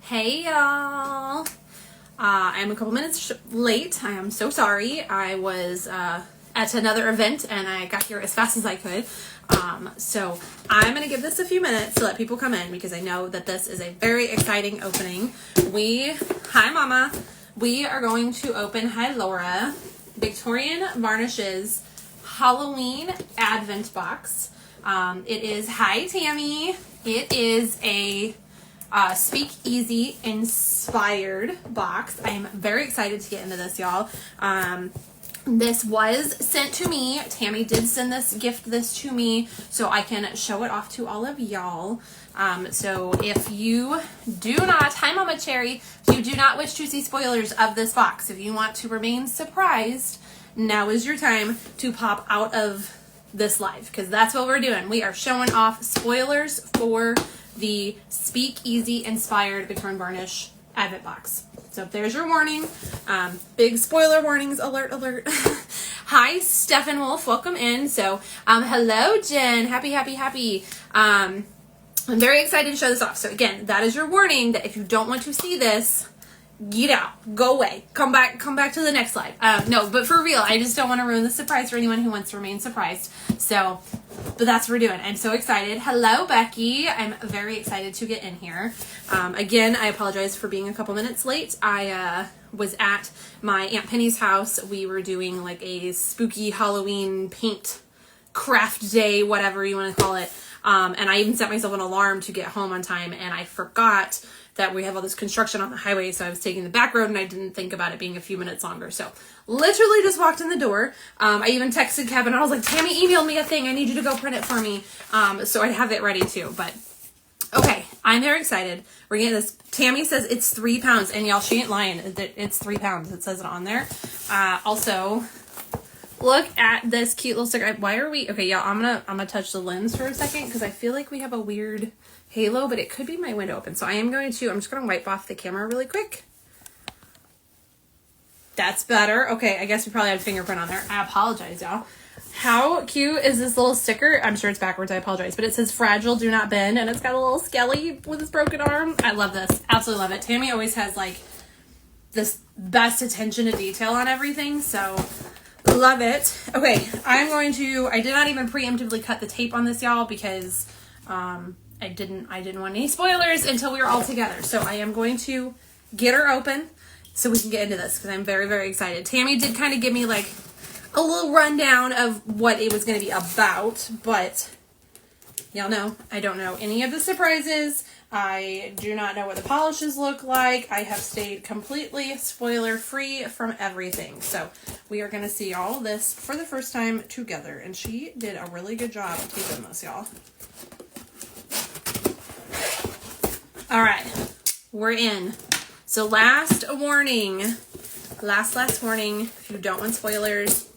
Hey y'all! I'm a couple minutes late. I am so sorry. I was at another event and I got here as fast as I could. So I'm going to give this a few minutes to let people come in because I know that this is a very exciting opening. Hi Mama! We are going to open, hi Laura, Victorian Varnish's Halloween Advent box. It is, hi Tammy, it is a Speakeasy inspired box. I am very excited to get into this, y'all. This was sent to me. Tammy did send this to me so I can show it off to all of y'all. So if you do not, hi Mama Cherry, if you do not wish to see spoilers of this box, if you want to remain surprised, now is your time to pop out of this live because that's what we're doing. We are showing off spoilers for the Speakeasy inspired Victorian Varnish Advent box. So there's your warning. Big spoiler warnings, alert, alert. Hi, Stephen Wolf, welcome in. So, hello, Jen. Happy. I'm very excited to show this off. So again, that is your warning that if you don't want to see this, get out, go away, come back to the next slide. No, but for real, I just don't want to ruin the surprise for anyone who wants to remain surprised. So, but that's what we're doing. I'm so excited. Hello, Becky. I'm very excited to get in here. Again, I apologize for being a couple minutes late. I was at my Aunt Penny's house. We were doing like a spooky Halloween paint craft day, whatever you want to call it. And I even set myself an alarm to get home on time, and I forgot that we have all this construction on the highway, so I was taking the back road and I didn't think about it being a few minutes longer. So literally just walked in the door. I even texted Kevin. I was like, Tammy emailed me a thing. I need you to go print it for me. So I have it ready too. But okay, I'm very excited. We're getting this. Tammy says it's 3 pounds, and y'all, she ain't lying. It's 3 pounds. It says it on there. Also, look at this cute little sticker. Why are we? Okay, y'all, I'm gonna touch the lens for a second because I feel like we have a weird halo, but it could be my window open. So I'm just gonna wipe off the camera really quick. That's better. Okay, I guess we probably had a fingerprint on there. I apologize, y'all. How cute is this little sticker? I'm sure it's backwards, I apologize, but it says fragile, do not bend, and it's got a little skelly with his broken arm. I love this. Absolutely love it. Tammy always has like this best attention to detail on everything, so love it. Okay, I did not even preemptively cut the tape on this, y'all, because I didn't want any spoilers until we were all together. So I am going to get her open so we can get into this because I'm very, very excited. Tammy did kind of give me like a little rundown of what it was going to be about, but y'all know I don't know any of the surprises. I do not know what the polishes look like. I have stayed completely spoiler free from everything. So we are going to see all of this for the first time together. And she did a really good job of taping this, y'all. All right, we're in. So last warning, if you don't want spoilers,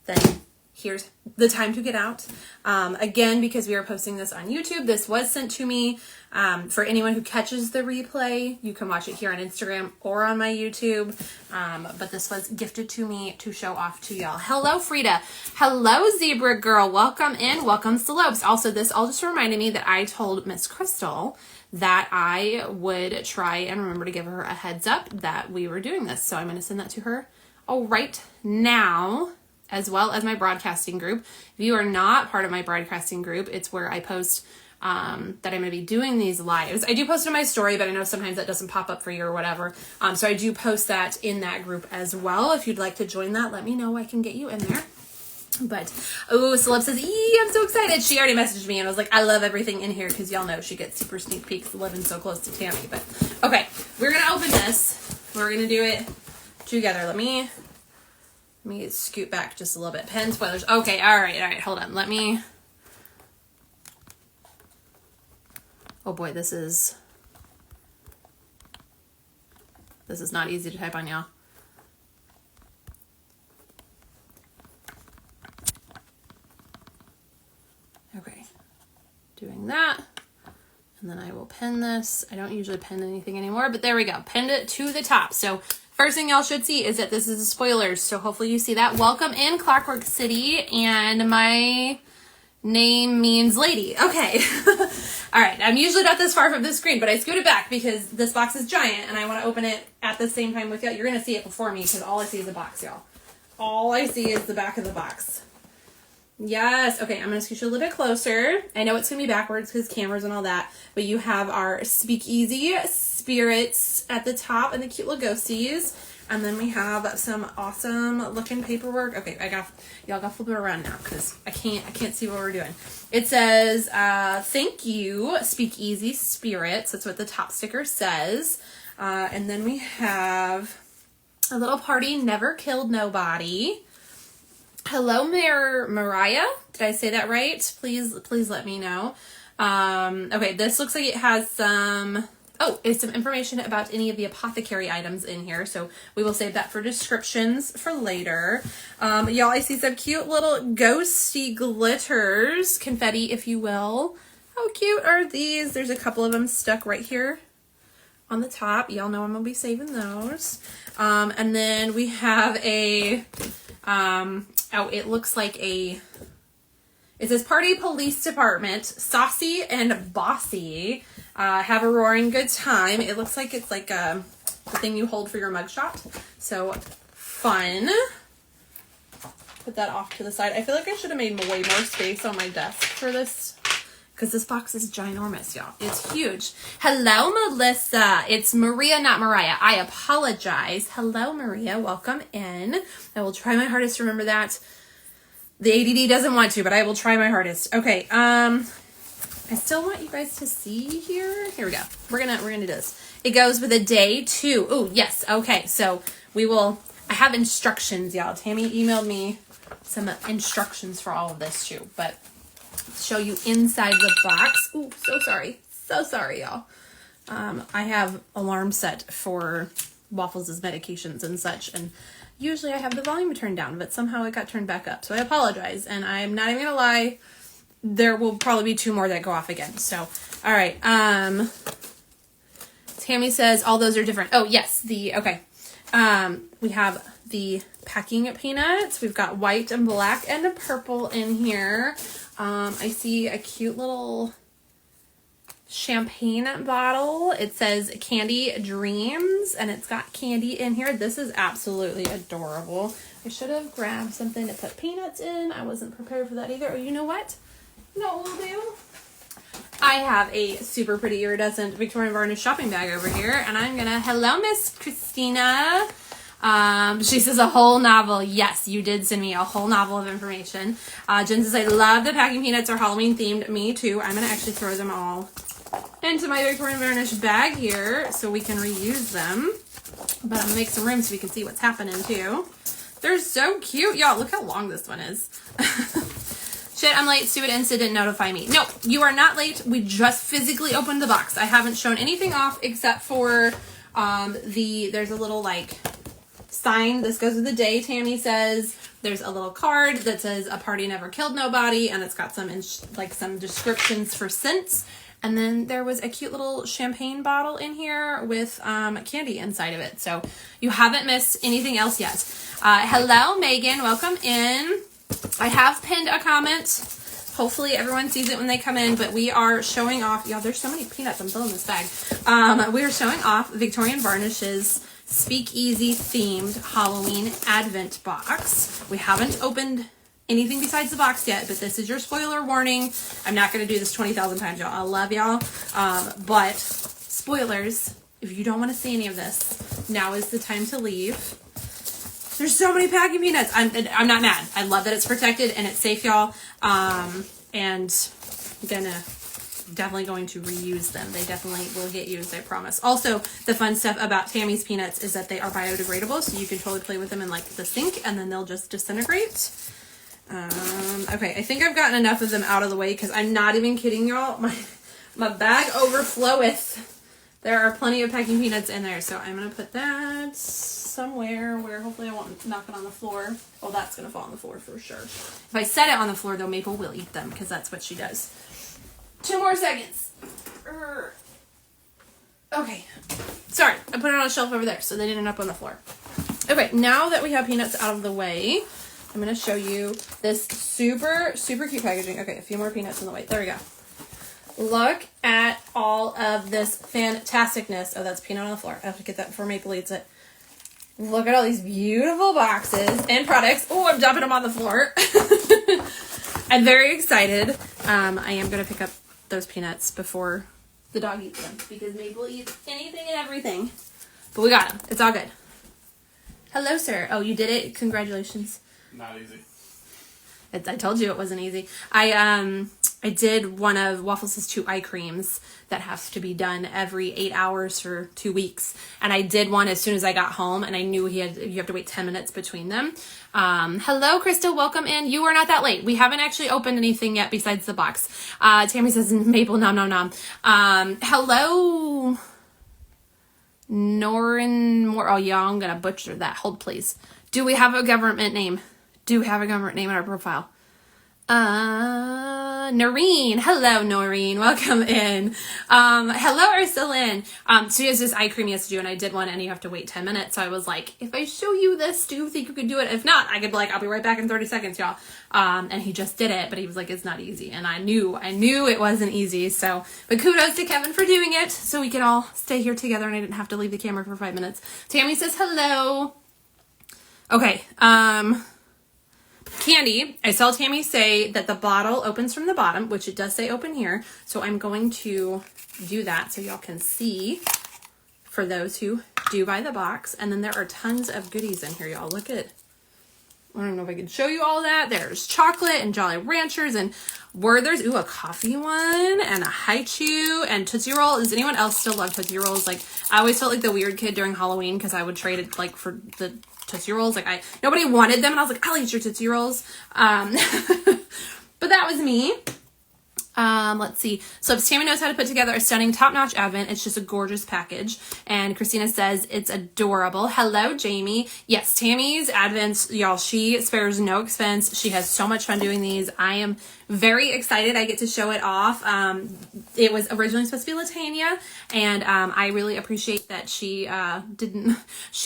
then here's the time to get out. Again, because we are posting this on YouTube, this was sent to me. For anyone who catches the replay, you can watch it here on Instagram or on my YouTube. But this was gifted to me to show off to y'all. Hello, Frida. Hello, Zebra Girl. Welcome in. Welcome, Slopes. Also, this all just reminded me that I told Miss Crystal that I would try and remember to give her a heads up that we were doing this. So I'm going to send that to her right now, as well as my broadcasting group. If you are not part of my broadcasting group, it's where I post that I'm going to be doing these lives. I do post in my story, but I know sometimes that doesn't pop up for you or whatever. So I do post that in that group as well. If you'd like to join that, let me know. I can get you in there. But, oh, Celeb says, I'm so excited. She already messaged me and I was like, I love everything in here because y'all know she gets super sneak peeks living so close to Tammy. But, okay, we're going to open this. We're going to do it together. Let me scoot back just a little bit. Pen spoilers. Okay, all right, hold on. Oh boy, this is not easy to type on, y'all. Okay, doing that, and then I will pin this. I don't usually pin anything anymore, but there we go. Pinned it to the top. So first thing y'all should see is that this is a spoilers, so hopefully you see that. Welcome in, Clockwork City, and my name means lady. Okay. All right, I'm usually not this far from the screen, but I scooted back because this box is giant and I want to open it at the same time with y'all. You're going to see it before me because all I see is a box, y'all. All I see is the back of the box. Yes. Okay, I'm going to scoot you a little bit closer. I know it's going to be backwards because cameras and all that, but you have our Speakeasy spirits at the top and the cute little ghosties. And then we have some awesome looking paperwork. Okay, y'all got to flip it around now because I can't see what we're doing. It says, thank you, Speakeasy Spirits. That's what the top sticker says. And then we have a little party never killed nobody. Hello, Mariah. Did I say that right? Please let me know. Okay, this looks like it has some... Oh, it's some information about any of the apothecary items in here, so we will save that for descriptions for later. Y'all, I see some cute little ghosty glitters, confetti, if you will. How cute are these? There's a couple of them stuck right here on the top. Y'all know I'm going to be saving those. And then we have a, it looks like a... It says Party Police Department, Saucy and Bossy. Have a roaring good time. It looks like it's like the thing you hold for your mugshot. So fun. Put that off to the side. I feel like I should have made way more space on my desk for this because this box is ginormous, y'all. It's huge. Hello, Melissa. It's Maria, not Mariah. I apologize. Hello, Maria. Welcome in. I will try my hardest to remember that. The ADD doesn't want to, but I will try my hardest. Okay, I still want you guys to see here. Here we go. We're gonna do this. It goes with a day 2. Oh, yes. Okay, so I have instructions, y'all. Tammy emailed me some instructions for all of this too, but show you inside the box. Ooh, so sorry. So sorry, y'all. I have alarm set for Waffles' medications and such, and usually I have the volume turned down, but somehow it got turned back up. So I apologize, and I'm not even gonna lie, there will probably be 2 more that go off again. So, all right. Tammy says all those are different. Oh, yes. Okay. We have the packing peanuts. We've got white and black and purple in here. I see a cute little champagne bottle. It says Candy Dreams, and it's got candy in here. This is absolutely adorable. I should have grabbed something to put peanuts in. I wasn't prepared for that either. Oh, you know what? You know what we'll do? I have a super pretty iridescent Victorian Varnish shopping bag over here, and I'm gonna... Hello, Miss Christina. She says a whole novel. Yes, you did send me a whole novel of information. Jen says, I love the packing peanuts are Halloween themed. Me too. I'm gonna actually throw them all into my Victorian Varnish bag here so we can reuse them. But I'm gonna make some room so we can see what's happening too. They're so cute. Y'all, look how long this one is. Shit, I'm late. Stupid Insta didn't notify me. No, you are not late. We just physically opened the box. I haven't shown anything off except for there's a little like sign. This goes with the day, Tammy says. There's a little card that says a party never killed nobody, and it's got some some descriptions for scents. And then there was a cute little champagne bottle in here with candy inside of it. So you haven't missed anything else yet. Hello, Megan. Welcome in. I have pinned a comment. Hopefully everyone sees it when they come in, but we are showing off... Y'all, there's so many peanuts. I'm filling this bag. We are showing off Victorian Varnish's Speakeasy themed Halloween Advent box. We haven't opened anything besides the box yet, but this is your spoiler warning. I'm not going to do this 20,000 times, y'all. I love y'all. But spoilers, if you don't want to see any of this, now is the time to leave. There's so many packing peanuts. I'm not mad. I love that it's protected and it's safe, y'all. And I'm definitely going to reuse them. They definitely will get used, I promise. Also, the fun stuff about Tammy's peanuts is that they are biodegradable, so you can totally play with them in like the sink and then they'll just disintegrate. Okay, I think I've gotten enough of them out of the way because I'm not even kidding, y'all. My bag overfloweth. There are plenty of packing peanuts in there, so I'm going to put that somewhere where hopefully I won't knock it on the floor. Well, that's going to fall on the floor for sure. If I set it on the floor, though, Maple will eat them because that's what she does. 2 more seconds. Okay. Sorry, I put it on a shelf over there so they didn't end up on the floor. Okay, now that we have peanuts out of the way, I'm going to show you this super, super cute packaging. Okay, a few more peanuts in the way. There we go. Look at all of this fantasticness. Oh, that's peanut on the floor. I have to get that before Maple eats it. Look at all these beautiful boxes and products. Oh, I'm dumping them on the floor. I'm very excited. I am going to pick up those peanuts before the dog eats them because Maple eats anything and everything. But we got them. It's all good. Hello, sir. Oh, you did it. Congratulations. Not easy. I told you it wasn't easy. I did one of Waffles' 2 eye creams that has to be done every 8 hours for 2 weeks. And I did one as soon as I got home, and I knew you have to wait 10 minutes between them. Hello, Crystal. Welcome in. You are not that late. We haven't actually opened anything yet besides the box. Tammy says, Maple, nom, nom, nom. Hello, Norin Moore. Oh, yeah, I'm going to butcher that. Hold, please. Do we have a government name? Do we have a government name in our profile? Noreen. Hello, Noreen. Welcome in. Hello, Ursuline. So he has this eye cream he has to do, and I did one, and you have to wait 10 minutes. So I was like, if I show you this, do you think you could do it? If not, I could be like, I'll be right back in 30 seconds, y'all. And he just did it, but he was like, it's not easy. And I knew it wasn't easy. So, but kudos to Kevin for doing it, so we could all stay here together, and I didn't have to leave the camera for 5 minutes. Tammy says hello. Okay, Candy, I saw Tammy say that the bottle opens from the bottom, which it does say open here. So I'm going to do that so y'all can see for those who do buy the box. And then there are tons of goodies in here, y'all. Look at, I don't know if I can show you all that. There's chocolate and Jolly Ranchers and Werther's. Ooh, a coffee one and a Haichu and Tootsie Roll. Does anyone else still love Tootsie Rolls? Like, I always felt like the weird kid during Halloween because I would trade it like for the Tootsie Rolls. Like nobody wanted them and I was like, I'll eat your Tootsie Rolls. But that was me. Let's see. So Tammy knows how to put together a stunning top-notch advent. It's just a gorgeous package. And Christina says it's adorable. Hello, Jamie. Yes, Tammy's advents, y'all, she spares no expense. She has so much fun doing these. I am very excited I get to show it off. It was originally supposed to be Latanya, and I really appreciate that she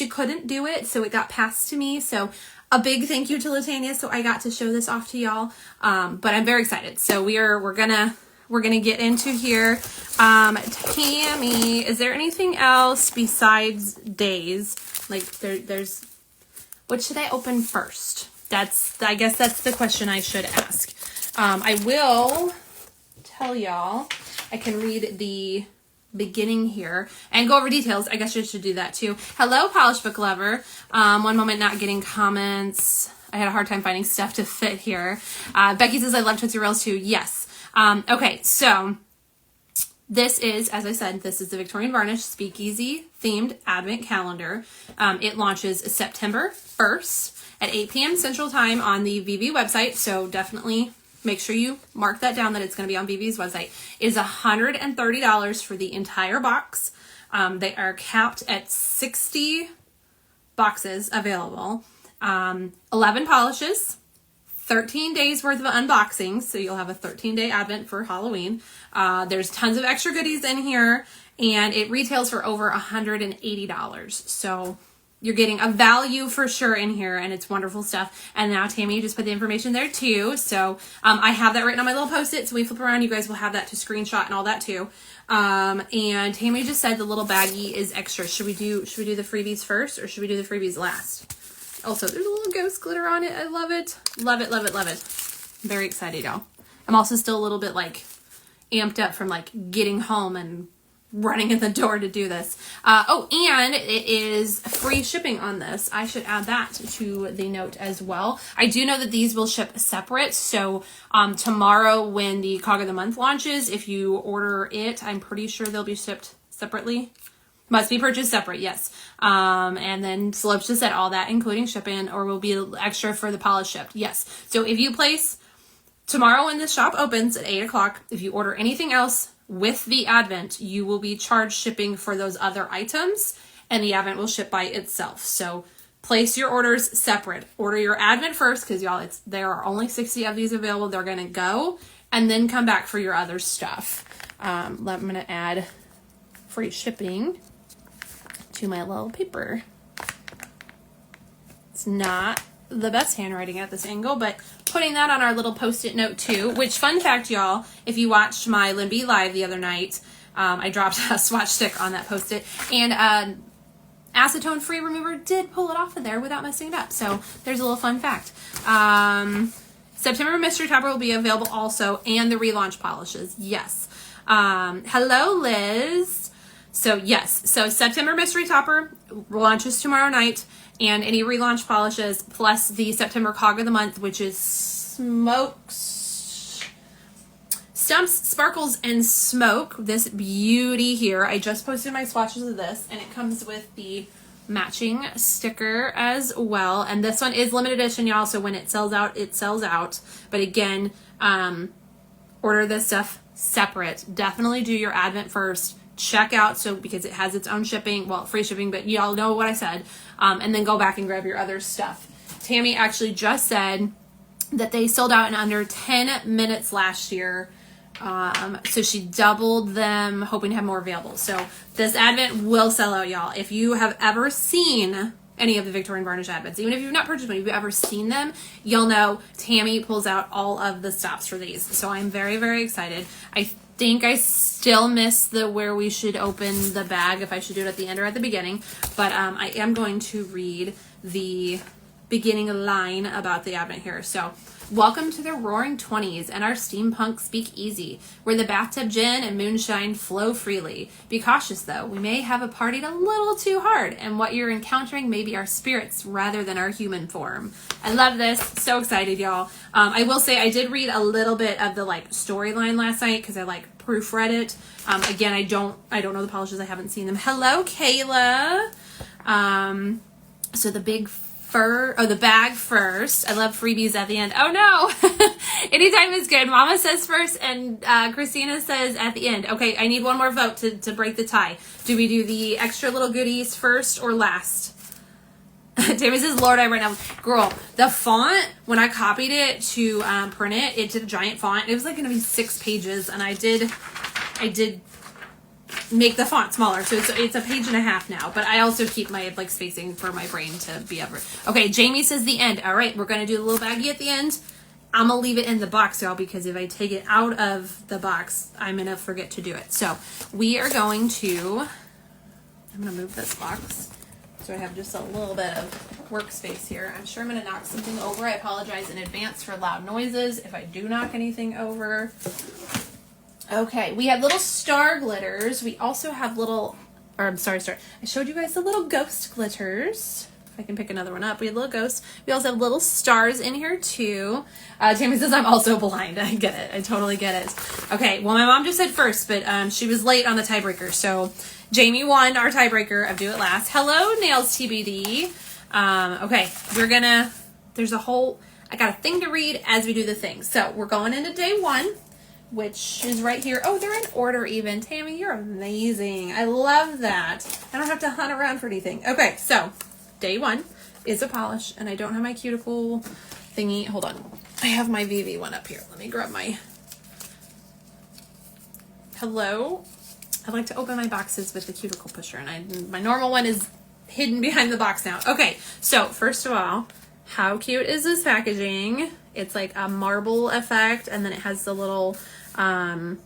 couldn't do it, so it got passed to me. So a big thank you to Latanya, so I got to show this off to y'all. But I'm very excited. So we're gonna get into here. Tammy, is there anything else besides days? Like there's what should I open first? I guess that's the question I should ask. I will tell y'all. I can read the beginning here and go over details. I guess you should do that too. Hello, Polish Book Lover. One moment not getting comments. I had a hard time finding stuff to fit here. Becky says, I love Tootsie Rolls too. Yes. Okay, so this is, as I said, this is the Victorian Varnish Speakeasy themed advent calendar. It launches September 1st at 8 p.m. Central Time on the VV website, so definitely make sure you mark that down that it's going to be on VV's website. It is $130 for the entire box. They are capped at 60 boxes available. 11 polishes, 13 days worth of unboxings. So you'll have a 13-day advent for Halloween. There's tons of extra goodies in here, and it retails for over $180. So you're getting a value for sure in here, and it's wonderful stuff. And now Tammy just put the information there too. So I have that written on my little post-it. So we flip around, you guys will have that to screenshot and all that too. And Tammy just said the little baggie is extra. Should we do the freebies first, or should we do the freebies last? Also, there's a little ghost glitter on it. I love it. Love it, love it, love it. I'm very excited, y'all. I'm also still a little bit like amped up from like getting home and running in the door to do this. Oh, and it is free shipping on this. I should add that to the note as well. I do know that these will ship separate. So tomorrow when the Cog of the Month launches, if you order it, I'm pretty sure they'll be shipped separately. Must be purchased separate, yes. And then Slopes just said all that, including shipping, or will be extra for the polish shipped. Yes. So if you place tomorrow when the shop opens at 8 o'clock, if you order anything else with the advent, you will be charged shipping for those other items, and the advent will ship by itself. So place your orders separate. Order your advent first, because y'all, there are only 60 of these available. They're going to go, and then come back for your other stuff. I'm going to add free shipping to my little paper. It's not the best handwriting at this angle, but putting that on our little post-it note too, which, fun fact, y'all, if you watched my Limby Live the other night, I dropped a swatch stick on that post-it, and acetone-free remover did pull it off of there without messing it up. So there's a little fun fact. September Mystery Topper will be available also, and the relaunch polishes. Yes. Hello, Liz. So yes, so September Mystery Topper launches tomorrow night, and any relaunch polishes, plus the September Cog of the Month, which is Stumps, Sparkles, and Smoke. This beauty here. I just posted my swatches of this, and it comes with the matching sticker as well. And this one is limited edition, y'all, so when it sells out, it sells out. But again, order this stuff separate. Definitely do your Advent first. Check out, so because it has its own shipping, well, free shipping, but y'all know what I said, and then go back and grab your other stuff. Tammy actually just said that they sold out in under 10 minutes last year, so she doubled them, hoping to have more available. So this Advent will sell out, y'all. If you have ever seen any of the Victorian Varnish Advents, even if you've not purchased one, if you've ever seen them, you'll know Tammy pulls out all of the stops for these. So I'm very, very excited. I think I still miss the where we should open the bag, if I should do it at the end or at the beginning, but I am going to read the beginning line about the Advent here. So, welcome to the Roaring 20s and our steampunk speakeasy, where the bathtub gin and moonshine flow freely. Be cautious though, we may have a partied a little too hard, and what you're encountering may be our spirits rather than our human form. I love this. So excited, y'all. I will say I did read a little bit of the storyline last night because I proofread it. Again, I don't know the polishes. I haven't seen them. Hello, Kayla. So the the bag first. I love freebies at the end. Oh no. Anytime is good. Mama says first, and Christina says at the end. Okay, I need one more vote to break the tie. Do we do the extra little goodies first or last? Tammy says, Lord, I write now. Girl, the font, when I copied it to print it, it did a giant font. It was going to be 6 pages, and I did make the font smaller, so it's a page and a half now. But I also keep my spacing for my brain to be ever. Okay, Jamie says the end. All right, we're going to do the little baggie at the end. I'm going to leave it in the box, y'all, because if I take it out of the box, I'm going to forget to do it. So we are going to, I'm going to move this box so I have just a little bit of workspace here. I'm sure I'm going to knock something over. I apologize in advance for loud noises if I do knock anything over. Okay, we have little star glitters. We also have little, or I'm sorry, I showed you guys the little ghost glitters. If I can pick another one up. We have little ghosts. We also have little stars in here too. Tammy says I'm also blind. I get it. I totally get it. Okay, well my mom just said first, but she was late on the tiebreaker. So Jamie won our tiebreaker of Do It Last. Hello, Nails TBD. Okay, there's a whole, I got a thing to read as we do the thing. So we're going into day 1, which is right here. Oh, they're in order even. Tammy, you're amazing. I love that. I don't have to hunt around for anything. Okay, so day 1 is a polish, and I don't have my cuticle thingy. Hold on. I have my VV one up here. Let me grab my, hello. I like to open my boxes with the cuticle pusher, and my normal one is hidden behind the box now. Okay, so first of all, how cute is this packaging? It's like a marble effect, and then it has the little Art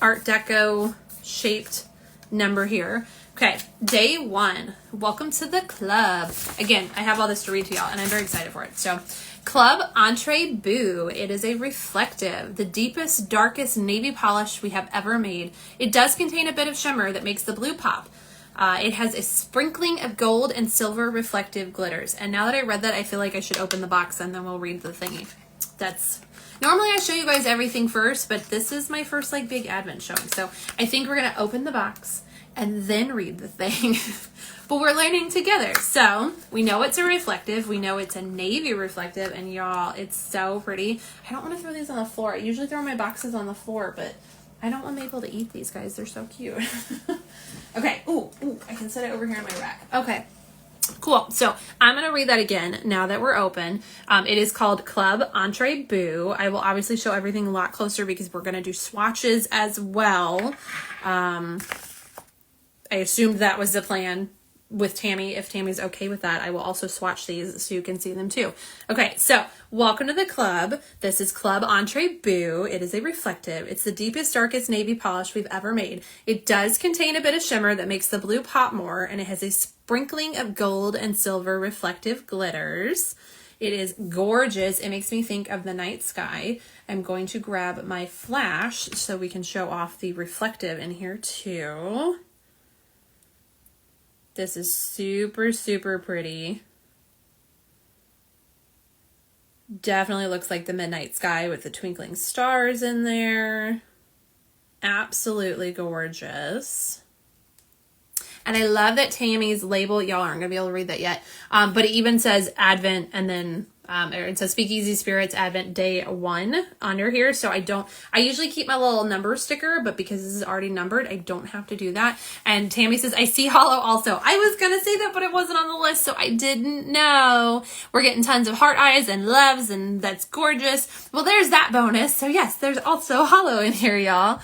Deco shaped number here. Okay, day 1. Welcome to the club. Again, I have all this to read to y'all, and I'm very excited for it. So, Club Entre Boo. It is a reflective, the deepest, darkest navy polish we have ever made. It does contain a bit of shimmer that makes the blue pop. It has a sprinkling of gold and silver reflective glitters. And now that I read that, I feel like I should open the box and then we'll read the thingy. Normally I show you guys everything first, but this is my first big Advent showing. So I think we're going to open the box and then read the thing. But we're learning together. So we know it's a reflective. We know it's a navy reflective. And y'all, it's so pretty. I don't want to throw these on the floor. I usually throw my boxes on the floor, but I don't want Maple to eat these guys. They're so cute. Okay. Ooh, I can set it over here in my rack. Okay. Cool. So I'm going to read that again now that we're open. It is called Club Entre Boo. I will obviously show everything a lot closer because we're going to do swatches as well. I assumed that was the plan with Tammy, if Tammy's okay with that, I will also swatch these so you can see them too. Okay, so welcome to the club. This is Club Entre Beau. It is a reflective. It's the deepest, darkest navy polish we've ever made. It does contain a bit of shimmer that makes the blue pop more, and it has a sprinkling of gold and silver reflective glitters. It is gorgeous. It makes me think of the night sky. I'm going to grab my flash so we can show off the reflective in here too. This is super, super pretty. Definitely looks like the midnight sky with the twinkling stars in there. Absolutely gorgeous. And I love that Tammy's label, y'all aren't going to be able to read that yet, but it even says Advent, and then it says Speakeasy Spirits Advent Day 1 under here. So I usually keep my little number sticker, but because this is already numbered, I don't have to do that. And Tammy says, I see hollow also. I was going to say that, but it wasn't on the list, so I didn't know. We're getting tons of heart eyes and loves, and that's gorgeous. Well, there's that bonus. So yes, there's also hollow in here, y'all.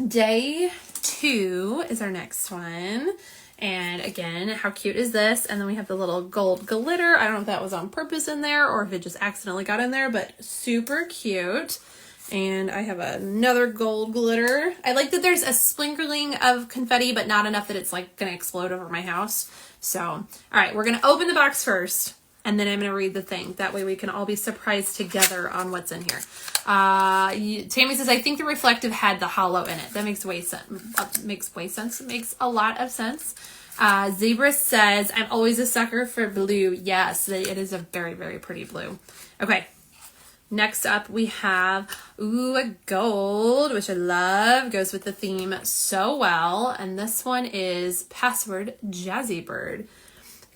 Day 2 is our next one. And again, how cute is this? And then we have the little gold glitter. I don't know if that was on purpose in there or if it just accidentally got in there, but super cute. And I have another gold glitter. I like that there's a sprinkling of confetti, but not enough that it's like gonna explode over my house. So, all right, we're gonna open the box first, and then I'm gonna read the thing. That way we can all be surprised together on what's in here. Tammy says, I think the reflective had the hollow in it. That makes way sense. It makes a lot of sense. Zebra says, I'm always a sucker for blue. Yes, it is a very, very pretty blue. Okay. Next up we have, a gold, which I love. Goes with the theme so well. And this one is Password Jazzy Bird.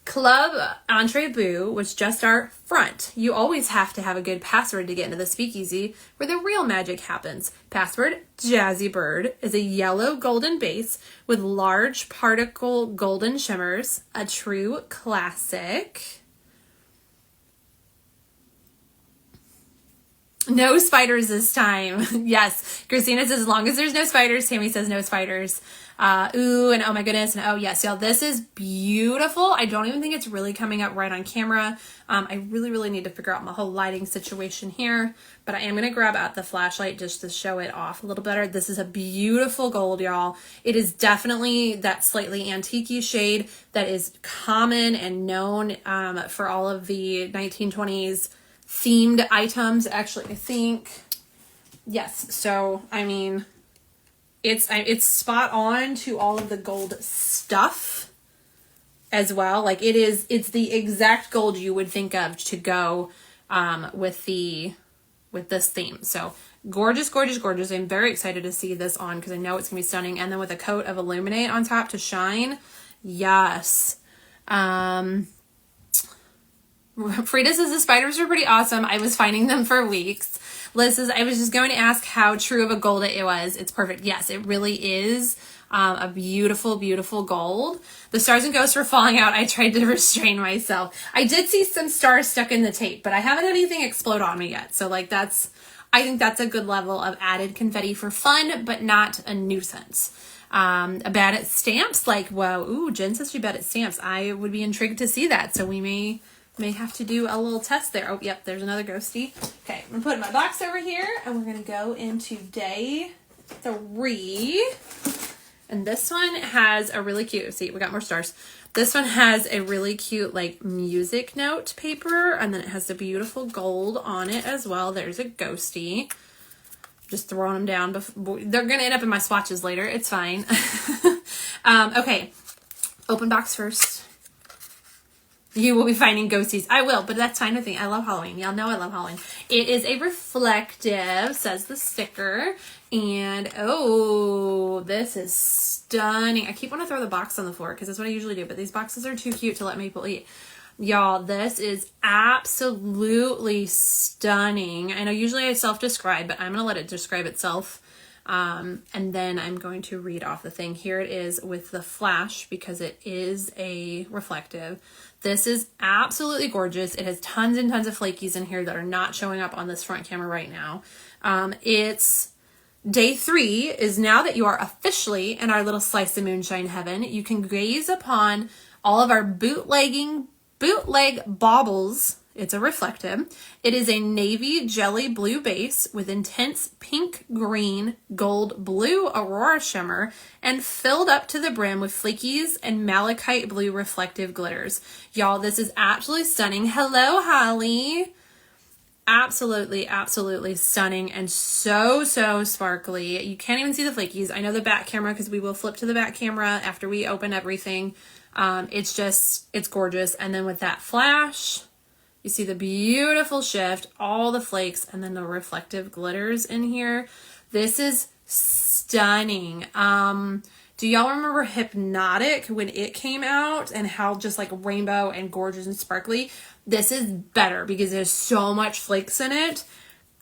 Club Entre Beau was just our front. You always have to have a good password to get into the speakeasy where the real magic happens. Password Jazzy Bird is a yellow golden base with large particle golden shimmers. A true classic. No spiders this time. Yes. Christina says, as long as there's no spiders. Tammy says no spiders. Ooh, and oh my goodness. And oh yes, y'all, this is beautiful. I don't even think it's really coming up right on camera. I really, really need to figure out my whole lighting situation here, but I am going to grab out the flashlight just to show it off a little better. This is a beautiful gold, y'all. It is definitely that slightly antique-y shade that is common and known, for all of the 1920s themed items. Actually, I think, yes. So, I mean, it's spot on to all of the gold stuff as well. Like it's the exact gold you would think of to go with this theme. So gorgeous, gorgeous, gorgeous. I'm very excited to see this on because I know it's gonna be stunning. And then with a coat of Illuminate on top to shine. Yes. Frida says the spiders are pretty awesome. I was finding them for weeks. Liz says, I was just going to ask how true of a gold it was. It's perfect. Yes, it really is a beautiful, beautiful gold. The stars and ghosts were falling out. I tried to restrain myself. I did see some stars stuck in the tape, but I haven't had anything explode on me yet. So like I think that's a good level of added confetti for fun, but not a nuisance. Bad at stamps, like, whoa, ooh, Jen says she's bad at stamps. I would be intrigued to see that. So we may have to do a little test there. Oh, yep, there's another ghosty. Okay, I'm gonna put my box over here and we're gonna go into day 3. And this one has a really cute, see, we got more stars. This one has a really cute like music note paper, and then it has the beautiful gold on it as well. There's a ghosty. Just throwing them down. They're gonna end up in my swatches later. It's fine. Okay, open box first. You will be finding ghosties. I will, but that's fine with me. I love Halloween. Y'all know I love Halloween. It is a reflective, says the sticker. And, oh, this is stunning. I keep wanting to throw the box on the floor because that's what I usually do, but these boxes are too cute to let people eat. Y'all, this is absolutely stunning. I know usually I self-describe, but I'm going to let it describe itself. And then I'm going to read off the thing. Here it is with the flash because it is a reflective. This is absolutely gorgeous. It has tons and tons of flakies in here that are not showing up on this front camera right now. It's Day 3 is now that you are officially in our little slice of moonshine heaven, you can gaze upon all of our bootleg baubles. It's a reflective. It is a navy jelly blue base with intense pink, green, gold, blue aurora shimmer and filled up to the brim with flakies and malachite blue reflective glitters. Y'all, this is absolutely stunning. Hello, Holly. Absolutely, absolutely stunning and so sparkly. You can't even see the flakies. I know the back camera because we will flip to the back camera after we open everything. It's gorgeous. And then with that flash, you see the beautiful shift, all the flakes, and then the reflective glitters in here. This is stunning. Do y'all remember Hypnotic when it came out and how just like rainbow and gorgeous and sparkly? This is better because there's so much flakes in it.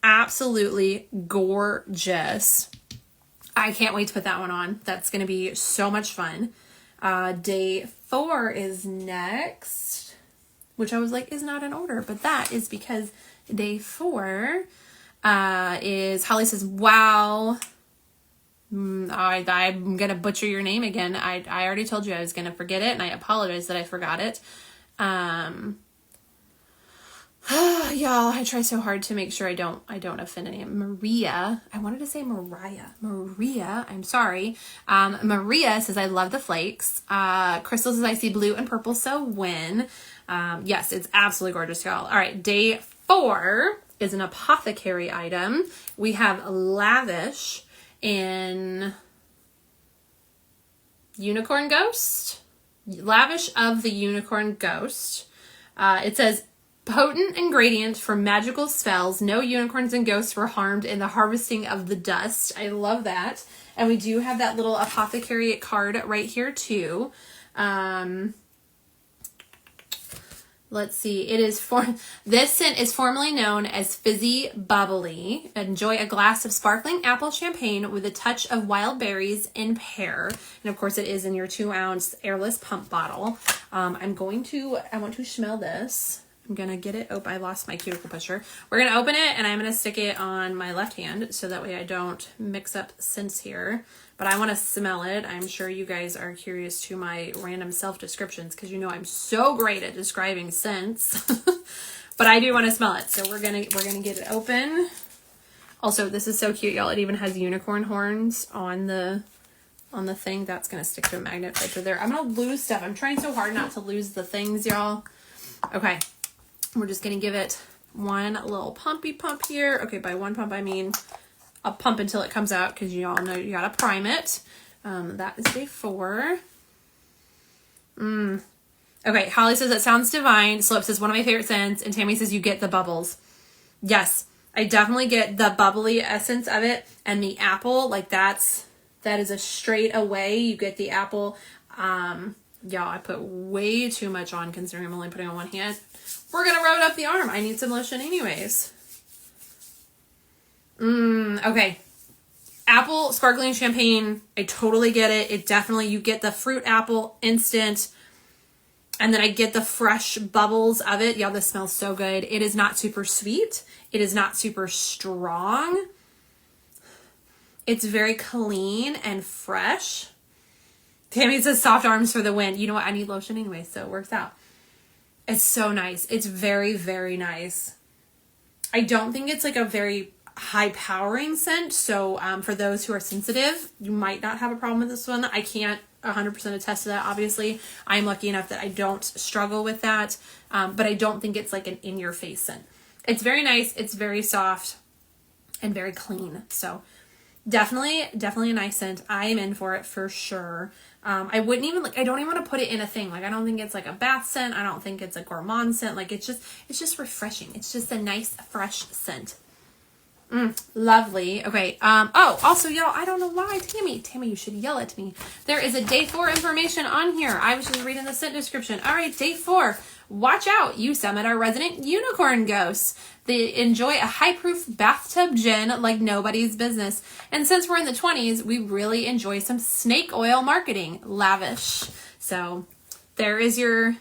Absolutely gorgeous. I can't wait to put that one on. That's going to be so much fun. Day 4 is next, which I was like is not in order, but that is because day 4 is, Holly says, wow. I'm going to butcher your name again. I already told you I was going to forget it, and I apologize that I forgot it. Y'all, I try so hard to make sure I don't offend any. Maria, I wanted to say Mariah. Maria, I'm sorry. Maria says, I love the flakes. Crystal says, I see blue and purple, so win. Yes, it's absolutely gorgeous, y'all. All right, day 4 is an apothecary item. We have Lavish in Unicorn Ghost. Lavish of the Unicorn Ghost. It says, potent ingredient for magical spells. No unicorns and ghosts were harmed in the harvesting of the dust. I love that. And we do have that little apothecary card right here too. Let's see. This scent is formerly known as Fizzy Bubbly. Enjoy a glass of sparkling apple champagne with a touch of wild berries in pear. And of course it is in your 2-ounce airless pump bottle. I want to smell this. I'm going to get it. Oh, I lost my cuticle pusher. We're going to open it and I'm going to stick it on my left hand so that way I don't mix up scents here. But I want to smell it. I'm sure you guys are curious to my random self-descriptions because you know I'm so great at describing scents. But I do want to smell it. So we're going to get it open. Also, this is so cute, y'all. It even has unicorn horns on the thing. That's going to stick to a magnet right there. I'm going to lose stuff. I'm trying so hard not to lose the things, y'all. Okay. We're just going to give it one little pumpy pump here. Okay, by one pump, I mean a pump until it comes out because you all know you got to prime it. That is day 4. Okay, Holly says, that sounds divine. Slope says, one of my favorite scents. And Tammy says, you get the bubbles. Yes, I definitely get the bubbly essence of it. And the apple, like that is a straight away. You get the apple. Y'all, I put way too much on considering I'm only putting on one hand. We're going to rub it up the arm. I need some lotion anyways. Okay. Apple sparkling champagne. I totally get it. It definitely, you get the fruit apple instant. And then I get the fresh bubbles of it. Y'all, this smells so good. It is not super sweet. It is not super strong. It's very clean and fresh. Tammy says soft arms for the win. You know what? I need lotion anyway, so it works out. It's so nice. It's very, very nice. I don't think it's like a very high powering scent. So for those who are sensitive, you might not have a problem with this one. I can't 100% attest to that. Obviously, I'm lucky enough that I don't struggle with that. But I don't think it's like an in-your-face scent. It's very nice. It's very soft and very clean. So definitely a nice scent. I am in for it for sure. I wouldn't even I don't even want to put it in a thing. Like, I don't think it's like a bath scent. I don't think it's a gourmand scent. Like, it's just refreshing. It's just a nice, fresh scent. Lovely. Okay. Oh, also, y'all, I don't know why. Tammy, you should yell at me. There is a day 4 information on here. I was just reading the scent description. All right, day 4. Watch out. You summon our resident unicorn ghosts. They enjoy a high-proof bathtub gin like nobody's business. And since we're in the 20s, we really enjoy some snake oil marketing. Lavish. So there is your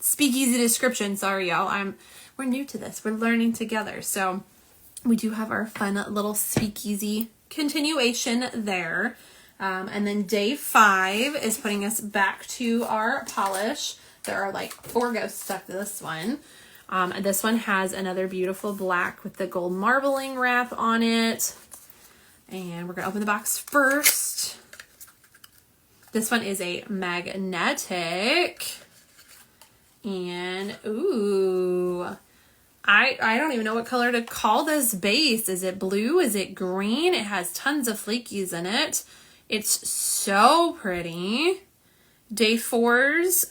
speakeasy description. Sorry, y'all. We're new to this. We're learning together. So we do have our fun little Speakeasy continuation there. And then day 5 is putting us back to our polish. There are like 4 ghosts stuck to this one. And this one has another beautiful black with the gold marbling wrap on it. And we're going to open the box first. This one is a magnetic. And, ooh, I don't even know what color to call this base. Is it blue? Is it green? It has tons of flakies in it. It's so pretty. Day 4's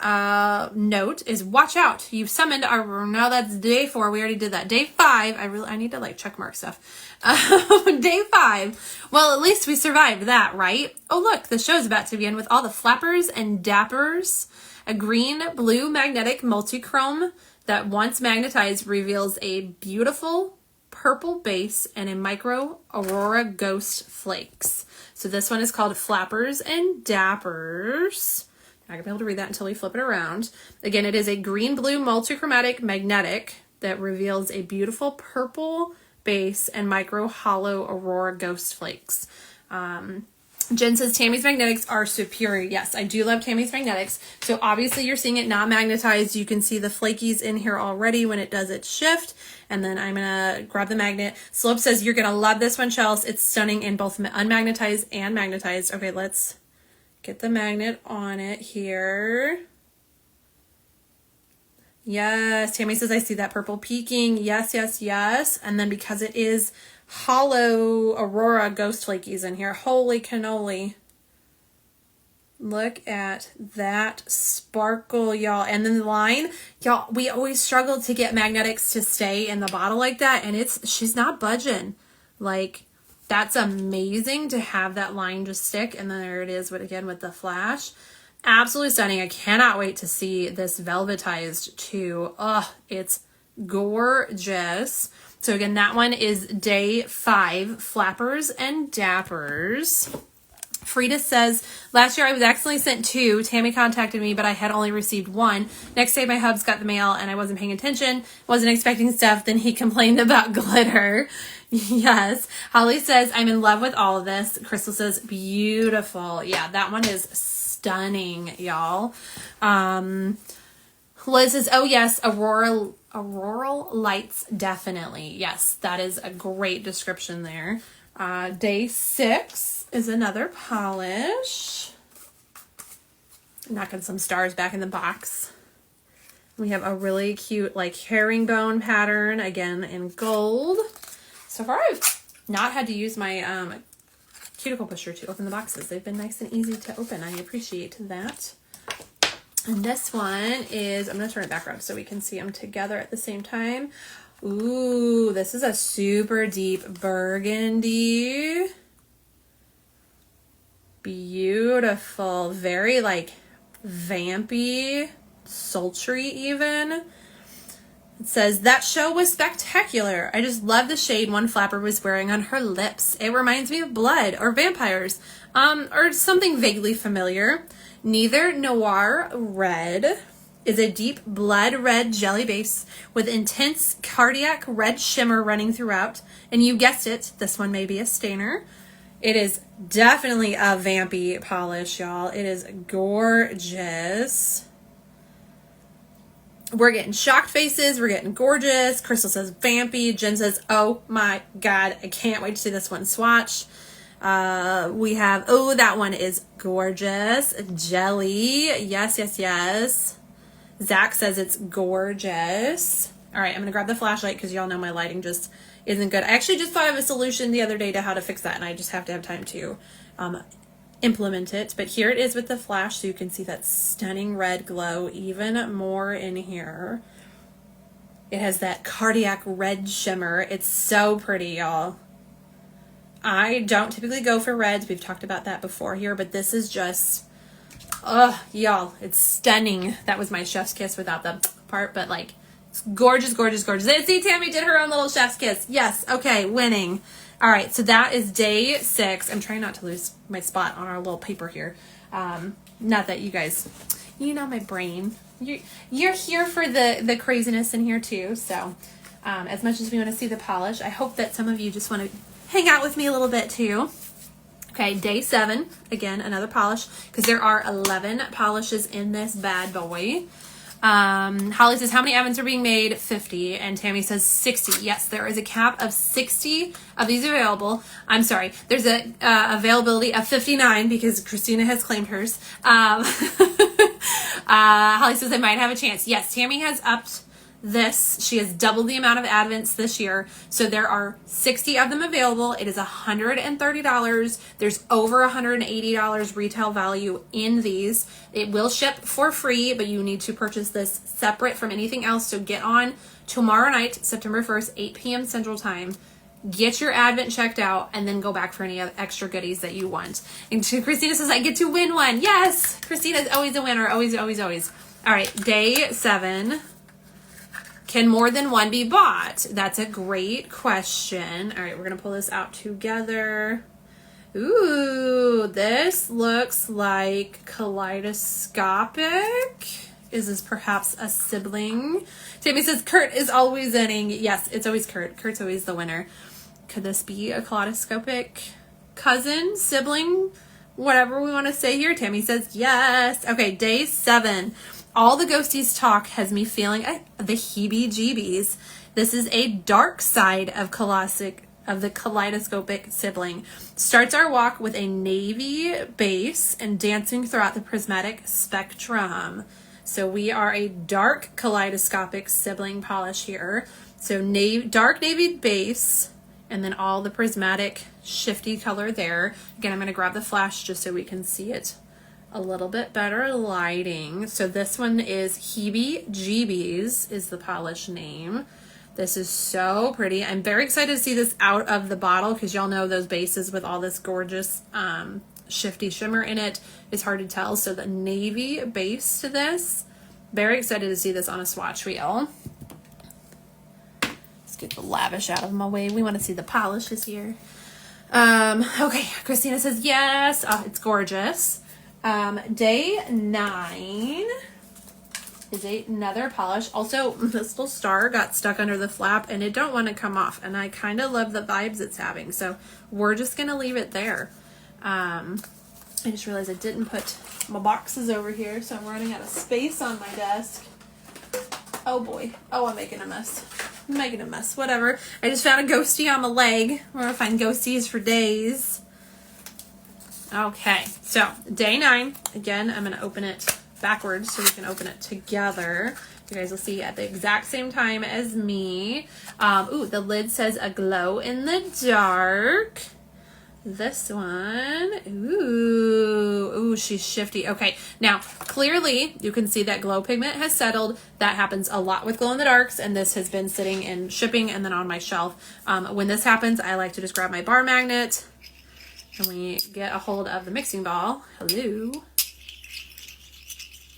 note is watch out. You've summoned our, no, that's day 4. We already did that. Day 5, I need to like check mark stuff. Day 5. Well, at least we survived that, right? Oh, look, the show's about to begin with all the flappers and dappers. A green-blue magnetic multichrome that once magnetized reveals a beautiful purple base and a micro Aurora Ghost flakes. So this one is called Flappers and Dappers. Not gonna be able to read that until we flip it around. Again, it is a green-blue multichromatic magnetic that reveals a beautiful purple base and micro hollow Aurora Ghost flakes. Jen says Tammy's magnetics are superior. Yes, I do love Tammy's magnetics. So obviously you're seeing it not magnetized. You can see the flakies in here already when it does its shift. And then I'm going to grab the magnet. Slope says you're going to love this one, Chels. It's stunning in both unmagnetized and magnetized. Okay, let's get the magnet on it here. Yes, Tammy says I see that purple peeking. Yes, yes, yes. And then because it is hollow Aurora Ghost flakies in here. Holy cannoli. Look at that sparkle, y'all. And then the line, y'all, we always struggled to get magnetics to stay in the bottle like that. And she's not budging. Like, that's amazing to have that line just stick. And then there it is, but again, with the flash. Absolutely stunning. I cannot wait to see this velvetized too. Oh, it's gorgeous. So again, that one is day 5, Flappers and Dappers. Frida says, last year I was accidentally sent 2. Tammy contacted me, but I had only received 1. Next day my hubs got the mail and I wasn't paying attention, wasn't expecting stuff. Then he complained about glitter. Yes. Holly says, I'm in love with all of this. Crystal says, beautiful. Yeah, that one is stunning, y'all. Liz says, oh yes, Auroral lights, definitely. Yes, that is a great description there. Day 6 is another polish. Knocking some stars back in the box. We have a really cute like herringbone pattern, again in gold. So far I've not had to use my cuticle pusher to open the boxes. They've been nice and easy to open. I appreciate that. And this one is, I'm going to turn it back around so we can see them together at the same time. Ooh, this is a super deep burgundy. Beautiful. Very like vampy, sultry even. It says, that show was spectacular. I just love the shade one flapper was wearing on her lips. It reminds me of blood or vampires, or something vaguely familiar. Neither Noir Red is a deep blood red jelly base with intense cardiac red shimmer running throughout. And you guessed it, this one may be a stainer. It is definitely a vampy polish, y'all. It is gorgeous. We're getting shocked faces. We're getting gorgeous. Crystal says vampy. Jen says, oh my God, I can't wait to see this one swatch. We have, oh, that one is gorgeous. Jelly. Yes, yes, yes. Zach says it's gorgeous. All right, I'm going to grab the flashlight because y'all know my lighting just isn't good. I actually just thought of a solution the other day to how to fix that, and I just have to have time to implement it. But here it is with the flash, so you can see that stunning red glow even more in here. It has that cardiac red shimmer. It's so pretty, y'all. I don't typically go for reds. We've talked about that before here, but this is just, y'all, it's stunning. That was my chef's kiss without the part, but like, it's gorgeous, gorgeous, gorgeous. See, Tammy did her own little chef's kiss. Yes, okay, winning. All right, so that is day 6. I'm trying not to lose my spot on our little paper here. Not that you guys, you know my brain. You're here for the craziness in here too, so. as much as we want to see the polish, I hope that some of you just want to hang out with me a little bit too. Okay, day 7, again, another polish, because there are 11 polishes in this bad boy. Holly says, how many ovens are being made? 50. And Tammy says 60. Yes, there is a cap of 60 of these available. I'm sorry. There's a availability of 59 because Christina has claimed hers. Holly says, I might have a chance. Yes, Tammy has upped this. She has doubled the amount of advents this year. So there are 60 of them available. It is $130. There's over $180 retail value in these. It will ship for free, but you need to purchase this separate from anything else. So get on tomorrow night, September 1st, 8 p.m. Central Time. Get your advent checked out and then go back for any extra goodies that you want. And Christina says, I get to win one. Yes, Christina's always a winner. Always, always, always. All right, day 7. Can more than one be bought? That's a great question. All right, we're going to pull this out together. Ooh, this looks like kaleidoscopic. Is this perhaps a sibling? Tammy says, Kurt is always winning. Yes, it's always Kurt. Kurt's always the winner. Could this be a kaleidoscopic cousin, sibling, whatever we want to say here? Tammy says, yes. Okay, day 7. All the ghosties talk has me feeling the heebie-jeebies. This is a dark side of the kaleidoscopic sibling. Starts our walk with a navy base and dancing throughout the prismatic spectrum. So we are a dark kaleidoscopic sibling polish here. So dark navy base and then all the prismatic shifty color there. Again, I'm going to grab the flash just so we can see it a little bit better lighting. So this one is Heebie Jeebies is the polish name. This is so pretty. I'm very excited to see this out of the bottle because y'all know those bases with all this gorgeous shifty shimmer in it is hard to tell. So the navy base to this, very excited to see this on a swatch wheel. Let's get the lavish out of my way. We want to see the polishes here. Okay, Christina says yes. Oh, it's gorgeous. Day 9 is another polish. Also, this little star got stuck under the flap and it don't want to come off. And I kind of love the vibes it's having. So we're just going to leave it there. I just realized I didn't put my boxes over here. So I'm running out of space on my desk. Oh boy. Oh, I'm making a mess. I'm making a mess. Whatever. I just found a ghostie on my leg. We're going to find ghosties for days. Okay, so day 9, again, I'm going to open it backwards so we can open it together. You guys will see at the exact same time as me. Ooh, the lid says a glow in the dark. This one, ooh, she's shifty. Okay, now clearly you can see that glow pigment has settled. That happens a lot with glow in the darks, and this has been sitting in shipping and then on my shelf. When this happens, I like to just grab my bar magnet and we get a hold of the mixing ball. Hello.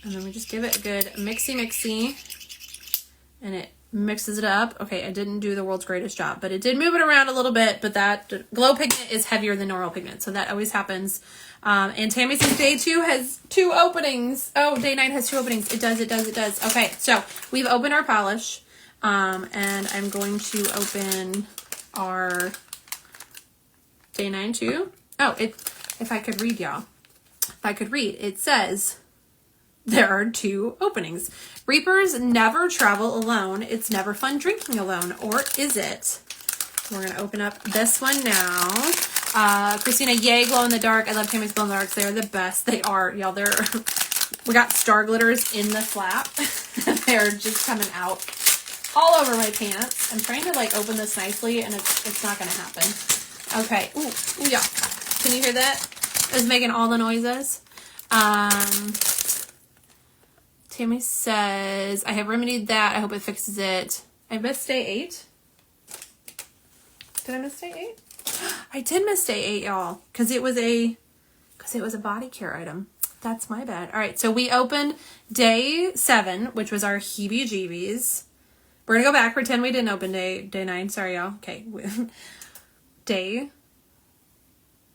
And then we just give it a good mixy, and it mixes it up. Okay, I didn't do the world's greatest job, but it did move it around a little bit, but that glow pigment is heavier than normal pigment, so that always happens. And Tammy says day 2 has 2 openings. Oh, day 9 has 2 openings. It does. Okay, so we've opened our polish, and I'm going to open our day 9 too. Oh, if I could read, y'all. If I could read, it says there are 2 openings. Reapers never travel alone. It's never fun drinking alone, or is it? We're going to open up this one now. Christina, yay, glow in the dark. I love Tammy's glow in the darks. They're the best. They are, y'all. We got star glitters in the flap. They're just coming out all over my pants. I'm trying to open this nicely, and it's not going to happen. Okay. Ooh, yeah. Can you hear that? It's making all the noises. Tammy says, I have remedied that. I hope it fixes it. I missed day 8. Did I miss day 8? I did miss day 8, y'all. Because it was a body care item. That's my bad. All right, so we opened day 7, which was our heebie-jeebies. We're going to go back. Pretend we didn't open day 9. Sorry, y'all. Okay. Day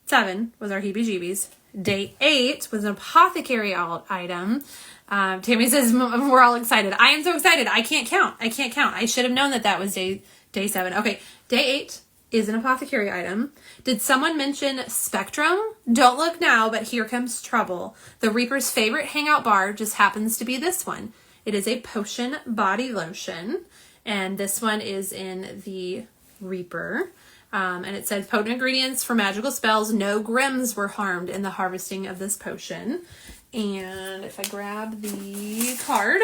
7 was our heebie-jeebies. Day 8 was an apothecary item. Tammy says we're all excited. I am so excited. I can't count. I should have known that was day 7. Okay, day 8 is an apothecary item. Did someone mention Spectrum? Don't look now, but here comes trouble. The Reaper's favorite hangout bar just happens to be this one. It is a potion body lotion, and this one is in the Reaper. And it says potent ingredients for magical spells. No Grims were harmed in the harvesting of this potion. And if I grab the card,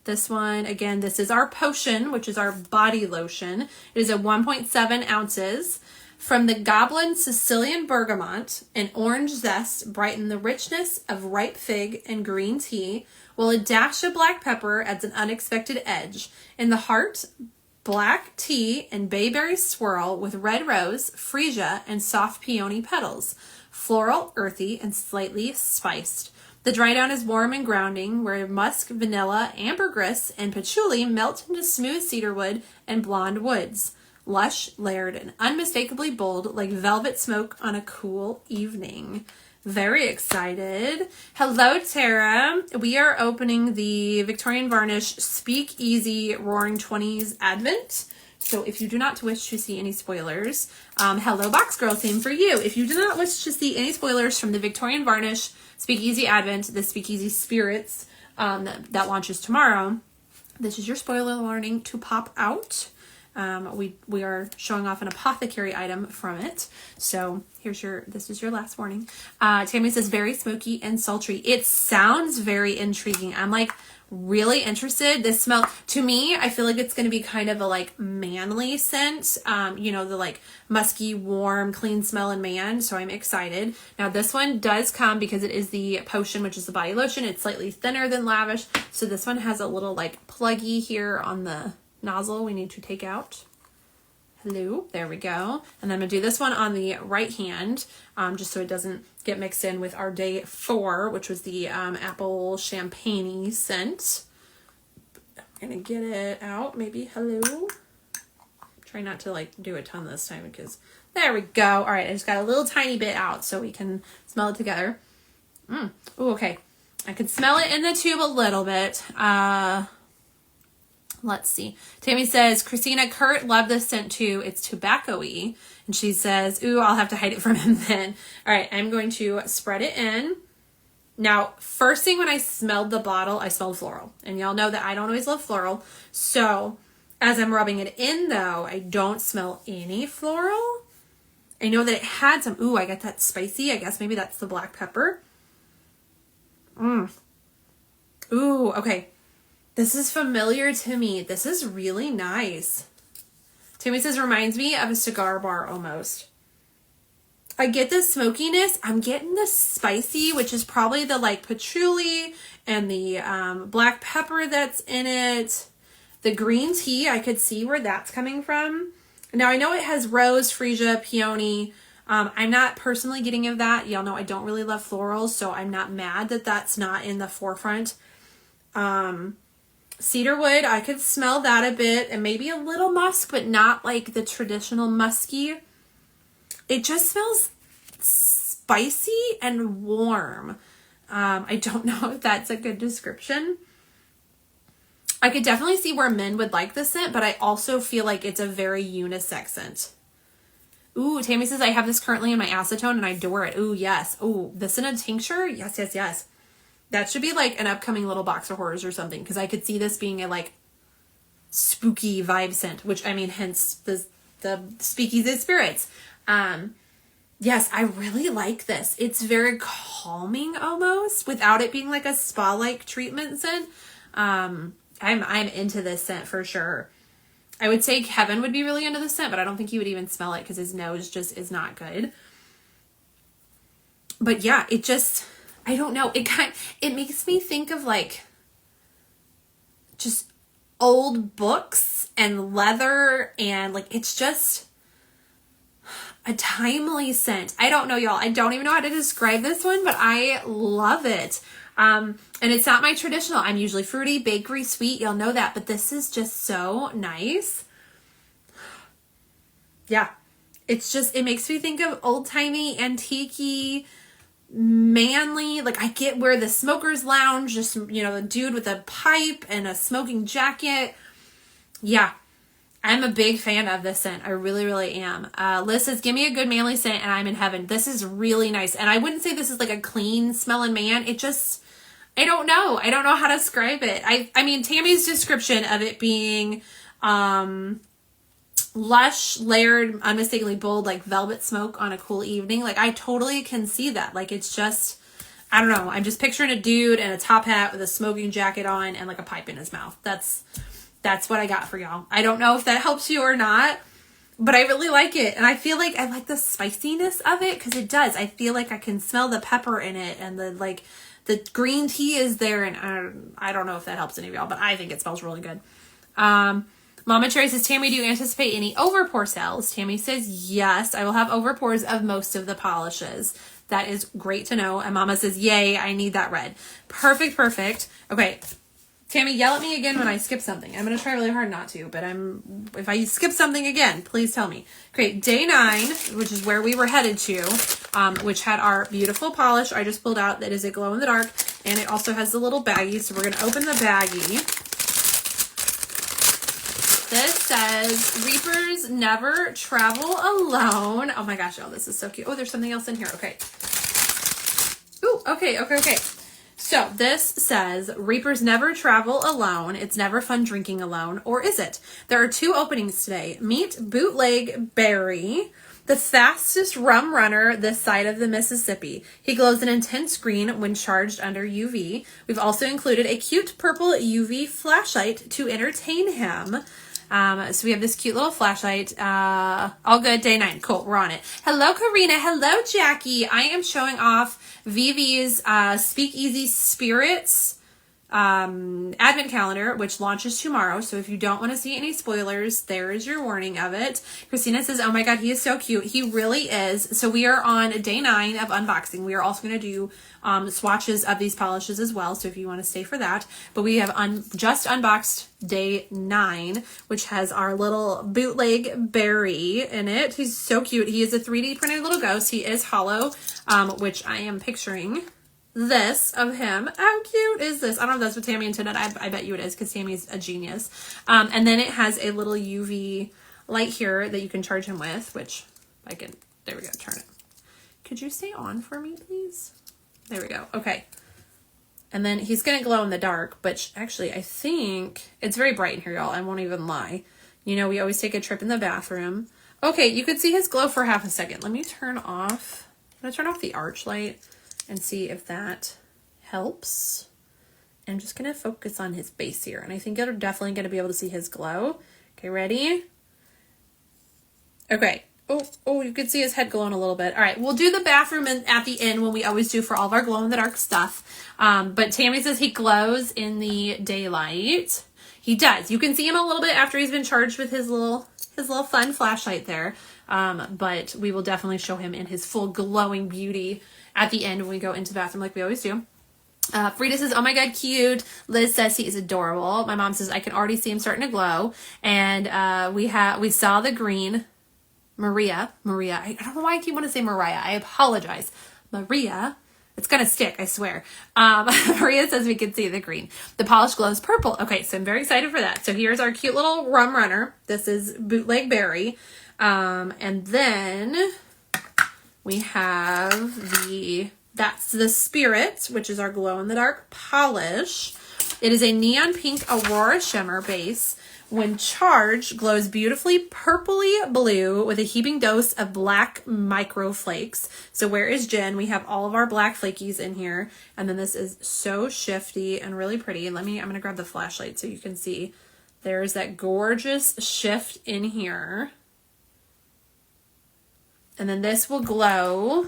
this one, again, this is our potion, which is our body lotion. It is a 1.7 ounces. From the Goblin Sicilian Bergamot, an orange zest brighten the richness of ripe fig and green tea, while a dash of black pepper adds an unexpected edge. In the heart, black tea and bayberry swirl with red rose, freesia, and soft peony petals. Floral, earthy, and slightly spiced. The dry down is warm and grounding, where musk, vanilla, ambergris, and patchouli melt into smooth cedarwood and blonde woods. Lush, layered, and unmistakably bold, like velvet smoke on a cool evening. Very excited. Hello, Tara. We are opening the Victorian Varnish Speakeasy Roaring 20s Advent. So if you do not wish to see any spoilers, hello, Box Girl, same for you. If you do not wish to see any spoilers from the Victorian Varnish Speakeasy Advent, the Speakeasy Spirits that launches tomorrow, this is your spoiler warning to pop out. We are showing off an apothecary item from it. So this is your last warning. Tammy says very smoky and sultry. It sounds very intriguing. I'm like really interested. This smell, to me, I feel like it's going to be kind of a like manly scent. The like musky, warm, clean smell and man. So I'm excited. Now this one does come because it is the potion, which is the body lotion. It's slightly thinner than Lavish. So this one has a little like pluggy here on the nozzle we need to take out. Hello, there we go. And then I'm gonna do this one on the right hand, just so it doesn't get mixed in with our day 4, which was the apple champagne scent. I'm gonna get it out, maybe. Hello. Try not to like do a ton this time because there we go. All right, I just got a little tiny bit out so we can smell it together. Ooh, okay. I can smell it in the tube a little bit. Let's see. Tammy says, Christina, Kurt loved this scent too. It's tobacco-y. And she says, ooh, I'll have to hide it from him then. All right, I'm going to spread it in. Now, first thing when I smelled the bottle, I smelled floral. And y'all know that I don't always love floral. So as I'm rubbing it in though, I don't smell any floral. I know that it had some, ooh, I got that spicy. I guess maybe that's the black pepper. Ooh, okay. This is familiar to me. This is really nice. Tammy says, reminds me of a cigar bar almost. I get the smokiness. I'm getting the spicy, which is probably the like patchouli and the black pepper that's in it. The green tea, I could see where that's coming from. Now I know it has rose, freesia, peony. I'm not personally getting of that. Y'all know I don't really love florals, so I'm not mad that that's not in the forefront. Cedarwood, I could smell that a bit, and maybe a little musk, but not like the traditional musky. It just smells spicy and warm. I don't know if that's a good description. I could definitely see where men would like this scent, but I also feel like it's a very unisex scent. Ooh, Tammy says, I have this currently in my acetone and I adore it. Ooh, yes. Ooh, this in a tincture? Yes, yes, yes. That should be like an upcoming little box of horrors or something, because I could see this being a like spooky vibe scent, which I mean, hence the Speakeasy Spirits. Yes, I really like this. It's very calming almost without it being like a spa-like treatment scent. I'm into this scent for sure. I would say Kevin would be really into this scent, but I don't think he would even smell it because his nose just is not good. But yeah, it just, I don't know. It makes me think of like just old books and leather, and like it's just a timely scent. I don't know, y'all. I don't even know how to describe this one, but I love it. And it's not my traditional. I'm usually fruity, bakery, sweet. Y'all know that, but this is just so nice. Yeah, It's just, it makes me think of old-timey, antique-y, manly. Like, I get where the smoker's lounge, just, you know, the dude with a pipe and a smoking jacket. Yeah, I'm a big fan of this scent. I really, really am. Liz says, give me a good manly scent and I'm in heaven. This is really nice. And I wouldn't say this is like a clean smelling man. It just, I don't know. I don't know how to describe it. I mean, Tammy's description of it being lush, layered, unmistakably bold, like velvet smoke on a cool evening. Like, I totally can see that. Like, it's just, I don't know. I'm just picturing a dude in a top hat with a smoking jacket on and like a pipe in his mouth. That's what I got for y'all. I don't know if that helps you or not, but I really like it. And I feel like I like the spiciness of it because it does. I feel like I can smell the pepper in it and the green tea is there. And I don't know if that helps any of y'all, but I think it smells really good. Mama Cherry says, Tammy, do you anticipate any overpour sales? Tammy says, yes, I will have overpours of most of the polishes. That is great to know. And Mama says, yay, I need that red. Perfect, perfect. Okay. Tammy, yell at me again when I skip something. I'm going to try really hard not to, but if I skip something again, please tell me. Okay, day 9, which is where we were headed to, which had our beautiful polish I just pulled out that is a glow in the dark, and it also has the little baggie, so we're going to open the baggie. This says, Reapers never travel alone. Oh my gosh, y'all, this is so cute. Oh, there's something else in here. Okay. Ooh, okay. So this says, Reapers never travel alone. It's never fun drinking alone. Or is it? There are 2 openings today. Meet Bootleg Barry, the fastest rum runner this side of the Mississippi. He glows an intense green when charged under UV. We've also included a cute purple UV flashlight to entertain him. So we have this cute little flashlight. All good. Day 9. Cool. We're on it. Hello, Karina. Hello, Jackie. I am showing off VV's Speakeasy Spirits advent calendar, which launches tomorrow. So if you don't want to see any spoilers, there is your warning of it. Christina says, oh my God, he is so cute. He really is. So we are on day 9 of unboxing. We are also going to do swatches of these polishes as well. So if you want to stay for that, but we have just unboxed day 9, which has our little Bootleg Barry in it. He's so cute. He is a 3D printed little ghost. He is hollow, which I am picturing this of him. How cute is this? I don't know if that's what Tammy intended. I bet you it is because Tammy's a genius. And then it has a little UV light here that you can charge him with, which I can, there we go, turn it. Could you stay on for me, please? There we go. Okay. And then he's going to glow in the dark, but actually I think it's very bright in here, y'all. I won't even lie. You know, we always take a trip in the bathroom. Okay, you could see his glow for half a second. Let me turn off, I'm going to turn off the arch light and see if that helps. I'm just going to focus on his base here. And I think you're definitely going to be able to see his glow. Okay, ready? Okay. Oh, you can see his head glowing a little bit. All right, we'll do the bathroom at the end when we always do for all of our glow-in-the-dark stuff. But Tammy says he glows in the daylight. He does. You can see him a little bit after he's been charged with his little fun flashlight there. But we will definitely show him in his full glowing beauty at the end when we go into the bathroom like we always do. Frida says, oh my God, cute. Liz says he is adorable. My mom says, I can already see him starting to glow. And we saw the green. Maria, I don't know why I keep wanting to say Mariah. I apologize. Maria, it's gonna stick, I swear. Maria says we can see the green. The polish glows purple. Okay, so I'm very excited for that. So here's our cute little rum runner. This is Bootleg Barry. And then we have that's the Spirit, which is our glow-in-the-dark polish. It is a neon pink Aurora shimmer base. When charged, glows beautifully purpley blue with a heaping dose of black micro flakes. So where is Jen? We have all of our black flakies in here. And then this is so shifty and really pretty. I'm going to grab the flashlight so you can see. There's that gorgeous shift in here. And then this will glow.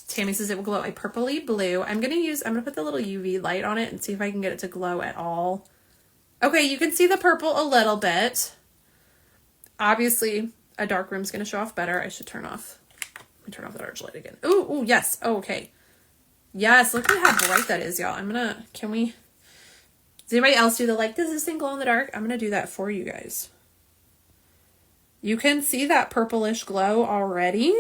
Tammy says it will glow a purpley blue. I'm going to put the little UV light on it and see if I can get it to glow at all. Okay, you can see the purple a little bit. Obviously, a dark room's going to show off better. I should turn off that arch light again. Ooh, yes. Oh, okay. Yes, look at how bright that is, y'all. does anybody else do does this thing glow in the dark? I'm going to do that for you guys. You can see that purplish glow already.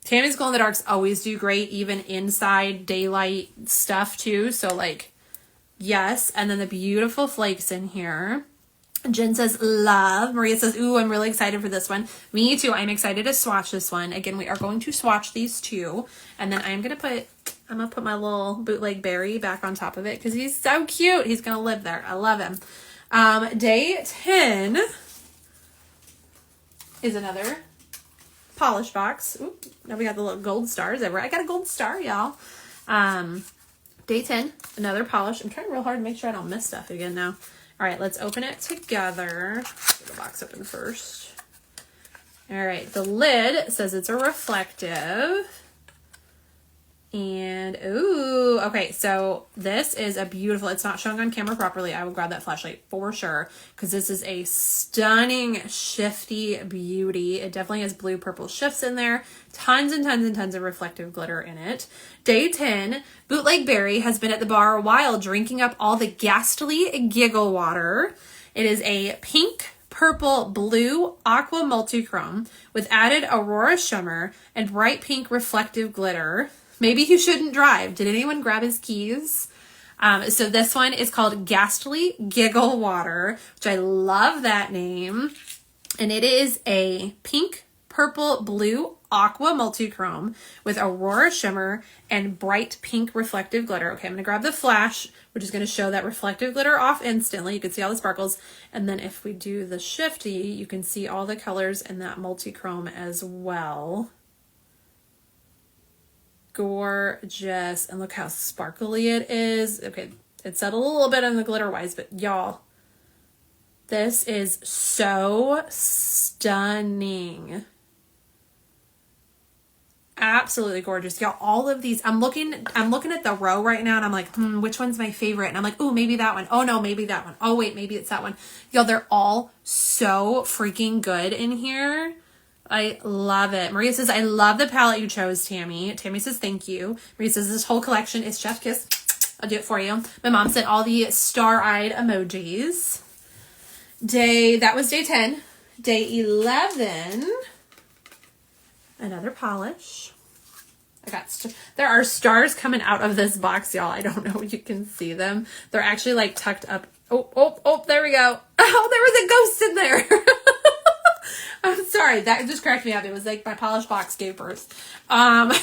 Tammy's glow in the darks always do great, even inside daylight stuff too. So like, yes. And then the beautiful flakes in here. Jen says, love. Maria says, ooh, I'm really excited for this one. Me too. I'm excited to swatch this one. Again, we are going to swatch these two. And then I'm going to put my little bootleg berry back on top of it because he's so cute. He's going to live there. I love him. Day 10 is another polish box. Ooh, now we got the little gold stars everywhere. I got a gold star, y'all. Day 10, another polish. I'm trying real hard to make sure I don't miss stuff again now. All right, let's open it together. Get the box open first. All right, the lid says it's a reflective. And, ooh, okay, so this is a beautiful, it's not showing on camera properly. I will grab that flashlight for sure because this is a stunning shifty beauty. It definitely has blue purple shifts in there. Tons and tons and tons of reflective glitter in it. Day 10, Bootleg Berry has been at the bar a while drinking up all the ghastly giggle water. It is a pink, purple, blue, aqua multichrome with added aurora shimmer and bright pink reflective glitter. Maybe you shouldn't drive. Did anyone grab his keys? So this one is called Ghastly Giggle Water, which I love that name. And it is a pink, purple, blue, aqua multichrome with aurora shimmer and bright pink reflective glitter. Okay, I'm going to grab the flash, which is going to show that reflective glitter off instantly. You can see all the sparkles. And then if we do the shifty, you can see all the colors in that multichrome as well. Gorgeous. And look how sparkly it is. Okay, it said a little bit on the glitter wise, but y'all, this is so stunning. Absolutely gorgeous. Y'all, all of these, I'm looking at the row right now and I'm like, which one's my favorite? And I'm like, ooh, maybe that one. Oh no, maybe that one. Oh wait, maybe it's that one. Y'all, they're all so freaking good in here. I love it. Maria says, I love the palette you chose, Tammy. Tammy says, thank you. Maria says, this whole collection is chef kiss. I'll do it for you. My mom sent all the star-eyed emojis. That was day 10. Day 11, another polish. There are stars coming out of this box, y'all. I don't know if you can see them. They're actually like tucked up. Oh, there we go. Oh, there was a ghost in there. I'm sorry, that just cracked me up. It was like my polish box gave birth. Tammy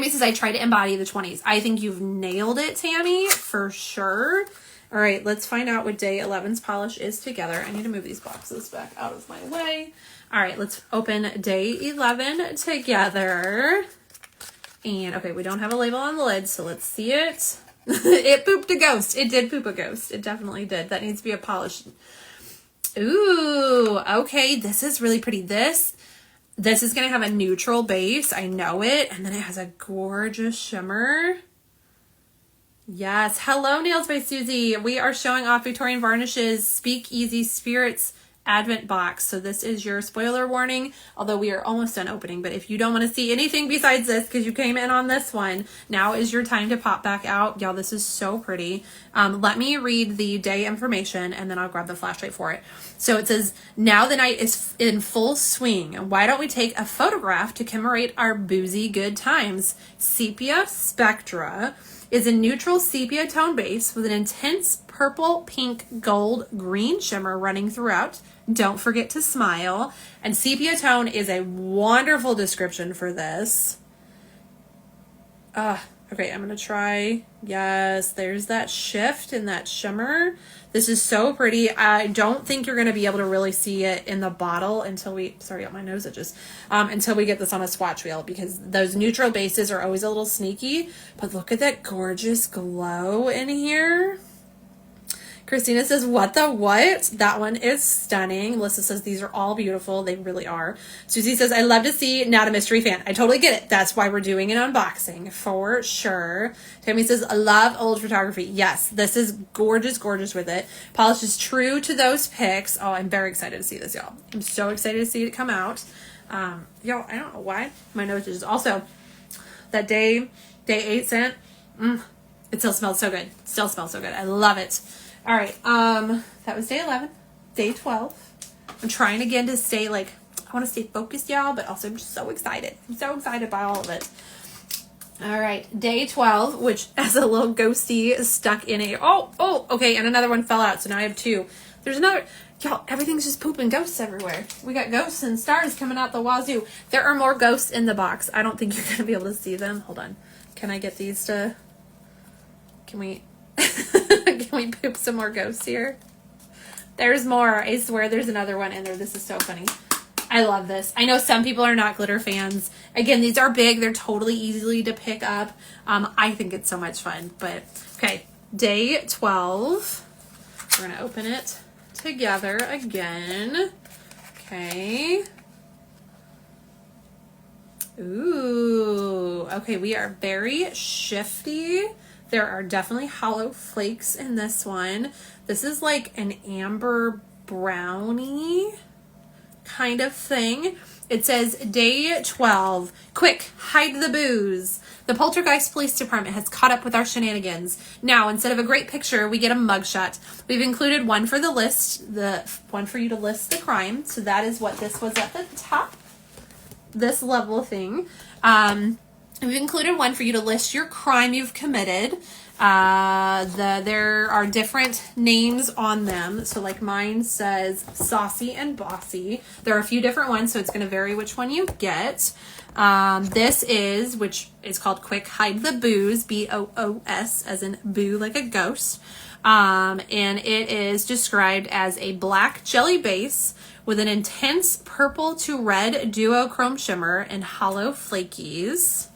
says, I try to embody the 20s. I think you've nailed it, Tammy, for sure. All right, let's find out what day 11's polish is together. I need to move these boxes back out of my way. All right, let's open day 11 together. And, okay, we don't have a label on the lid, so let's see it. It pooped a ghost. It did poop a ghost. It definitely did. That needs to be a polish. Ooh, okay, this is really pretty. This is going to have a neutral base. I know it. And then it has a gorgeous shimmer. Yes. Hello, Nails by Susie. We are showing off Victorian Varnish's Speakeasy Spirits Advent box. So this is your spoiler warning, although we are almost done opening. But if you don't want to see anything besides this because you came in on this one, now is your time to pop back out. Y'all, this is so pretty. Let me read the day information and then I'll grab the flashlight for it. So it says, now the night is in full swing. Why don't we take a photograph to commemorate our boozy good times? Sepia Spectra is a neutral sepia tone base with an intense purple, pink, gold, green shimmer running throughout. Don't forget to smile. And sepia tone is a wonderful description for this. Okay, I'm going to try. Yes, there's that shift in that shimmer. This is so pretty. I don't think you're going to be able to really see it in the bottle until we, sorry, my nose itches, until we get this on a swatch wheel because those neutral bases are always a little sneaky. But look at that gorgeous glow in here. Christina says, what the what? That one is stunning. Melissa says, these are all beautiful. They really are. Susie says, I love to see Not a Mystery Fan. I totally get it. That's why we're doing an unboxing for sure. Tammy says, I love old photography. Yes, this is gorgeous, gorgeous with it. Polish is true to those pics. Oh, I'm very excited to see this, y'all. I'm so excited to see it come out. Y'all, I don't know why. My nose is also that day 8 scent. It still smells so good. Still smells so good. I love it. All right, that was day 11. Day 12. I'm trying again to stay like, I want to stay focused, y'all, but also I'm just so excited. I'm so excited by all of it. All right, day 12, which has a little ghosty stuck in a, okay, and another one fell out, so now I have 2. There's another, y'all, everything's just pooping ghosts everywhere. We got ghosts and stars coming out the wazoo. There are more ghosts in the box. I don't think you're going to be able to see them. Hold on. Can I get these to, can we, can we poop some more ghosts here? There's more. I swear there's another one in there. This is so funny. I love this. I know some people are not glitter fans. Again, these are big. They're totally easy to pick up. I think it's so much fun. But, okay, day 12. We're going to open it together again. Okay. Ooh. Okay, we are very shifty. There are definitely hollow flakes in this one. This is like an amber brownie kind of thing. It says day 12. Quick, hide the booze. The Poltergeist Police Department has caught up with our shenanigans. Now, instead of a great picture, we get a mugshot. We've included one for the list, the one for you to list the crime. So that is what this was at the top. This level thing. We've included one for you to list your crime you've committed. There are different names on them. So like mine says Saucy and Bossy. There are a few different ones, so it's going to vary which one you get. This is, which is called Quick Hide the Booze, B-O-O-S, as in boo, like a ghost. And it is described as a black jelly base with an intense purple to red duochrome shimmer and hollow flakies.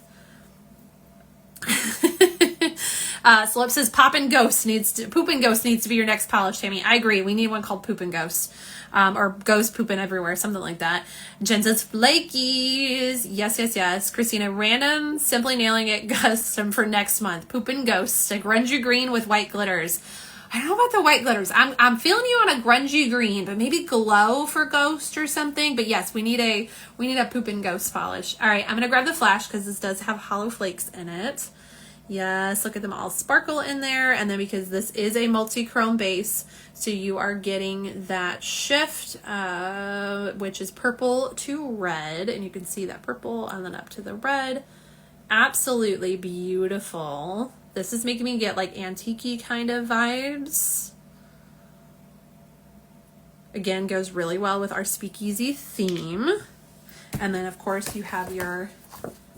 Slope says Poopin' Ghost needs to be your next polish, Tammy. I agree. We need one called Poopin' Ghost. Or Ghost Poopin' Everywhere, something like that. Jen says Flakies. Yes. Christina, random, simply nailing it custom for next month. Poopin' Ghost, a grungy green with white glitters. I don't know about the white glitters. I'm feeling you on a grungy green, but maybe glow for ghost or something. But yes, we need a Poopin' Ghost polish. All right, I'm gonna grab the flash because this does have hollow flakes in it. Yes, look at them all sparkle in there. And then because this is a multi-chrome base, so you are getting that shift, which is purple to red. And you can see that purple and then up to the red. Absolutely beautiful. This is making me get like antique-y kind of vibes. Again, goes really well with our Speakeasy theme. And then of course you have your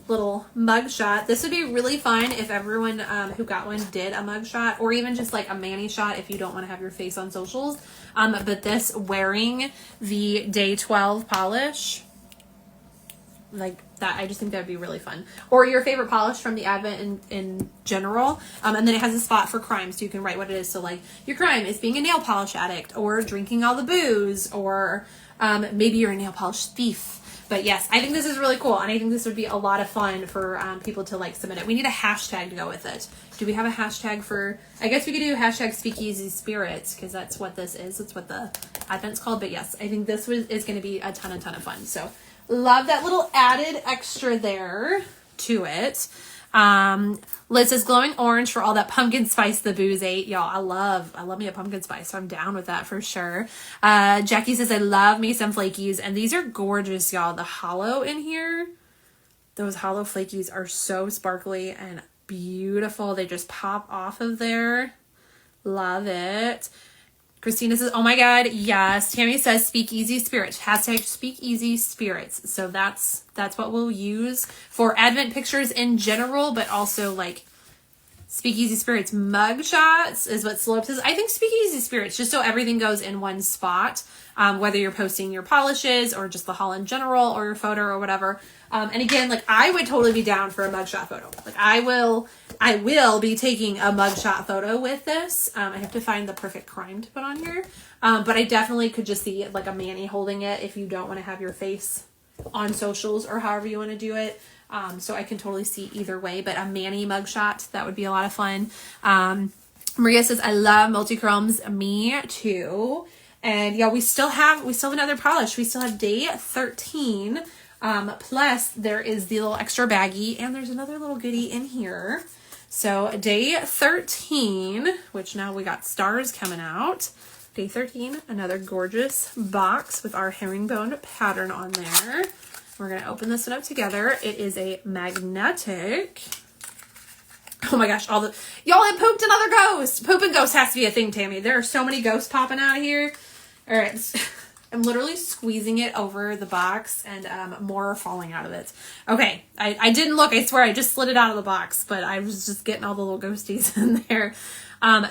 little mugshot. This would be really fun if everyone who got one did a mugshot, or even just like a mani shot if you don't want to have your face on socials. But this wearing the day 12 polish, like that, I just think that would be really fun. Or your favorite polish from the Advent in general. And then it has a spot for crime, so you can write what it is. So like your crime is being a nail polish addict, or drinking all the booze, or maybe you're a nail polish thief. But yes, I think this is really cool, and I think this would be a lot of fun for people to like submit it. We need a hashtag to go with it. Do we have a hashtag for, I guess we could do hashtag Speakeasy Spirits, because that's what this is. That's what the Advent's called. But yes, I think this is going to be a ton of fun. So love that little added extra there to it. Liz says glowing orange for all that pumpkin spice the booze ate. Y'all, I love me a pumpkin spice, so I'm down with that for sure. Jackie says I love me some flakies, and these are gorgeous, y'all. The hollow in here, those hollow flakies are so sparkly and beautiful. They just pop off of there. Love it. Christina says, oh my God, yes. Tammy says Speakeasy Spirits. Hashtag Speakeasy Spirits. So that's what we'll use for Advent pictures in general, but also like Speakeasy Spirits mugshots is what Slope says. I think Speakeasy Spirits, just so everything goes in one spot, whether you're posting your polishes or just the haul in general or your photo or whatever. And again, like I would totally be down for a mugshot photo. Like I will be taking a mugshot photo with this. I have to find the perfect crime to put on here. But I definitely could just see like a Manny holding it if you don't want to have your face on socials or however you want to do it. So I can totally see either way, but a Manny mugshot, that would be a lot of fun. Maria says, I love multi-chromes. Me too. And yeah, we still have another polish. We still have day 13. Plus there is the little extra baggie, and there's another little goodie in here. So day 13, which now we got stars coming out. Day 13, another gorgeous box with our herringbone pattern on there. We're going to open this one up together. It is a magnetic. Oh my gosh, y'all have pooped another ghost. Pooping ghost has to be a thing, Tammy. There are so many ghosts popping out of here. All right. I'm literally squeezing it over the box and more are falling out of it. Okay, I didn't look. I swear I just slid it out of the box, but I was just getting all the little ghosties in there.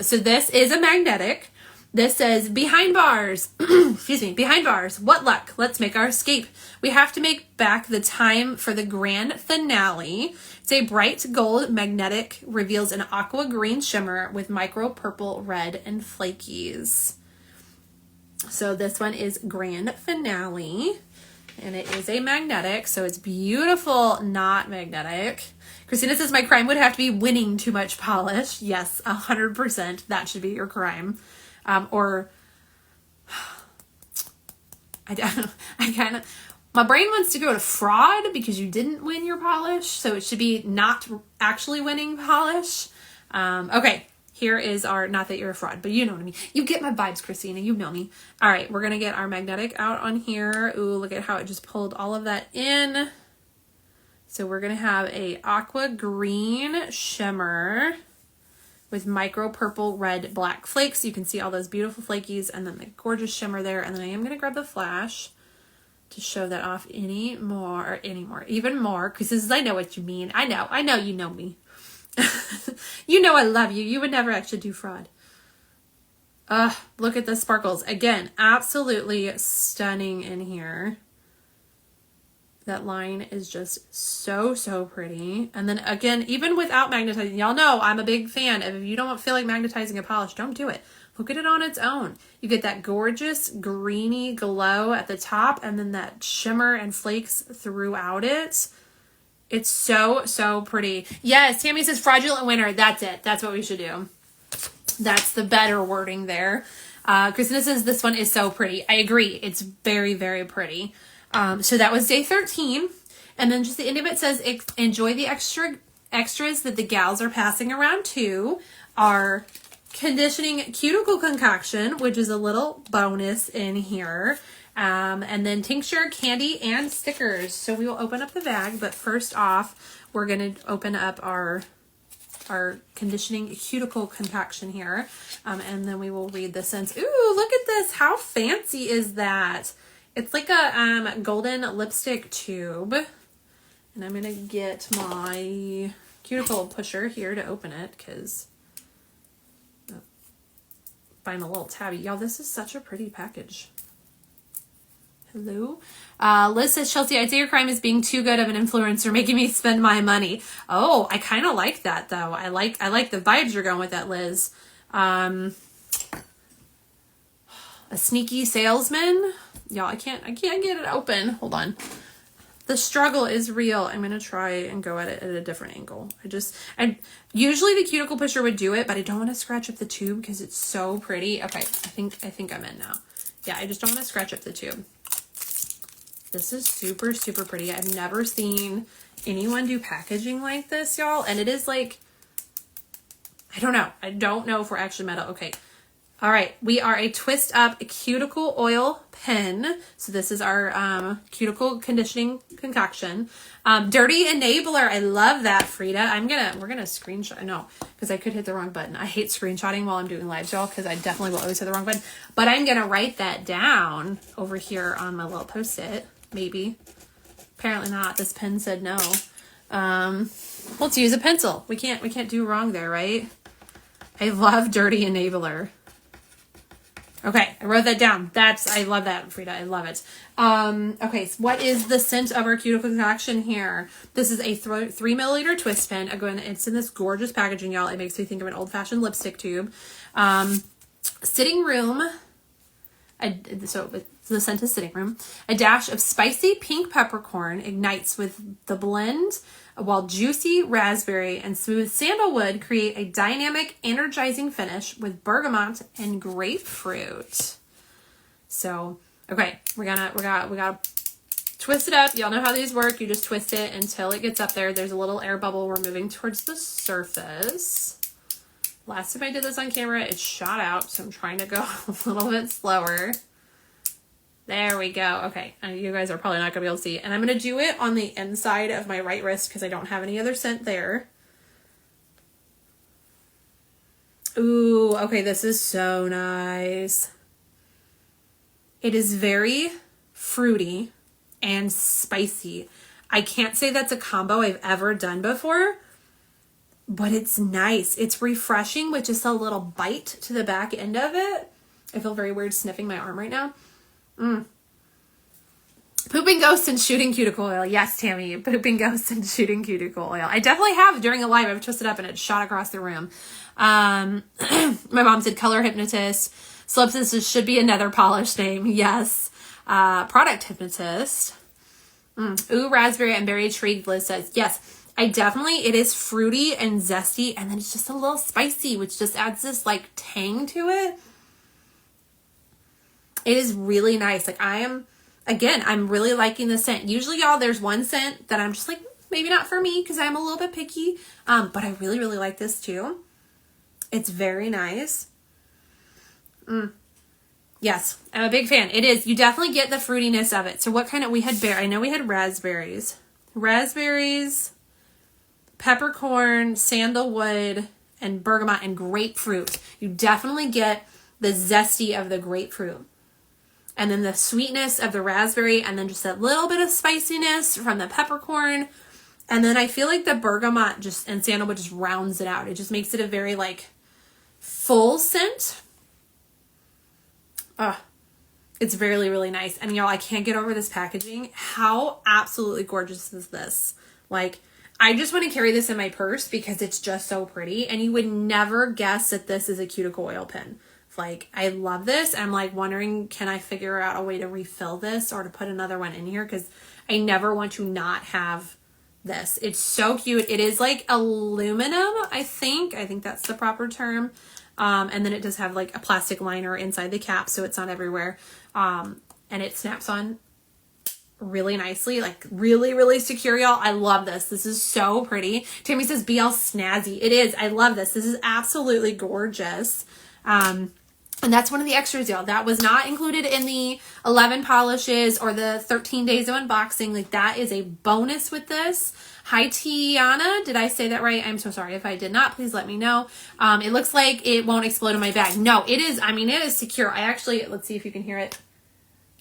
So this is a magnetic. This says, behind bars, excuse me, behind bars, what luck, let's make our escape. We have to make back the time for the grand finale. It's a bright gold magnetic, reveals an aqua green shimmer with micro purple, red, and flakies. So this one is grand finale, and it is a magnetic, so it's beautiful, not magnetic. Christina says, my crime would have to be winning too much polish. Yes, 100%, that should be your crime. Or my brain wants to go to fraud because you didn't win your polish. So it should be not actually winning polish. Okay, here is our, not that you're a fraud, but you know what I mean. You get my vibes, Christina, you know me. All right, we're going to get our magnetic out on here. Ooh, look at how it just pulled all of that in. So we're going to have a aqua green shimmer with micro purple, red, black flakes. You can see all those beautiful flakies and then the gorgeous shimmer there. And then I am going to grab the flash to show that off even more, because this is, I know what you mean. I know you know me. You know I love you. You would never actually do fraud. Look at the sparkles. Again, absolutely stunning in here. That line is just so, so pretty. And then again, even without magnetizing, y'all know I'm a big fan of, if you don't feel like magnetizing a polish, don't do it. Look at it on its own. You get that gorgeous greeny glow at the top and then that shimmer and flakes throughout it. It's so, so pretty. Yes, Tammy says fraudulent winner. That's it. That's what we should do. That's the better wording there. Christina says this one is so pretty. I agree. It's very, very pretty. So that was day 13. And then just the end of it says, enjoy the extras that the gals are passing around too. Our conditioning cuticle concoction, which is a little bonus in here. And then tincture, candy, and stickers. So we will open up the bag, but first off, we're going to open up our conditioning cuticle concoction here. And then we will read the scents. Ooh, look at this. How fancy is that? It's like a golden lipstick tube. And I'm going to get my cuticle pusher here to open it because find a little tabby. Y'all, this is such a pretty package. Hello. Liz says, Chelsea, I'd say your crime is being too good of an influencer, making me spend my money. Oh, I kind of like that though. I like the vibes you're going with that, Liz. A sneaky salesman. Y'all, I can't get it open. Hold on. The struggle is real. I'm going to try and go at it at a different angle. I usually the cuticle pusher would do it, but I don't want to scratch up the tube because it's so pretty. Okay. I think I'm in now. Yeah. I just don't want to scratch up the tube. This is super, super pretty. I've never seen anyone do packaging like this, y'all. And it is like, I don't know. I don't know if we're actually metal. Okay. All right. We are a twist up cuticle oil pen. So this is our cuticle conditioning concoction. Dirty enabler. I love that, Frida. We're going to screenshot. No, because I could hit the wrong button. I hate screenshotting while I'm doing lives, y'all, because I definitely will always hit the wrong button. But I'm going to write that down over here on my little post-it. Maybe. Apparently not. This pen said no. Let's use a pencil. We can't do wrong there, right? I love dirty enabler. Okay, I wrote that down. I love that, Frida. I love it. Okay, so what is the scent of our cuticle concoction here? This is a 3 milliliter twist pen. Again, it's in this gorgeous packaging, y'all. It makes me think of an old-fashioned lipstick tube. Sitting room. So the scent is sitting room. A dash of spicy pink peppercorn ignites with the blend, while juicy raspberry and smooth sandalwood create a dynamic, energizing finish with bergamot and grapefruit. So, okay, we gotta twist it up. Y'all know how these work. You just twist it until it gets up there. There's a little air bubble. We're moving towards the surface. last time I did this on camera, it shot out, so I'm trying to go a little bit slower. There we go. Okay, you guys are probably not going to be able to see. And I'm going to do it on the inside of my right wrist because I don't have any other scent there. Ooh, okay, this is so nice. It is very fruity and spicy. I can't say that's a combo I've ever done before, but it's nice. It's refreshing with just a little bite to the back end of it. I feel very weird sniffing my arm right now. Pooping ghosts and shooting cuticle oil. Yes, Tammy, pooping ghosts and shooting cuticle oil. I definitely have during a live. I've twisted up and it shot across the room. My mom said color hypnotist. Slips, this should be another polish name. Yes. Product hypnotist. Ooh, raspberry and berry tree. Liz says, yes, it is fruity and zesty. And then it's just a little spicy, which just adds this like tang to it. It is really nice. Like I'm really liking the scent. Usually, y'all, there's one scent that I'm just like, maybe not for me because I'm a little bit picky. But I really, really like this too. It's very nice. Yes, I'm a big fan. It is. You definitely get the fruitiness of it. So what kind of, I know we had raspberries. Raspberries, peppercorn, sandalwood, and bergamot, and grapefruit. You definitely get the zesty of the grapefruit. And then the sweetness of the raspberry, and then just that little bit of spiciness from the peppercorn. And then I feel like the bergamot and sandalwood just rounds it out. It just makes it a very like full scent. It's really, really nice. And y'all, I can't get over this packaging. How absolutely gorgeous is this? Like, I just want to carry this in my purse because it's just so pretty. And you would never guess that this is a cuticle oil pen. Like, I love this. I'm like wondering, can I figure out a way to refill this or to put another one in here? Because I never want to not have this. It's so cute. It is like aluminum, I think. I think that's the proper term. And then it does have like a plastic liner inside the cap, so it's not everywhere. And it snaps on really nicely, like really, really secure, y'all. I love this. This is so pretty. Tammy says, be all snazzy. It is. I love this. This is absolutely gorgeous. And that's one of the extras, y'all. That was not included in the 11 polishes or the 13 days of unboxing. Like, that is a bonus with this. Hi, Tiana. Did I say that right? I'm so sorry. If I did not, please let me know. It looks like it won't explode in my bag. No, it is. I mean, it is secure. I actually, let's see if you can hear it.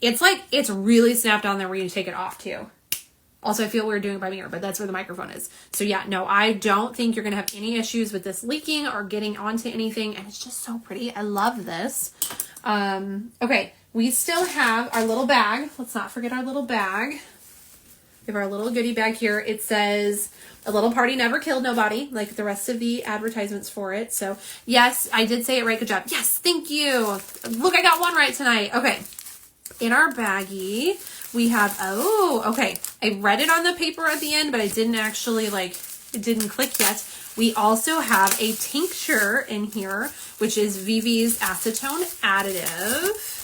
It's like, it's really snapped on there where you take it off too. Also, I feel weird doing it by mirror, but that's where the microphone is. So yeah, no, I don't think you're going to have any issues with this leaking or getting onto anything. And it's just so pretty. I love this. Okay, we still have our little bag. Let's not forget our little bag. We have our little goodie bag here. It says, a little party never killed nobody, like the rest of the advertisements for it. So yes, I did say it right. Good job. Yes, thank you. Look, I got one right tonight. Okay. In our baggie, we have, okay. I read it on the paper at the end, but I didn't actually it didn't click yet. We also have a tincture in here, which is Vivi's acetone additive.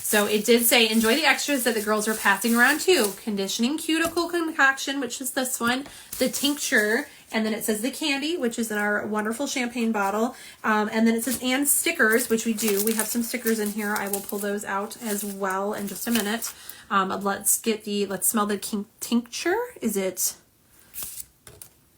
So it did say, enjoy the extras that the girls are passing around too. Conditioning cuticle concoction, which is this one, the tincture, and then it says the candy, which is in our wonderful champagne bottle. And then it says, and stickers, which we do. We have some stickers in here. I will pull those out as well in just a minute. Let's smell the tincture. Is it,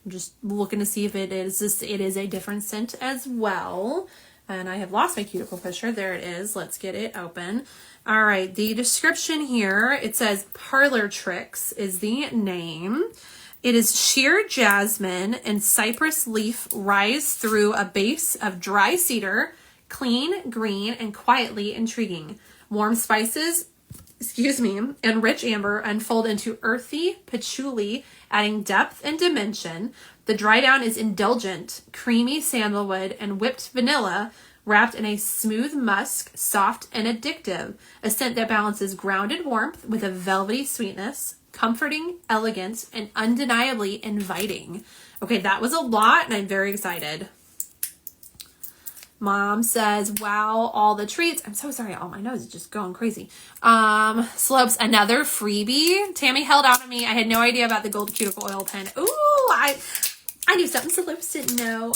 I'm just looking to see if it is a different scent as well. And I have lost my cuticle pusher. There it is. Let's get it open. All right, the description here, it says Parlor Tricks is the name. It is sheer jasmine and cypress leaf rise through a base of dry cedar, clean, green, and quietly intriguing. Warm spices, and rich amber unfold into earthy patchouli, adding depth and dimension. The dry down is indulgent, creamy sandalwood, and whipped vanilla, wrapped in a smooth musk, soft and addictive, a scent that balances grounded warmth with a velvety sweetness, comforting, elegant, and undeniably inviting. Okay, that was a lot, and I'm very excited. Mom says, wow, all the treats. I'm so sorry. Oh, my nose is just going crazy. Slopes, another freebie. Tammy held out on me. I had no idea about the gold cuticle oil pen. Ooh, I need sorry, something's lips didn't know.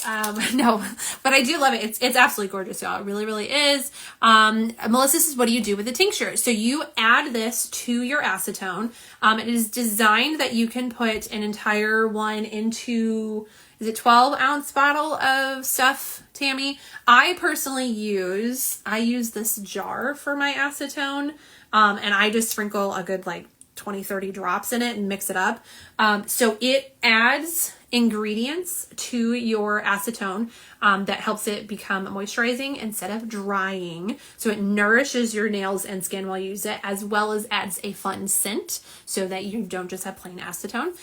No, but I do love it. It's absolutely gorgeous, y'all. It really, really is. Melissa says, what do you do with the tincture? So you add this to your acetone. It is designed that you can put an entire one into, is it 12-ounce bottle of stuff, Tammy? I personally use this jar for my acetone. And I just sprinkle a good like 20, 30 drops in it and mix it up. So it adds ingredients to your acetone that helps it become moisturizing instead of drying. So it nourishes your nails and skin while you use it, as well as adds a fun scent so that you don't just have plain acetone.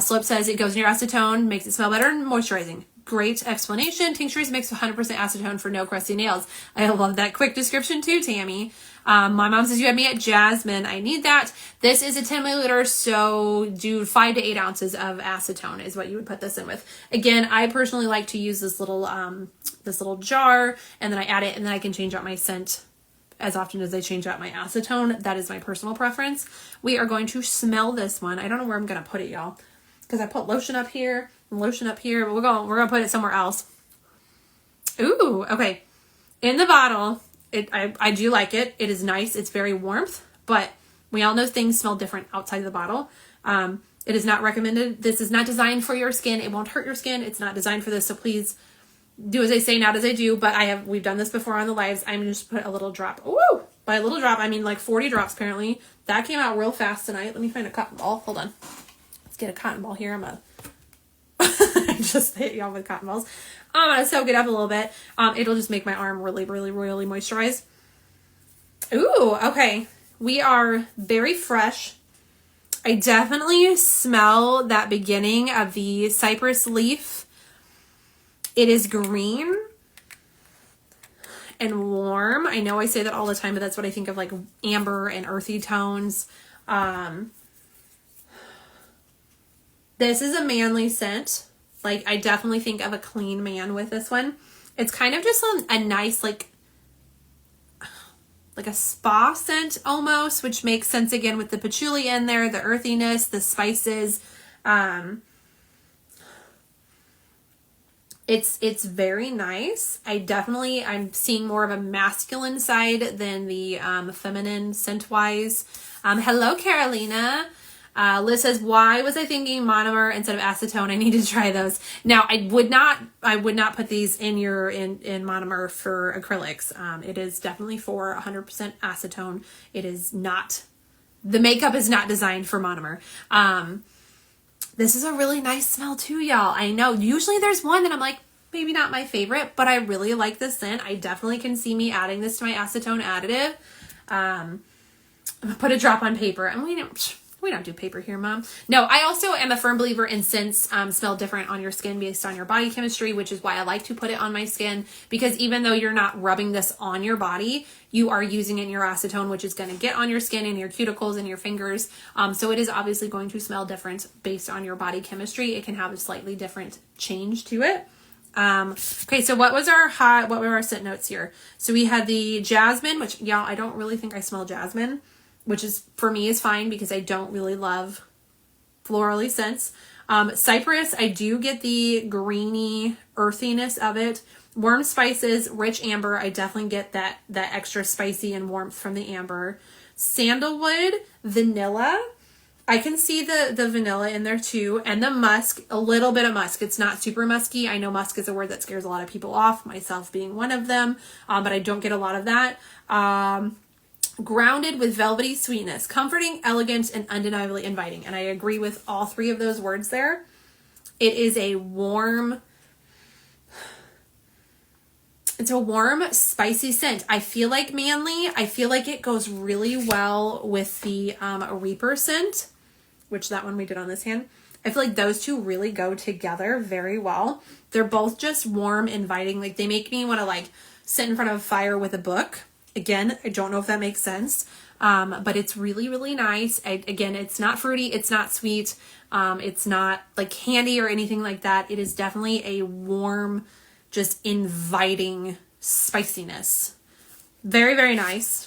Slip says it goes in your acetone, makes it smell better and moisturizing. Great explanation. Tinctures makes 100% acetone for no crusty nails. I love that quick description too, Tammy. My mom says you had me at jasmine. I need that. This is a 10 milliliter, so do 5 to 8 ounces of acetone is what you would put this in with. Again, I personally like to use this little jar, and then I add it, and then I can change out my scent as often as I change out my acetone. That is my personal preference. We are going to smell this one. I don't know where I'm going to put it, y'all, because I put lotion up here and lotion up here, but we're going to put it somewhere else. Ooh, okay. In the bottle, I do like it. It is nice. It's very warmth, but we all know things smell different outside of the bottle. It is not recommended. This is not designed for your skin. It won't hurt your skin. It's not designed for this. So please do as I say, not as I do. But we've done this before on the lives. I'm just put a little drop. Ooh, by a little drop, I mean like 40 drops apparently. That came out real fast tonight. Let me find a cotton ball. Hold on. Let's get a cotton ball here. I just hit y'all with cotton balls. I'm going to soak it up a little bit. It'll just make my arm really, really, really moisturized. Ooh, okay. We are very fresh. I definitely smell that beginning of the cypress leaf. It is green and warm. I know I say that all the time, but that's what I think of, like amber and earthy tones. This is a manly scent. Like, I definitely think of a clean man with this one. It's kind of just a nice, like a spa scent almost, which makes sense again with the patchouli in there, the earthiness, the spices. It's very nice. I'm seeing more of a masculine side than the feminine scent-wise. Hello, Carolina. Liz says, why was I thinking monomer instead of acetone? I need to try those. Now, I would not put these in monomer for acrylics. It is definitely for 100% acetone. It is not, the makeup is not designed for monomer. This is a really nice smell too, y'all. I know usually there's one that I'm like, maybe not my favorite, but I really like this scent. I definitely can see me adding this to my acetone additive. Put a drop on paper, and we don't do paper here, Mom. No, I also am a firm believer in scents smell different on your skin based on your body chemistry, which is why I like to put it on my skin, because even though you're not rubbing this on your body, you are using it in your acetone, which is going to get on your skin and your cuticles and your fingers. So it is obviously going to smell different based on your body chemistry. It can have a slightly different change to it. Okay, so what were our scent notes here? So we had the jasmine, which, y'all, I don't really think I smell jasmine, which is, for me, is fine because I don't really love florally scents. Cypress, I do get the greeny earthiness of it. Warm spices, rich amber, I definitely get that extra spicy and warmth from the amber. Sandalwood, vanilla, I can see the vanilla in there too. And the musk, a little bit of musk. It's not super musky. I know musk is a word that scares a lot of people off, myself being one of them, but I don't get a lot of that. Grounded with velvety sweetness, comforting, elegant, and undeniably inviting. And I agree with all three of those words there. It is a warm, spicy scent. I feel like manly. I feel like it goes really well with the Reaper scent, which that one we did on this hand. I feel like those two really go together very well. They're both just warm, inviting. Like, they make me want to like sit in front of a fire with a book. Again, I don't know if that makes sense, but it's really, really nice. Again, it's not fruity. It's not sweet. It's not like candy or anything like that. It is definitely a warm, just inviting spiciness. Very, very nice.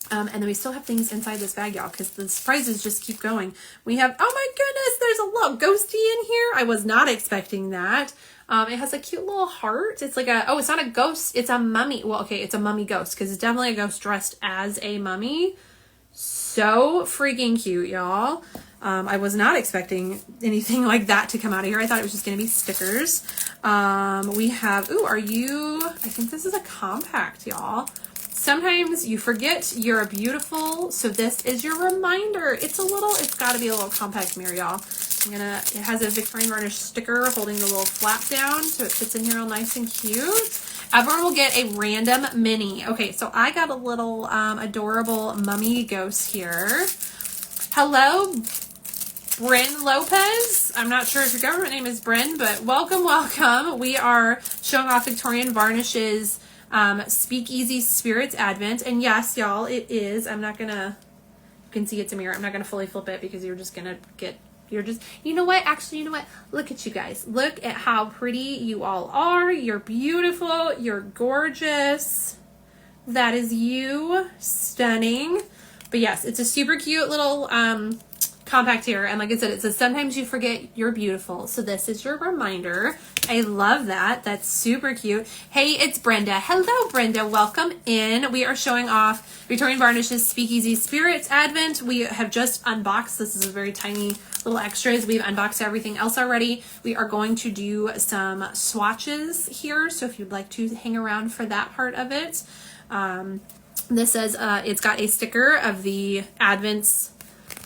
And then we still have things inside this bag, y'all, because the surprises just keep going. We have, oh my goodness, there's a little ghosty in here. I was not expecting that. It has a cute little heart. It's like oh, it's not a ghost. It's a mummy. Well, okay, it's a mummy ghost because it's definitely a ghost dressed as a mummy. So freaking cute, y'all. I was not expecting anything like that to come out of here. I thought it was just going to be stickers. We have, ooh, I think this is a compact, y'all. Sometimes you forget you're beautiful, so this is your reminder. It's got to be a little compact mirror, y'all. It has a Victorian Varnish sticker holding the little flap down, so it fits in here all nice and cute. Everyone will get a random mini. Okay, so I got a little adorable mummy ghost here. Hello, Bryn Lopez. I'm not sure if your government name is Bryn, but welcome, welcome. We are showing off Victorian Varnish's Speakeasy Spirits Advent. And yes, y'all, it is. You can see it's a mirror. I'm not going to fully flip it because you know what? Actually, you know what? Look at you guys. Look at how pretty you all are. You're beautiful. You're gorgeous. That is you. Stunning. But yes, it's a super cute little compact here. And like I said, it says sometimes you forget you're beautiful. So this is your reminder. I love that. That's super cute. Hey, it's Brenda. Hello, Brenda. Welcome in. We are showing off Victorian Varnish's Speakeasy Spirits Advent. We have just unboxed. This is a very tiny little extras. We've unboxed everything else already. We are going to do some swatches here. So if you'd like to hang around for that part of it. This says it's got a sticker of the Advent's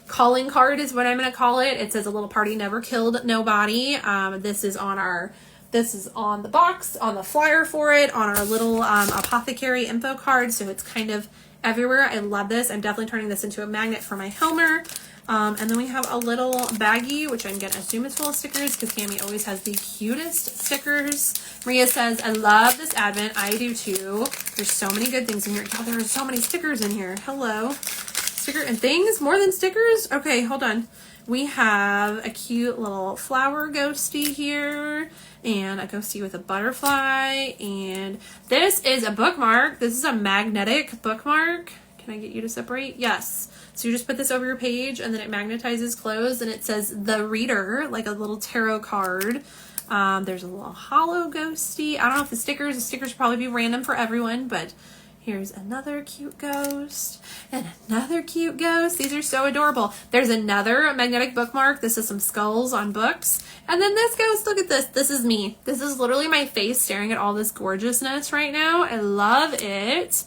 calling card is what I'm going to call it. It says a little party never killed nobody. This is on the box, on the flyer for it, on our little apothecary info card. So it's kind of everywhere. I love this. I'm definitely turning this into a magnet for my Homer. And then we have a little baggie, which I'm going to assume is full of stickers because Tammy always has the cutest stickers. Maria says, I love this Advent. I do too. There's so many good things in here. God, there are so many stickers in here. Hello. Sticker and things? More than stickers? Okay, hold on. We have a cute little flower ghosty here and a ghosty with a butterfly. And this is a bookmark. This is a magnetic bookmark. Can I get you to separate? Yes. So you just put this over your page and then it magnetizes closed and it says the reader, like a little tarot card. There's a little hollow ghosty. I don't know if the stickers will probably be random for everyone, but here's another cute ghost and another cute ghost. These are so adorable. There's another magnetic bookmark. This is some skulls on books. And then this ghost, look at this. This is me. This is literally my face staring at all this gorgeousness right now. I love it.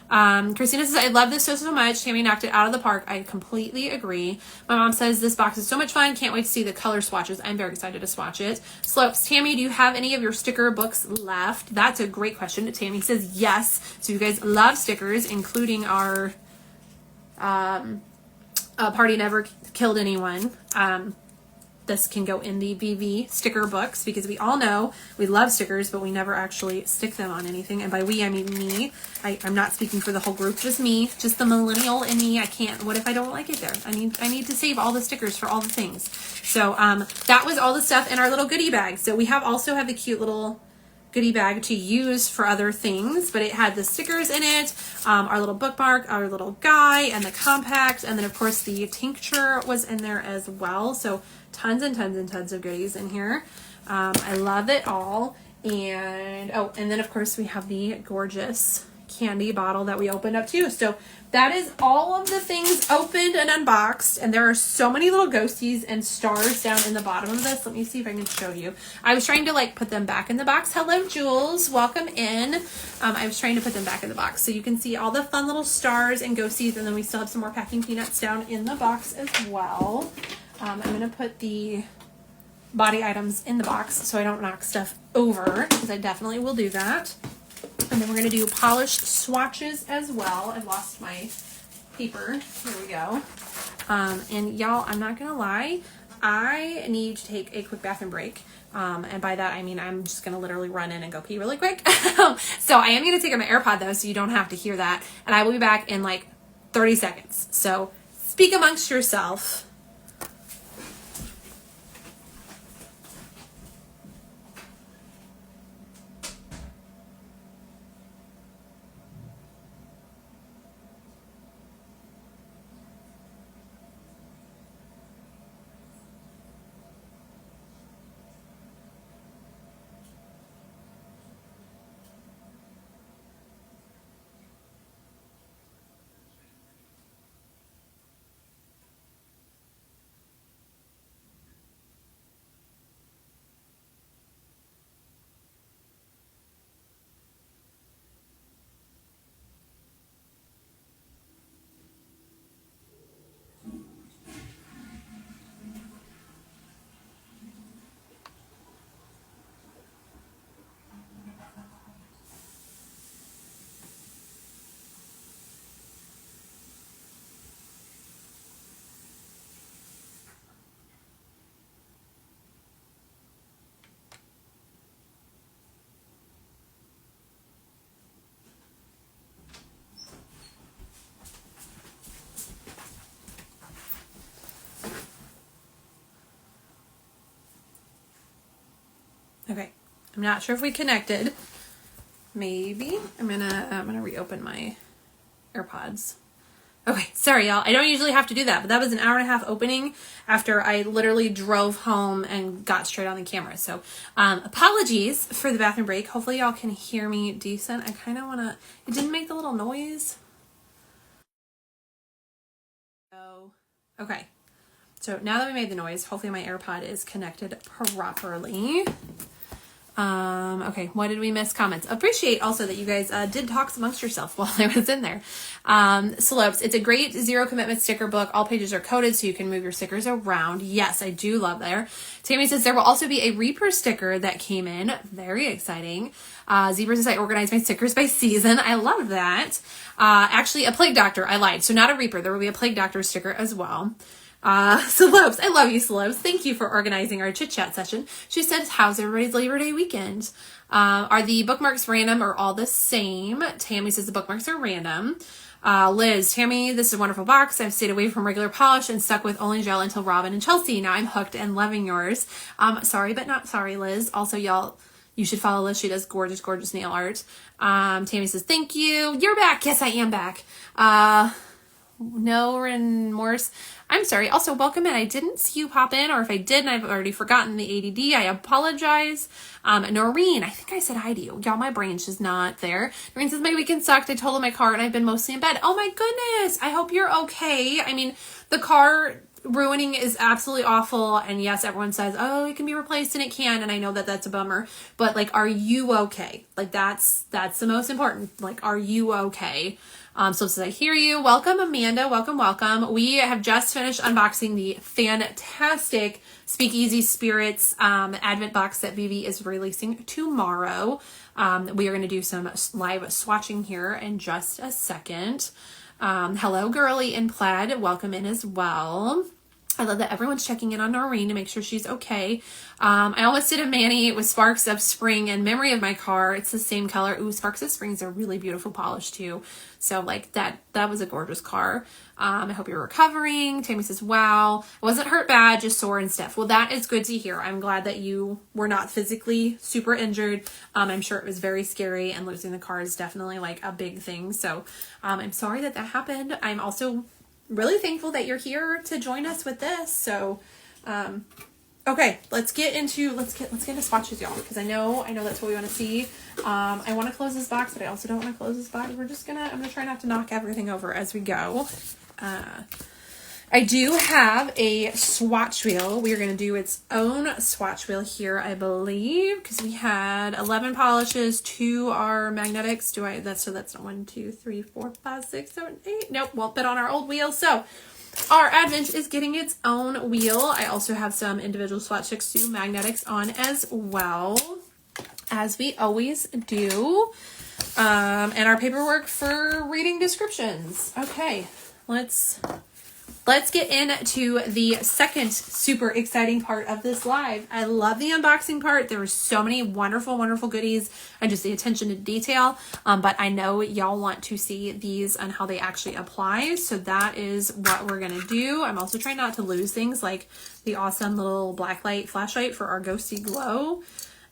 Christina says, I love this so much. Tammy knocked it out of the park. I completely agree. My mom says this box is so much fun. Can't wait to see the color swatches. I'm very excited to swatch it. Slopes, Tammy, do you have any of your sticker books left? That's a great question. Tammy says yes. So you guys love stickers, including our Party Never Killed Anyone. This can go in the VV sticker books because we all know we love stickers, but we never actually stick them on anything. And by we, I mean me. I'm not speaking for the whole group, just me, just the millennial in me. I can't, what if I don't like it there? I need to save all the stickers for all the things. So that was all the stuff in our little goodie bag. So we also have the cute little goodie bag to use for other things, but it had the stickers in it, our little bookmark, our little guy, and the compact, and then of course the tincture was in there as well. So tons and tons and tons of goodies in here. I love it all. And and then of course we have the gorgeous candy bottle that we opened up too. So that is all of the things opened and unboxed, and there are so many little ghosties and stars down in the bottom of this. Let me see if I can show you. I was trying to like put them back in the box. Hello Jules, welcome in. I was trying to put them back in the box so you can see all the fun little stars and ghosties, and then we still have some more packing peanuts down in the box as well. I'm gonna put the body items in the box so I don't knock stuff over, because I definitely will do that. And then we're going to do polished swatches as well. I've lost my paper. Here we go. And y'all, I'm not going to lie. I need to take a quick bathroom break. And by that, I mean, I'm just going to literally run in and go pee really quick. So I am going to take out my AirPod though, so you don't have to hear that. And I will be back in like 30 seconds. So speak amongst yourself. Okay. I'm not sure if we connected. Maybe. I'm gonna reopen my AirPods. Okay, sorry y'all. I don't usually have to do that, but that was an hour and a half opening after I literally drove home and got straight on the camera. So apologies for the bathroom break. Hopefully y'all can hear me decent. I kind of want to, it didn't make the little noise. Okay, so now that we made the noise, hopefully my AirPod is connected properly. Okay, what did we miss? Comments. Appreciate also that you guys did talk amongst yourself while I was in there. Slopes. It's a great zero commitment sticker book. All pages are coded so you can move your stickers around. Yes, I do love there. Tammy says there will also be a Reaper sticker that came in. Very exciting. Zebra says I organize my stickers by season. I love that. Actually, a Plague Doctor. I lied. So not a Reaper. There will be a Plague Doctor sticker as well. Slopes, I love you, Slopes. Thank you for organizing our chit chat session. She says, how's everybody's Labor Day weekend? Are the bookmarks random or all the same? Tammy says the bookmarks are random. Liz, Tammy, this is a wonderful box. I've stayed away from regular polish and stuck with only gel until Robin and Chelsea. Now I'm hooked and loving yours. Sorry, but not sorry, Liz. Also, y'all, you should follow Liz. She does gorgeous, gorgeous nail art. Tammy says, thank you. You're back. Yes, I am back. No remorse. I'm sorry. Also, welcome in. I didn't see you pop in, or if I did and I've already forgotten the ADD, I apologize. Noreen, I think I said hi to you. Y'all, my brain's just not there. Noreen says, my weekend sucked. I totaled my car and I've been mostly in bed. Oh my goodness. I hope you're okay. I mean, the car ruining is absolutely awful. And yes, everyone says, oh, it can be replaced, and it can. And I know that that's a bummer, but like, are you okay? Like that's the most important. Like, are you okay? So says, I hear you. Welcome, Amanda. Welcome, welcome. We have just finished unboxing the fantastic Speakeasy Spirits Advent box that Vivi is releasing tomorrow. We are going to do some live swatching here in just a second. Hello, girly in plaid. Welcome in as well. I love that everyone's checking in on Noreen to make sure she's okay. I almost did a mani with Sparks of Spring in memory of my car. It's the same color. Ooh, Sparks of Spring is a really beautiful polish too. So like that was a gorgeous car. I hope you're recovering. Tammy says, wow, I wasn't hurt bad, just sore and stiff. Well, that is good to hear. I'm glad that you were not physically super injured. I'm sure it was very scary, and losing the car is definitely like a big thing. So I'm sorry that happened. I'm also really thankful that you're here to join us with this. So, okay, let's get into swatches, y'all, because I know that's what we want to see. I want to close this box, but I also don't want to close this box. I'm gonna try not to knock everything over as we go. I do have a swatch wheel. We are going to do its own swatch wheel here, I believe, because we had 11 polishes, 2 are magnetics. That's not 1, 2, 3, 4, 5, 6, 7, 8. Nope, won't fit on our old wheel. So our Advent is getting its own wheel. I also have some individual swatch sticks to magnetics on as well, as we always do. And our paperwork for reading descriptions. Okay, let's get into the second super exciting part of this live. I love the unboxing part. There were so many wonderful, wonderful goodies and just the attention to detail. But I know y'all want to see these and how they actually apply. So that is what we're going to do. I'm also trying not to lose things like the awesome little blacklight flashlight for our Ghosty Glow.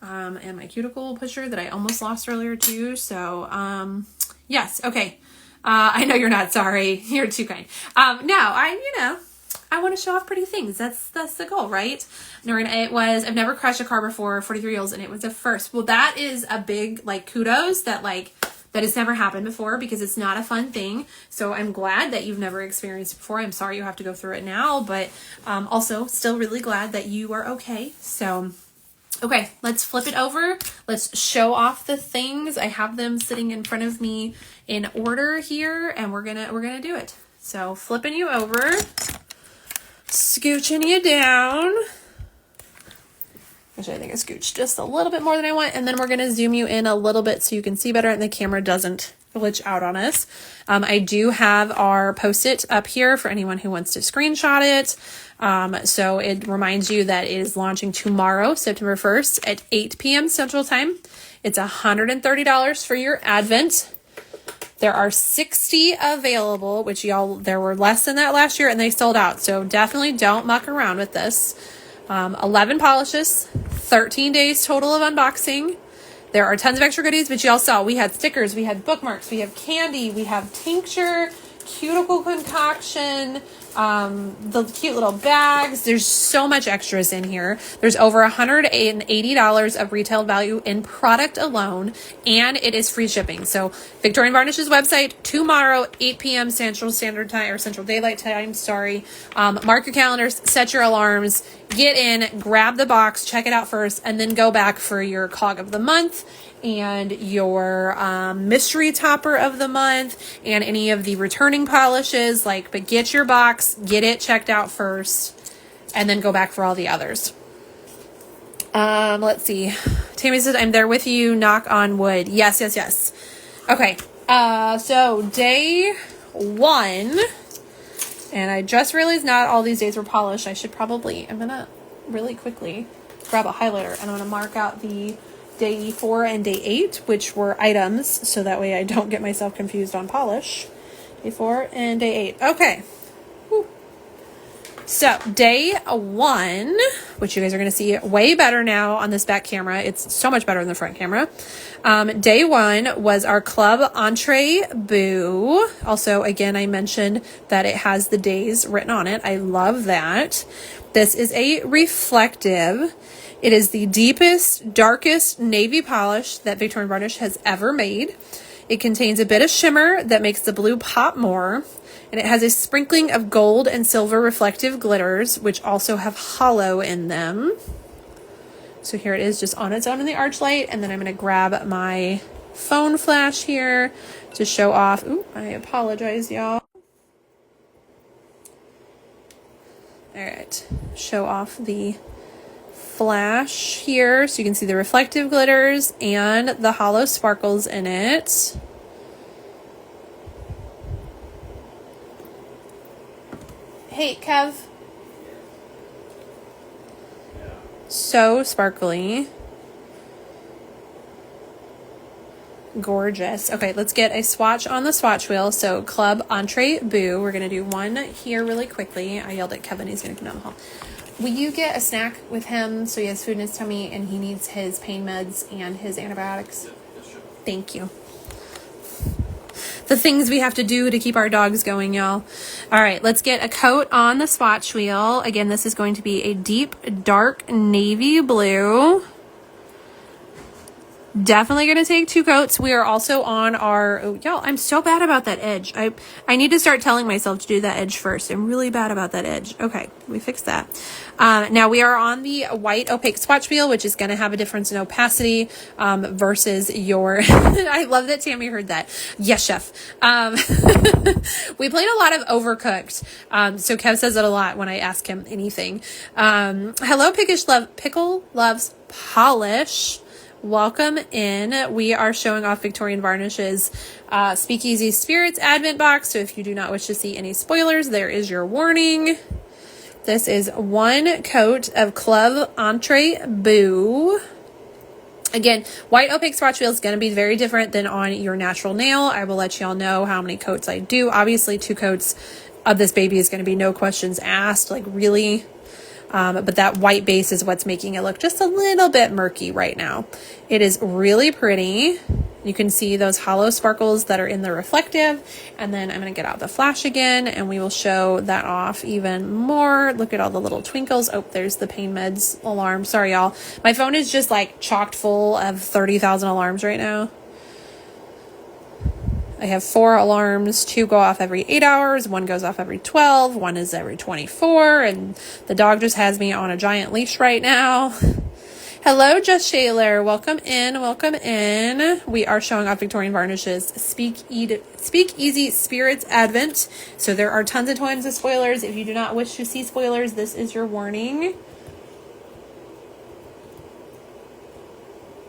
And my cuticle pusher that I almost lost earlier too. So, yes. Okay. I know you're not sorry. You're too kind. Now I want to show off pretty things. That's the goal, right? Noreen, I've never crashed a car before, 43 years, and it was a first. Well, that is a big, kudos that has never happened before, because it's not a fun thing. So I'm glad that you've never experienced it before. I'm sorry you have to go through it now, but, also still really glad that you are okay. So, okay, let's flip it over. Let's show off the things. I have them sitting in front of me in order here, and we're gonna do it. So flipping you over, scooching you down. Actually, I think I scooched just a little bit more than I want, and then we're gonna zoom you in a little bit so you can see better and the camera doesn't glitch out on us. I do have our post-it up here for anyone who wants to screenshot it. So it reminds you that it is launching tomorrow, September 1st at 8 p.m. Central Time. It's $130 for your Advent. There are 60 available, which there were less than that last year, and they sold out. So definitely don't muck around with this. 11 polishes, 13 days total of unboxing. There are tons of extra goodies, but y'all saw we had stickers, we had bookmarks, we have candy, we have tincture, cuticle concoction, the cute little bags. There's so much extras in here. There's over $180 of retail value in product alone, and it is free shipping. So Victorian Varnish's website tomorrow, 8 p.m. Central Standard Time, or Central Daylight Time, sorry. Mark your calendars, set your alarms, get in, grab the box, check it out first, and then go back for your clog of the month and your mystery topper of the month and any of the returning polishes. But get your box, get it checked out first, and then go back for all the others. Let's see. Tammy said, I'm there with you, knock on wood. Yes. Okay. So day 1, and I just realized not all these days were polished. I'm gonna really quickly grab a highlighter and I'm gonna mark out the day 4 and day 8, which were items, so that way I don't get myself confused on polish. Day 4 and day 8. Okay. Whew. So day 1, which you guys are going to see way better now on this back camera. It's so much better than the front camera. Day 1 was our Club Entree Boo. Also, again, I mentioned that it has the days written on it. I love that. This is a reflective. It is the deepest, darkest navy polish that Victorian Varnish has ever made. It contains a bit of shimmer that makes the blue pop more. And it has a sprinkling of gold and silver reflective glitters, which also have hollow in them. So here it is just on its own in the arch light. And then I'm going to grab my phone flash here to show off. Ooh, I apologize, y'all. All right, show off the flash here so you can see the reflective glitters and the hollow sparkles in it. Hey, Kev. So sparkly. Gorgeous. Okay, let's get a swatch on the swatch wheel. So Club Entree Boo. We're going to do one here really quickly. I yelled at Kevin. He's going to come down the hall. Will you get a snack with him so he has food in his tummy and he needs his pain meds and his antibiotics? Thank you. The things we have to do to keep our dogs going, y'all. All right, let's get a coat on the swatch wheel. Again, this is going to be a deep, dark navy blue. Definitely going to take 2 coats. We are also on our, oh, y'all, I'm so bad about that edge. I need to start telling myself to do that edge first. I'm really bad about that edge. Okay, we fixed that. Now we are on the white opaque swatch wheel, which is going to have a difference in opacity versus your, I love that Tammy heard that. Yes, chef. We played a lot of Overcooked. So Kev says it a lot when I ask him anything. Hello, Pickle Loves Polish. Welcome in. We are showing off Victorian Varnish's Speakeasy Spirits Advent Box. So if you do not wish to see any spoilers, there is your warning. This is 1 coat of Club Entree Boo. Again, white opaque swatch wheel is going to be very different than on your natural nail. I will let y'all know how many coats I do. Obviously, 2 coats of this baby is going to be no questions asked, like really. But that white base is what's making it look just a little bit murky right now. It is really pretty. You can see those hollow sparkles that are in the reflective. And then I'm going to get out the flash again and we will show that off even more. Look at all the little twinkles. Oh, there's the pain meds alarm. Sorry, y'all. My phone is just like chocked full of 30,000 alarms right now. I have 4 alarms, 2 go off every 8 hours, 1 goes off every 12, 1 is every 24, and the dog just has me on a giant leash right now. Hello, Just Shaler. Welcome in, welcome in. We are showing off Victorian Varnish's Speakeasy Spirits Advent. So there are tons of spoilers. If you do not wish to see spoilers, this is your warning.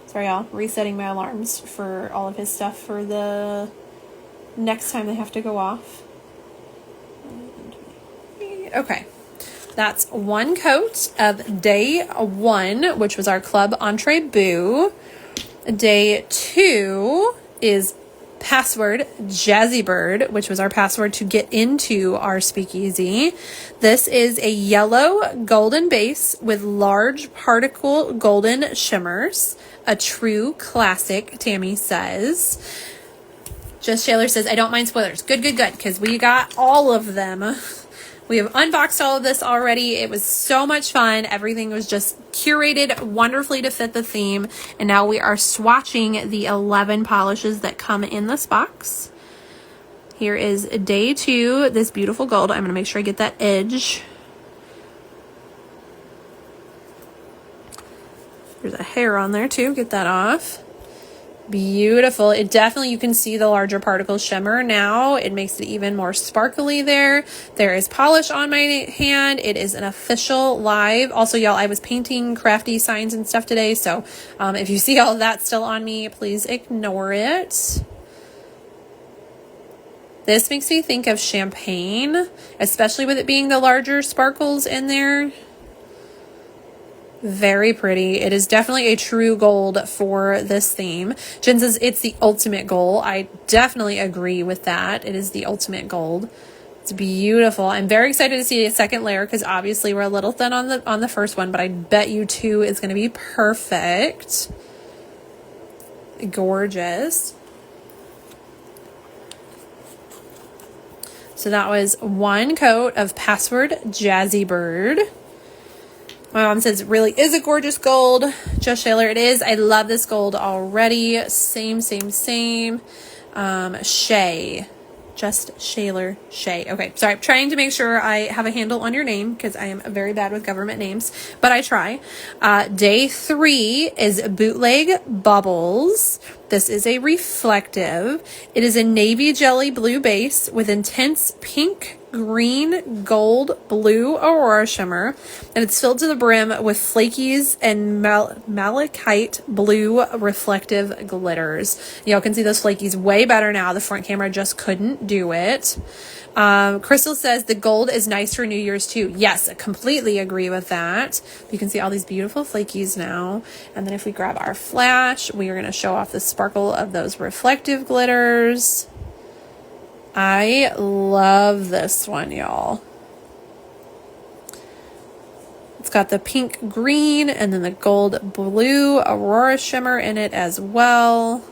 Sorry, y'all. Resetting my alarms for all of his stuff for the next time they have to go off. Okay. That's 1 coat of day 1, which was our Club Entree Boo. Day 2 is password Jazzy Bird, which was our password to get into our speakeasy. This is a yellow golden base with large particle golden shimmers. A true classic, Tammy says. Just Shaler says, I don't mind spoilers. Good, good, good, because we got all of them. We have unboxed all of this already. It was so much fun. Everything was just curated wonderfully to fit the theme. And now we are swatching the 11 polishes that come in this box. Here is day 2, this beautiful gold. I'm going to make sure I get that edge. There's a hair on there too. Get that off. Beautiful. It definitely, you can see the larger particle shimmer now. It makes it even more sparkly there. There is polish on my hand. It is an official live. Also, y'all, I was painting crafty signs and stuff today, so if you see all of that still on me, please ignore it. This makes me think of champagne, especially with it being the larger sparkles in there. Very pretty. It is definitely a true gold for this theme. Jen says it's the ultimate gold. I definitely agree with that. It is the ultimate gold. It's beautiful. I'm very excited to see a second layer because obviously we're a little thin on the first one, but I bet you 2 is going to be perfect. Gorgeous. So that was 1 coat of password Jazzy Bird. My mom says it really is a gorgeous gold. Just Shaler, it is. I love this gold already. Same. Shay. Just Shaler, Shay. Okay, sorry. I'm trying to make sure I have a handle on your name because I am very bad with government names, but I try. Day 3 is Bootleg Bubbles. This is a reflective. It is a navy jelly blue base with intense pink, green, gold, blue aurora shimmer, and it's filled to the brim with flakies and malachite blue reflective glitters. Y'all can see those flakies way better now. The front camera just couldn't do it. Crystal says the gold is nice for New Year's too. Yes, I completely agree with that. You can see all these beautiful flakies now. And then if we grab our flash, we are going to show off the sparkle of those reflective glitters. I love this one, y'all. It's got the pink green and then the gold blue aurora shimmer in it as well.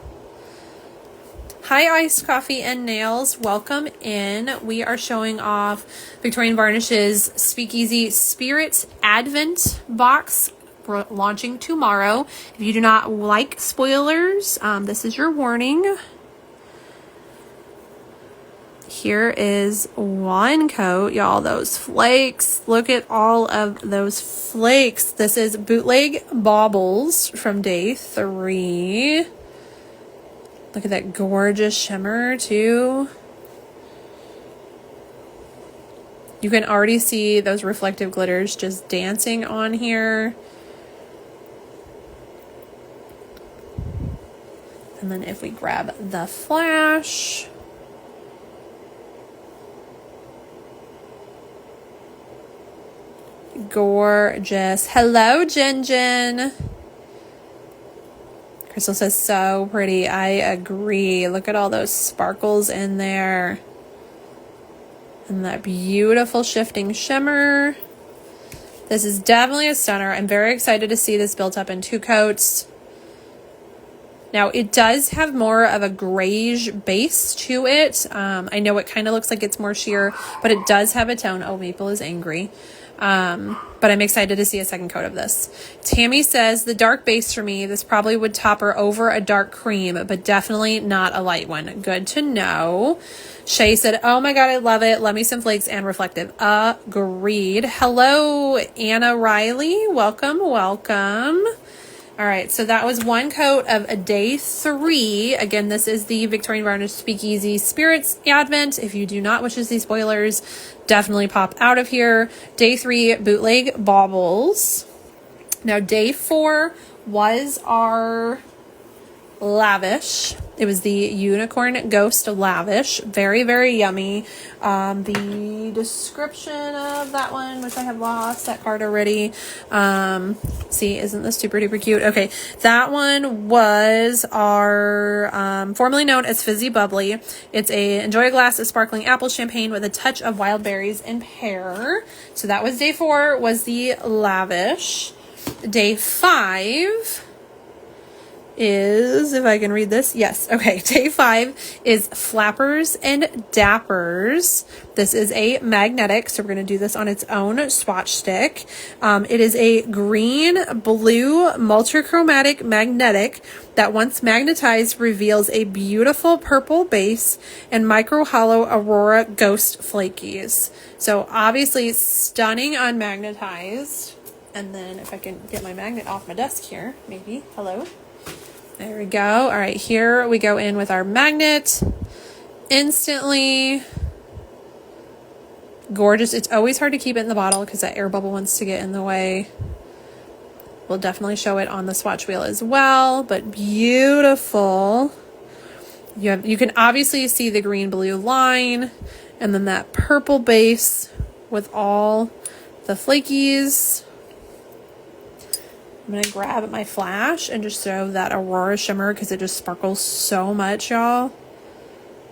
Hi, Iced Coffee and Nails. Welcome in. We are showing off Victorian Varnish's Speakeasy Spirits Advent box. We're launching tomorrow. If you do not like spoilers, this is your warning. Here is 1 coat, y'all. Those flakes. Look at all of those flakes. This is Bootleg Baubles from day 3. Look at that gorgeous shimmer too. You can already see those reflective glitters just dancing on here. And then if we grab the flash. Gorgeous. Hello, Jen. Crystal says so pretty. I agree. Look at all those sparkles in there. And that beautiful shifting shimmer. This is definitely a stunner. I'm very excited to see this built up in 2 coats. Now, it does have more of a grayish base to it. I know it kind of looks like it's more sheer, but it does have a tone. Oh, Maple is angry. But I'm excited to see a second coat of this. Tammy says the dark base for me, this probably would topper over a dark cream, but definitely not a light one. Good to know. Shay said, oh my God, I love it. Love me some flakes and reflective. Agreed. Hello, Anna Riley. Welcome. All right, so that was 1 coat of a day 3. Again, this is the Victorian Varnish Speakeasy Spirits Advent. If you do not wish to see spoilers, definitely pop out of here. Day 3, Bootleg Baubles. Now, day 4 was our Lavish. It was the Unicorn Ghost Lavish. Very, very yummy. The description of that one, which I have lost that card already. See, isn't this super duper cute? Okay, that one was our formerly known as Fizzy Bubbly. It's enjoy a glass of sparkling apple champagne with a touch of wild berries and pear. So that was day 4, was the Lavish. Day 5 is, if I can read this, yes, okay, day 5 is Flappers and Dappers. This is a magnetic, so we're going to do this on its own swatch stick. It is a green blue multichromatic magnetic that once magnetized reveals a beautiful purple base and micro hollow Aurora Ghost flakies. So obviously stunning unmagnetized. And then if I can get my magnet off my desk here, maybe, hello. There we go. All right, here we go in with our magnet. Instantly gorgeous. It's always hard to keep it in the bottle because that air bubble wants to get in the way. We'll definitely show it on the swatch wheel as well, but beautiful. You can obviously see the green blue line and then that purple base with all the flakies. I'm going to grab my flash and just throw that Aurora shimmer because it just sparkles so much, y'all.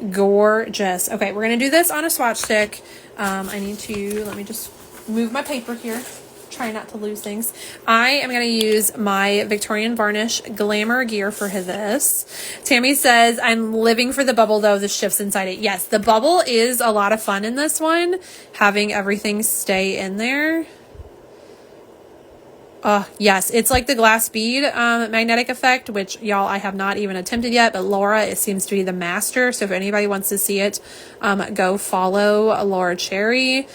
Gorgeous. Okay, we're going to do this on a swatch stick. Let me just move my paper here. Try not to lose things. I am going to use my Victorian Varnish Glamour Gear for this. Tammy says, I'm living for the bubble though, the shifts inside it. Yes, the bubble is a lot of fun in this one. Having everything stay in there. Yes, it's like the glass bead magnetic effect, which y'all I have not even attempted yet, but Laura, it seems to be the master. So if anybody wants to see it, go follow Laura Cherry.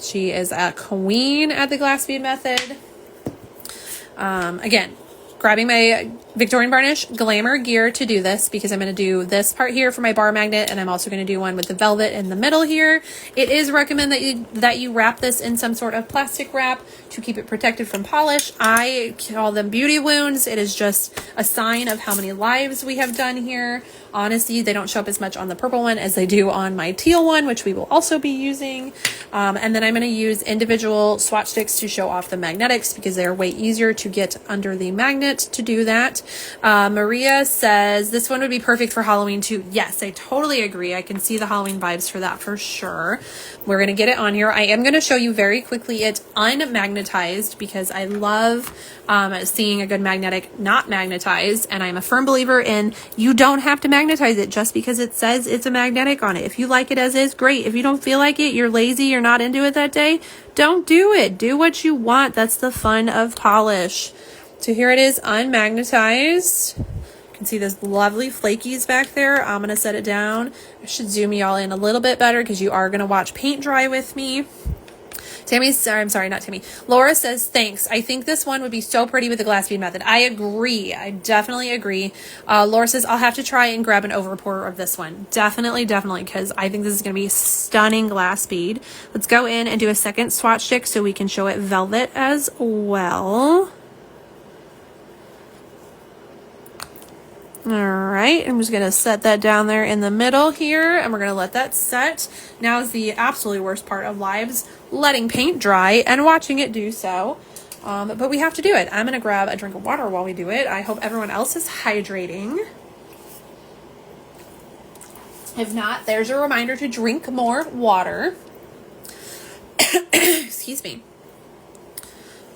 She is a queen at the glass bead method. Again, grabbing my Victorian Varnish Glamour Gear to do this because I'm going to do this part here for my bar magnet, and I'm also going to do one with the velvet in the middle here. It is recommended that you wrap this in some sort of plastic wrap to keep it protected from polish. I call them beauty wounds. It is just a sign of how many lives we have done here. Honestly, they don't show up as much on the purple one as they do on my teal one, which we will also be using. And then I'm going to use individual swatch sticks to show off the magnetics because they are way easier to get under the magnet to do that. Maria says this one would be perfect for Halloween too. Yes, I totally agree. I can see the Halloween vibes for that for sure. We're going to get it on here. I am going to show you very quickly it unmagnetized because I love seeing a good magnetic not magnetized, and I'm a firm believer in you don't have to magnetize it just because it says it's a magnetic on it. If you like it as is, great. If you don't feel like it, you're lazy, you're not into it that day, don't do it. Do what you want. That's the fun of polish. So here it is unmagnetized. You can see those lovely flakies back there. I'm going to set it down. I should zoom y'all in a little bit better because you are going to watch paint dry with me. Laura says, thanks. I think this one would be so pretty with the glass bead method. I agree. I definitely agree. Laura says, I'll have to try and grab an over pour of this one. Definitely, because I think this is going to be stunning glass bead. Let's go in and do a second swatch stick so we can show it velvet as well. All right, I'm just going to set that down there in the middle here, and we're going to let that set. Now is the absolutely worst part of lives, letting paint dry and watching it do so. But we have to do it. I'm going to grab a drink of water while we do it. I hope everyone else is hydrating. If not, there's a reminder to drink more water. Excuse me.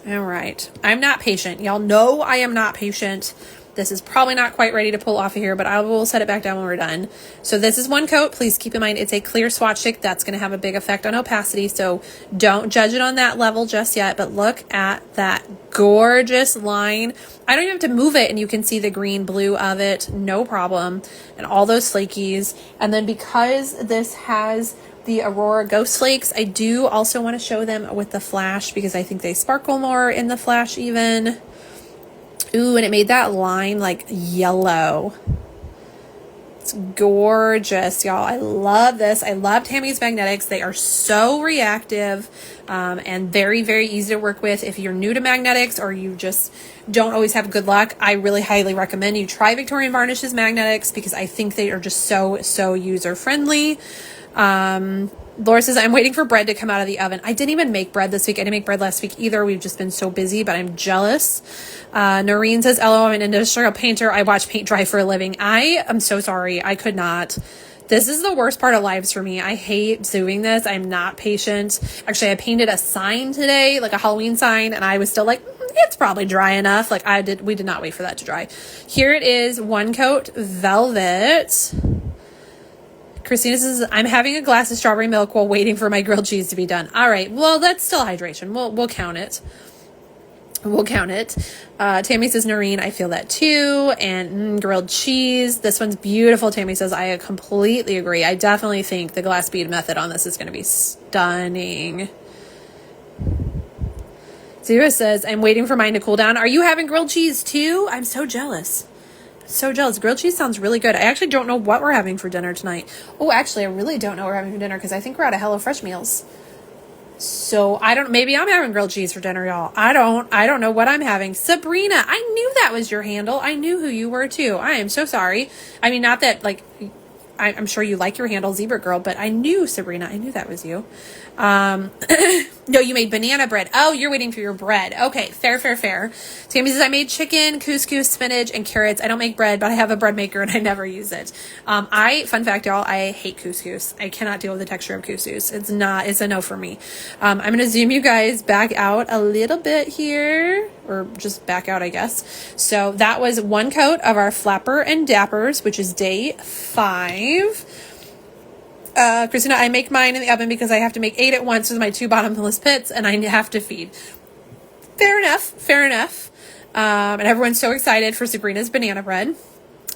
All right. I'm not patient. Y'all know I am not patient. This is probably not quite ready to pull off of here, but I will set it back down when we're done. So this is one coat. Please keep in mind it's a clear swatch stick. That's going to have a big effect on opacity, so don't judge it on that level just yet. But look at that gorgeous line. I don't even have to move it, and you can see the green blue of it. No problem. And all those flakies. And then because this has the Aurora Ghost Flakes, I do also want to show them with the flash because I think they sparkle more in the flash even. Ooh, and it made that line like yellow. It's looks gorgeous, y'all. I love this. I love Tammy's magnetics. They are so reactive and very, very easy to work with. If you're new to magnetics or you just don't always have good luck, I really highly recommend you try Victorian Varnish's magnetics because I think they are just so user friendly. Laura says, I'm waiting for bread to come out of the oven. I didn't even make bread this week. I didn't make bread last week either. We've just been so busy, but I'm jealous. Noreen says, LO, I'm an industrial painter. I watch paint dry for a living. I am so sorry. I could not. This is the worst part of lives for me. I hate doing this. I'm not patient. Actually, I painted a sign today, like a Halloween sign, and I was still like, it's probably dry enough. Like we did not wait for that to dry. Here it is, one coat velvet. Christina says, I'm having a glass of strawberry milk while waiting for my grilled cheese to be done. All right. Well, that's still hydration. We'll count it. We'll count it. Tammy says, Noreen, I feel that too. And grilled cheese. This one's beautiful. Tammy says, I completely agree. I definitely think the glass bead method on this is going to be stunning. Zero says, I'm waiting for mine to cool down. Are you having grilled cheese too? I'm so jealous. So jealous. Grilled cheese sounds really good. I actually don't know what we're having for dinner tonight. Oh, actually, I really don't know what we're having for dinner because I think we're out of HelloFresh meals. So maybe I'm having grilled cheese for dinner, y'all. I don't know what I'm having. Sabrina, I knew that was your handle. I knew who you were too. I am so sorry. I mean, not that like, I'm sure you like your handle, Zebra Girl, but I knew, Sabrina, I knew that was you. No, you made banana bread. Oh, you're waiting for your bread. Okay, fair. Tammy says, I made chicken, couscous, spinach, and carrots. I don't make bread, but I have a bread maker and I never use it. Fun fact, y'all, I hate couscous. I cannot deal with the texture of couscous. It's a no for me. I'm going to zoom you guys back out a little bit here, or just back out, I guess. So that was one coat of our Flapper and Dappers, which is day 5. Christina, I make mine in the oven because I have to make 8 at once with my 2 bottomless pits and I have to feed. Fair enough. And everyone's so excited for Sabrina's banana bread.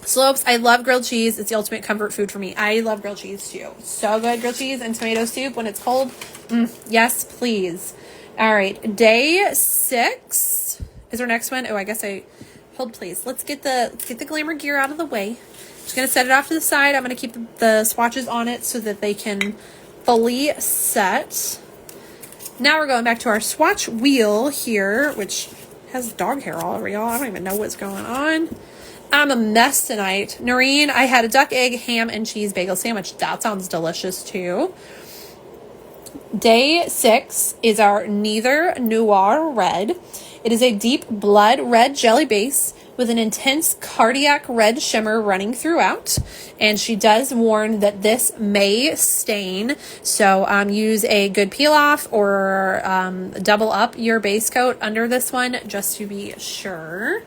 Slopes, I love grilled cheese. It's the ultimate comfort food for me. I love grilled cheese too. So good. Grilled cheese and tomato soup when it's cold. Yes, please. All right. Day 6 is our next one. Oh, I guess hold please. Let's get the glamour gear out of the way. Just going to set it off to the side. I'm going to keep the swatches on it so that they can fully set. Now we're going back to our swatch wheel here, which has dog hair all over, y'all. I don't even know what's going on. I'm a mess tonight. Noreen, I had a duck, egg, ham, and cheese bagel sandwich. That sounds delicious too. Day 6 is our Neither Noir Red. It is a deep blood red jelly base with an intense cardiac red shimmer running throughout. And she does warn that this may stain. So use a good peel off or double up your base coat under this one just to be sure.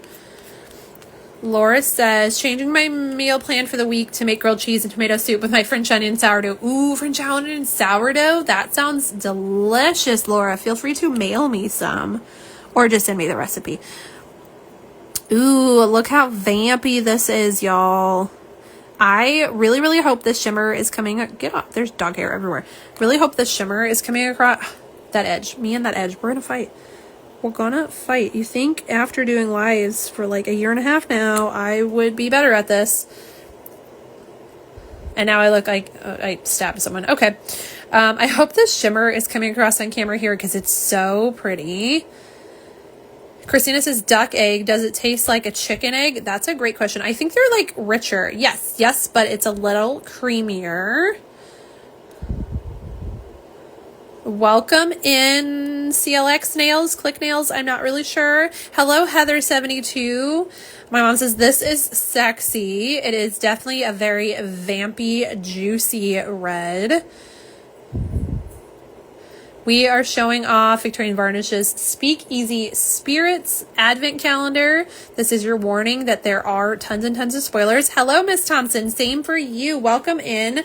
Laura says, changing my meal plan for the week to make grilled cheese and tomato soup with my French onion sourdough. Ooh, French onion sourdough. That sounds delicious, Laura. Feel free to mail me some or just send me the recipe. Ooh, look how vampy this is, y'all. I really hope this shimmer is coming. Get off. There's dog hair everywhere. Really hope this shimmer is coming across that edge. Me and that edge. We're going to fight. We're gonna fight. You think after doing lives for like a year and a half now, I would be better at this? And now I look like I stabbed someone. Okay. I hope this shimmer is coming across on camera here because it's so pretty. Christina says, duck egg. Does it taste like a chicken egg? That's a great question. I think they're like richer. Yes, but it's a little creamier. Welcome in CLX Nails, Click Nails. I'm not really sure. Hello, Heather72. My mom says, this is sexy. It is definitely a very vampy, juicy red. We are showing off Victorian Varnish's Speakeasy Spirits Advent Calendar. This is your warning that there are tons and tons of spoilers. Hello, Miss Thompson. Same for you. Welcome in.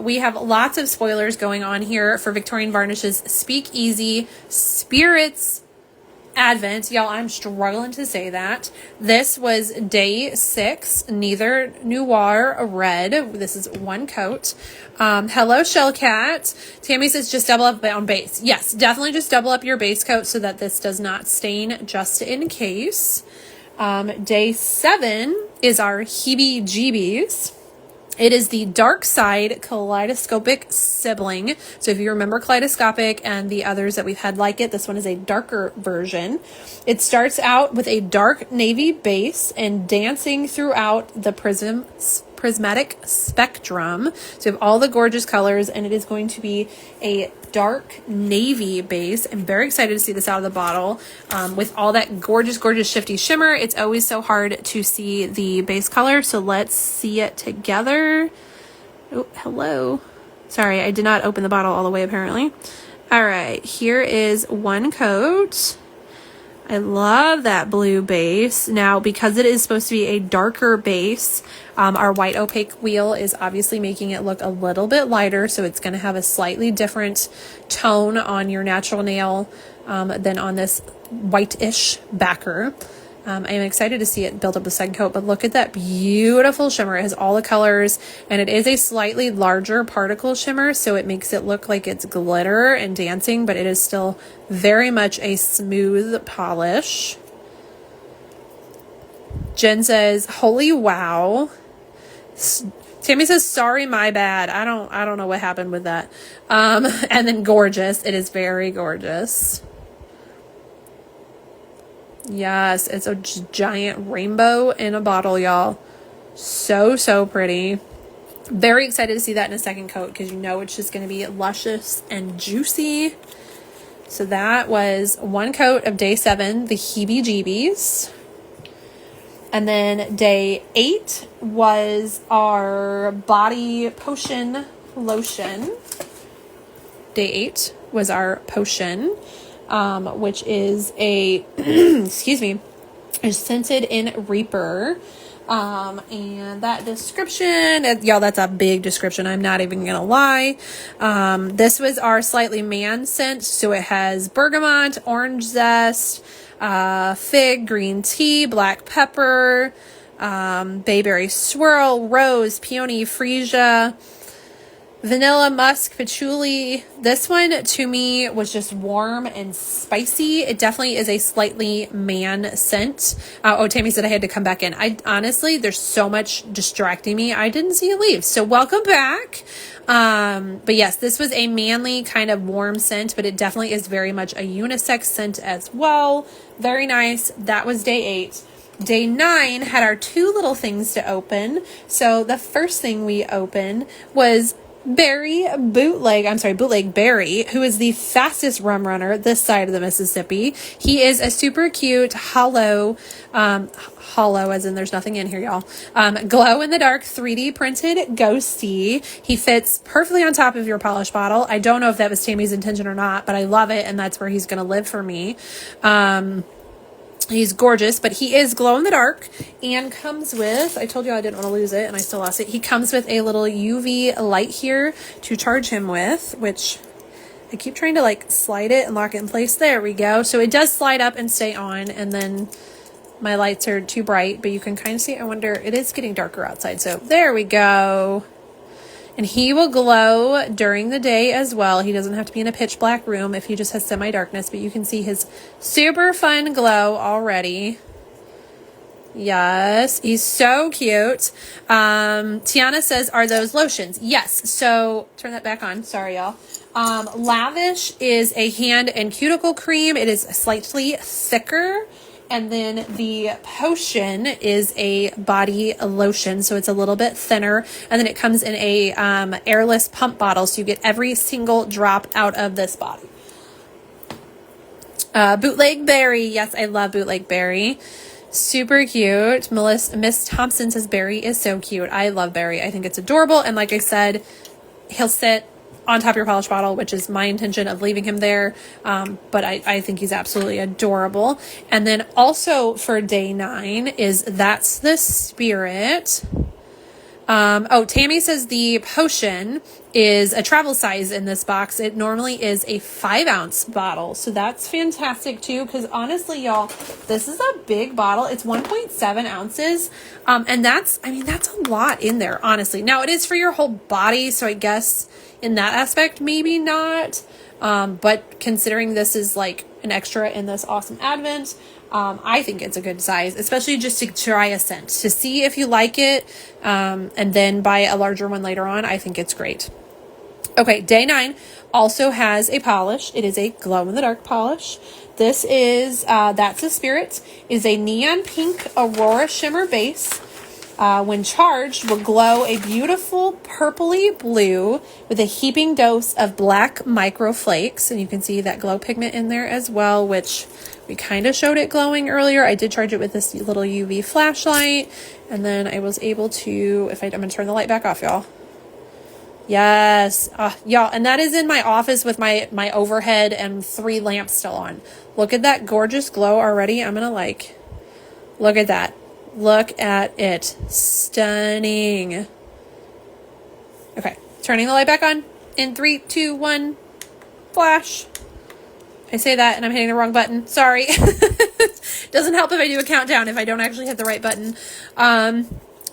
We have lots of spoilers going on here for Victorian Varnish's Speakeasy Spirits Advent. Y'all, I'm struggling to say that. This was day 6, Neither Noir Red. This is one coat. Hello, Shellcat. Tammy says just double up on base. Yes, definitely just double up your base coat so that this does not stain just in case. Day 7 is our Heebie Jeebies. It is the Dark Side Kaleidoscopic Sibling. So if you remember Kaleidoscopic and the others that we've had like it, this one is a darker version. It starts out with a dark navy base and dancing throughout the prismatic spectrum. So you have all the gorgeous colors, and it is going to be a dark navy base. I'm very excited to see this out of the bottle with all that gorgeous shifty shimmer. It's always so hard to see the base color, so let's see it together. Oh, hello. Sorry, I did not open the bottle all the way apparently. All right, here is one coat. I love that blue base. Now, because it is supposed to be a darker base, our white opaque wheel is obviously making it look a little bit lighter, so it's going to have a slightly different tone on your natural nail than on this white-ish backer. I am excited to see it build up the second coat, but look at that beautiful shimmer. It has all the colors, and it is a slightly larger particle shimmer, so it makes it look like it's glitter and dancing, but it is still very much a smooth polish. Jen says, holy wow. Tammy says, sorry, my bad. I don't know what happened with that. And then gorgeous. It is very gorgeous. Yes, it's a giant rainbow in a bottle, y'all. So pretty. Very excited to see that in a second coat because you know it's just going to be luscious and juicy. So that was one coat of day 7, the heebie-jeebies. And then day 8 was our body potion lotion. Day 8 was our potion. Which is a, excuse me, is scented in Reaper. And that description, y'all, that's a big description. I'm not even gonna lie. This was our slightly man scent. So it has bergamot, orange zest, fig, green tea, black pepper, bayberry swirl, rose, peony, freesia, vanilla, musk, patchouli. This one to me was just warm and spicy. It definitely is a slightly man scent. Oh, Tammy said I had to come back in. I honestly, there's so much distracting me. I didn't see you leave. So welcome back. But yes, this was a manly kind of warm scent, but it definitely is very much a unisex scent as well. Very nice. That was day 8. Day 9 had our 2 little things to open. So the first thing we opened was Bootleg Barry, who is the fastest rum runner this side of the Mississippi. He is a super cute hollow as in there's nothing in here, y'all. Glow in the dark 3D printed ghosty. He fits perfectly on top of your polish bottle. I don't know if that was Tammy's intention or not, but I love it, and that's where he's going to live for me. He's gorgeous, but he is glow in the dark and comes with, I told you I didn't want to lose it and I still lost it. He comes with a little UV light here to charge him with, which I keep trying to like slide it and lock it in place. There we go. So it does slide up and stay on, and then my lights are too bright, but you can kind of see, I wonder, it is getting darker outside. So there we go. And he will glow during the day as well. He doesn't have to be in a pitch black room if he just has semi-darkness, but you can see his super fun glow already. Yes, he's so cute. Tiana says, are those lotions? Yes. So turn that back on. Sorry, y'all. Lavish is a hand and cuticle cream. It is slightly thicker. And then the potion is a body lotion, so it's a little bit thinner. And then it comes in a airless pump bottle, so you get every single drop out of this body. Bootleg Berry. Yes, I love Bootleg Berry. Super cute. Miss Thompson says Berry is so cute. I love Berry. I think it's adorable. And like I said, he'll sit on top of your polish bottle, which is my intention of leaving him there. But I think he's absolutely adorable. And then also for day 9 is That's the Spirit. Tammy says the potion is a travel size in this box. It normally is a 5-ounce bottle. So that's fantastic too, because honestly, y'all, this is a big bottle. It's 1.7 ounces. And that's a lot in there, honestly. Now it is for your whole body. So I guess in that aspect, maybe not. But considering this is like an extra in this awesome Advent, I think it's a good size, especially just to try a scent, to see if you like it, and then buy a larger one later on. I think it's great. Okay, day 9 also has a polish. It is a glow-in-the-dark polish. This is, That's a Spirit, is a neon pink Aurora shimmer base. When charged, will glow a beautiful purpley blue with a heaping dose of black microflakes. And you can see that glow pigment in there as well, which we kind of showed it glowing earlier. I did charge it with this little UV flashlight. And then I was able to, I'm going to turn the light back off, y'all. Yes, y'all, and that is in my office with my overhead and 3 lamps still on. Look at that gorgeous glow already. I'm gonna look at that. Look at it. Stunning. Okay, turning the light back on in 3, 2, 1, flash. I say that and I'm hitting the wrong button. Sorry. Doesn't help if I do a countdown if I don't actually hit the right button.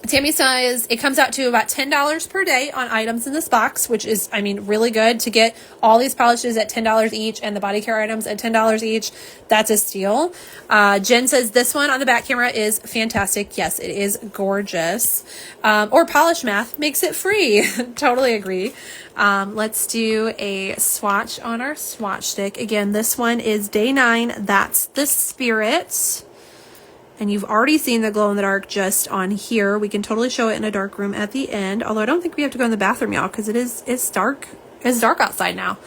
Tammy says it comes out to about $10 per day on items in this box, which is, really good to get all these polishes at $10 each and the body care items at $10 each. That's a steal. Jen says this one on the back camera is fantastic. Yes, it is gorgeous. Or polish math makes it free. Totally agree. Let's do a swatch on our swatch stick. Again, this one is day 9. That's the Spirit. And you've already seen the glow in the dark just on here. We can totally show it in a dark room at the end. Although I don't think we have to go in the bathroom, y'all, because it's dark. It's dark outside now.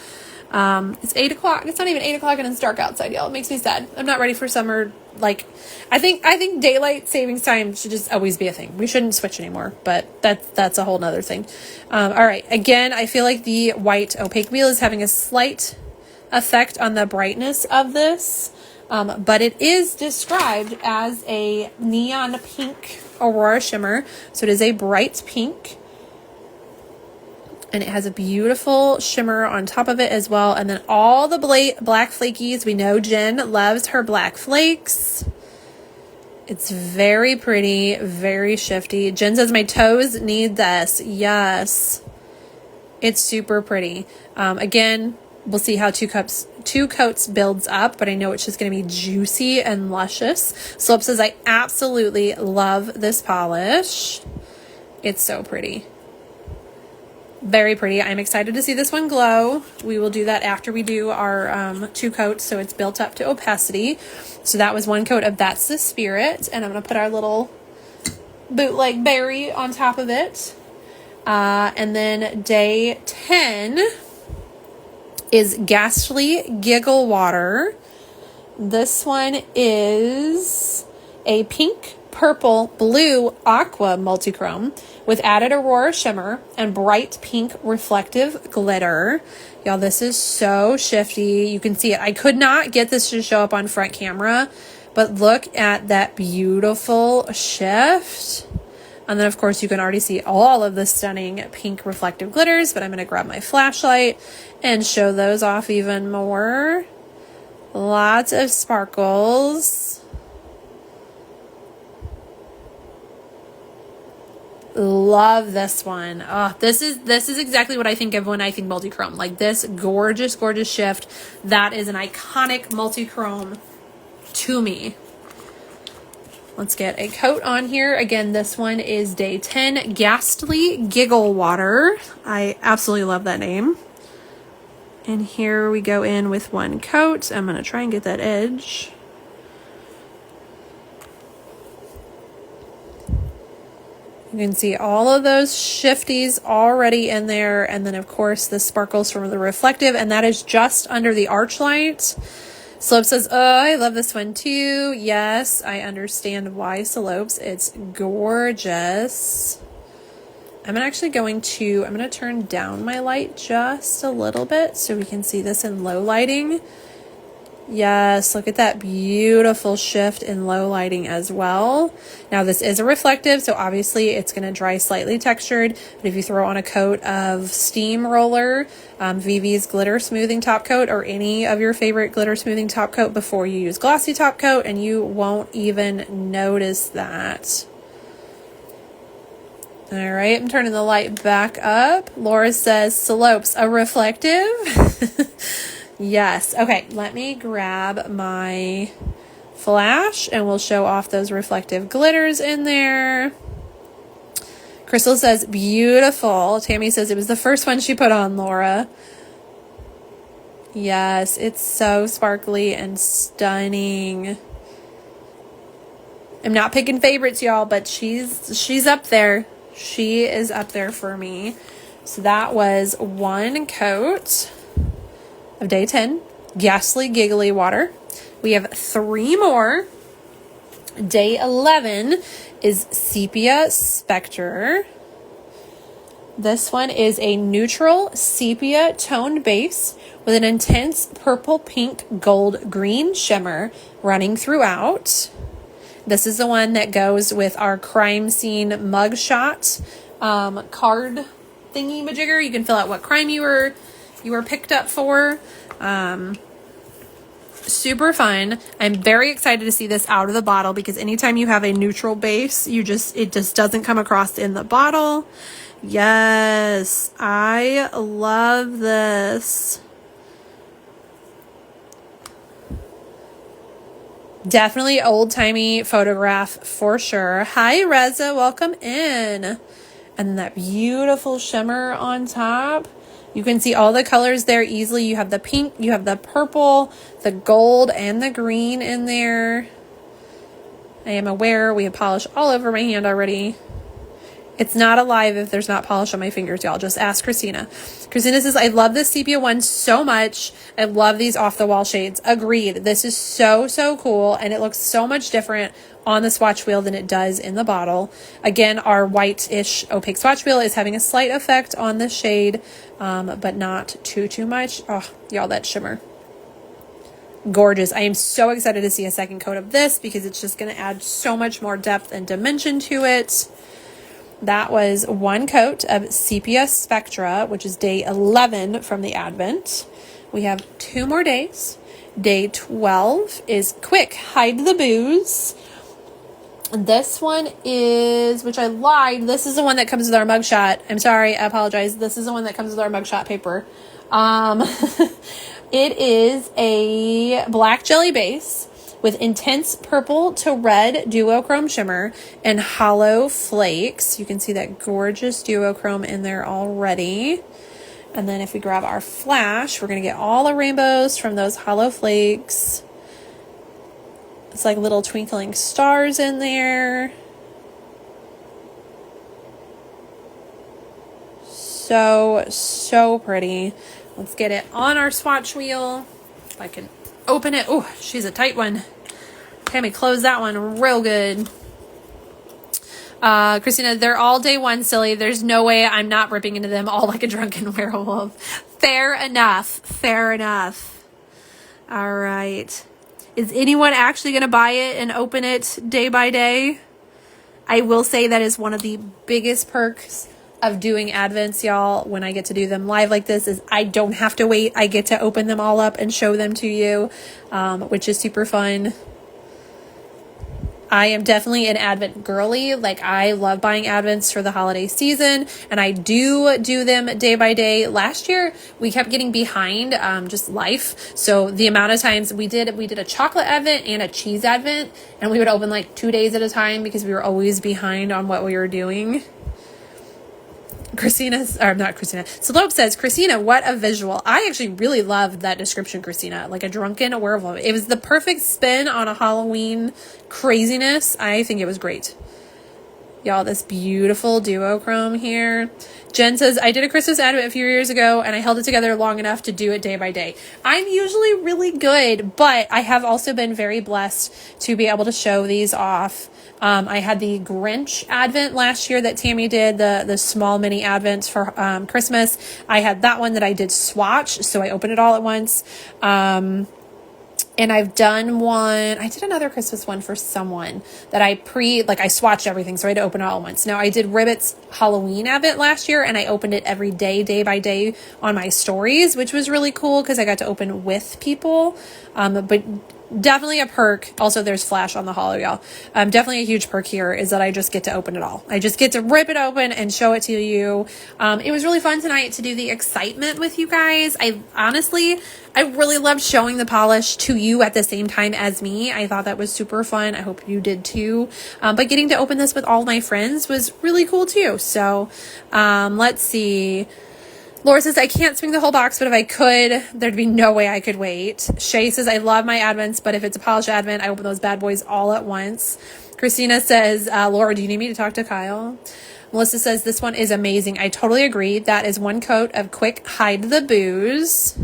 It's 8 o'clock. It's not even 8 o'clock and it's dark outside, y'all. It makes me sad. I'm not ready for summer. I think daylight savings time should just always be a thing. We shouldn't switch anymore, but that's a whole nother thing. All right. Again, I feel like the white opaque wheel is having a slight effect on the brightness of this. But it is described as a neon pink Aurora shimmer. So it is a bright pink. And it has a beautiful shimmer on top of it as well. And then all the black flakies. We know Jen loves her black flakes. It's very pretty, very shifty. Jen says my toes need this. Yes. It's super pretty. Again, we'll see how two coats builds up, but I know it's just going to be juicy and luscious. Slope says, I absolutely love this polish. It's so pretty. Very pretty. I'm excited to see this one glow. We will do that after we do our 2 coats, so it's built up to opacity. So that was 1 coat of That's the Spirit, and I'm going to put our little bootleg berry on top of it. And then day 10 is Ghastly Giggle Water. This one is a pink, purple, blue, aqua multichrome with added Aurora shimmer and bright pink reflective glitter. Y'all, this is so shifty. You can see it. I could not get this to show up on front camera, but look at that beautiful shift. And then, of course, you can already see all of the stunning pink reflective glitters, but I'm going to grab my flashlight and show those off even more. Lots of sparkles. Love this one. Oh, this is exactly what I think of when I think multichrome. Like this gorgeous, gorgeous shift. That is an iconic multichrome to me. Let's get a coat on here. Again, this one is day 10, Ghastly Giggle Water. I absolutely love that name. And here we go in with 1 coat. I'm going to try and get that edge. You can see all of those shifties already in there. And then, of course, the sparkles from the reflective. And that is just under the arch light. Slope says, oh, I love this one too. Yes, I understand why, Slopes. It's gorgeous. I'm actually going to turn down my light just a little bit so we can see this in low lighting. Yes, look at that beautiful shift in low lighting as well. Now this is a reflective, so obviously it's going to dry slightly textured, but if you throw on a coat of Steam Roller, VV's glitter smoothing top coat, or any of your favorite glitter smoothing top coat before you use glossy top coat, and you won't even notice that. All right, I'm turning the light back up. Laura says, Slopes, a reflective? Yes. Okay, let me grab my flash, and we'll show off those reflective glitters in there. Crystal says, beautiful. Tammy says it was the first one she put on, Laura. Yes, it's so sparkly and stunning. I'm not picking favorites, y'all, but she's up there. She is up there for me. So that was one coat of day 10, Ghastly Giggly Water. We have 3 more. Day 11 is Sepia Spectre. This one is a neutral sepia toned base with an intense purple, pink, gold, green shimmer running throughout. This is the one that goes with our crime scene mugshot card thingy majigger. You can fill out what crime you were picked up for. Super fun. I'm very excited to see this out of the bottle because anytime you have a neutral base, it just doesn't come across in the bottle. Yes, I love this. Definitely old-timey photograph for sure. Hi, Reza. Welcome in. And then that beautiful shimmer on top. You can see all the colors there easily. You have the pink, you have the purple, the gold, and the green in there. I am aware we have polish all over my hand already. It's not alive if there's not polish on my fingers, y'all. Just ask Christina. Christina says, I love this sepia one so much. I love these off-the-wall shades. Agreed. This is so, so cool, and it looks so much different on the swatch wheel than it does in the bottle. Again, our white-ish opaque swatch wheel is having a slight effect on the shade, but not too much. Oh, y'all, that shimmer. Gorgeous. I am so excited to see a second coat of this because it's just going to add so much more depth and dimension to it. That was one coat of Sepia Spectra, which is day 11 from the Advent. We have 2 more days. Day 12 is Quick, Hide the Booze. This one is, which I lied, this is the one that comes with our mugshot. I'm sorry, I apologize. This is the one that comes with our mugshot paper. It is a black jelly base with intense purple to red duochrome shimmer and hollow flakes. You can see that gorgeous duochrome in there already. And then if we grab our flash, we're going to get all the rainbows from those hollow flakes. It's like little twinkling stars in there. So pretty. Let's get it on our swatch wheel. If I can open it. Oh, she's a tight one. Tammy, close that one real good. Christina, they're all day 1, silly. There's no way I'm not ripping into them all like a drunken werewolf. Fair enough. All right. Is anyone actually going to buy it and open it day by day? I will say that is one of the biggest perks of doing Advents, y'all, when I get to do them live like this, is I don't have to wait. I get to open them all up and show them to you, which is super fun. I am definitely an Advent girly. Like, I love buying Advents for the holiday season, and I do them day by day. Last year, we kept getting behind, just life. So the amount of times we did a chocolate Advent and a cheese Advent, and we would open like 2 days at a time because we were always behind on what we were doing. Slope says, Christina, what a visual. I actually really loved that description, Christina. Like a drunken werewolf. It was the perfect spin on a Halloween craziness. I think it was great. Y'all, this beautiful duochrome here. Jen says, I did a Christmas Advent a few years ago and I held it together long enough to do it day by day. I'm usually really good, but I have also been very blessed to be able to show these off. I had the Grinch Advent last year that Tammy did, the small mini Advents for Christmas. I had that one that I did swatch, so I opened it all at once. And I've done one, I did another Christmas one for someone that I swatched everything, so I had to open it all at once. Now, I did Ribbit's Halloween Advent last year, and I opened it every day by day on my stories, which was really cool because I got to open with people. But definitely a perk. Also, there's flash on the hollow, y'all. Definitely a huge perk here is that I just get to open it all. I just get to rip it open and show it to you. It was really fun tonight to do the excitement with you guys. I really loved showing the polish to you at the same time as me. I thought that was super fun. I hope you did too. But getting to open this with all my friends was really cool too. So let's see. Laura says, I can't swing the whole box, but if I could, there'd be no way I could wait. Shay says, I love my advents, but if it's a polished advent, I open those bad boys all at once. Christina says, Laura, do you need me to talk to Kyle? Melissa says, this one is amazing. I totally agree. That is one coat of Quick Hide the Booze.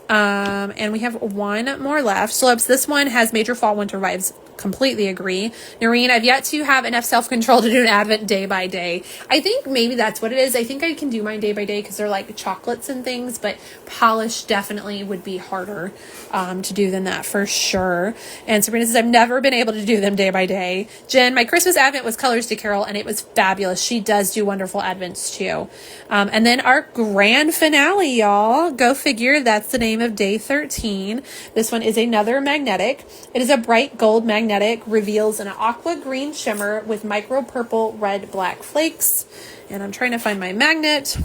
And we have one more left. Slopes, this one has major fall winter vibes. Completely agree. Noreen, I've yet to have enough self-control to do an advent day by day. I think maybe that's what it is. I think I can do mine day by day because they're like chocolates and things, but polish definitely would be harder to do than that for sure. And Sabrina says, I've never been able to do them day by day. Jen, my Christmas advent was Colors to Carol and it was fabulous. She does do wonderful advents too. And then our grand finale, y'all. Go figure, that's the name of day 13. This one is another magnetic. It is a bright gold magnetic, reveals an aqua green shimmer with micro purple red black flakes. And I'm trying to find my magnet.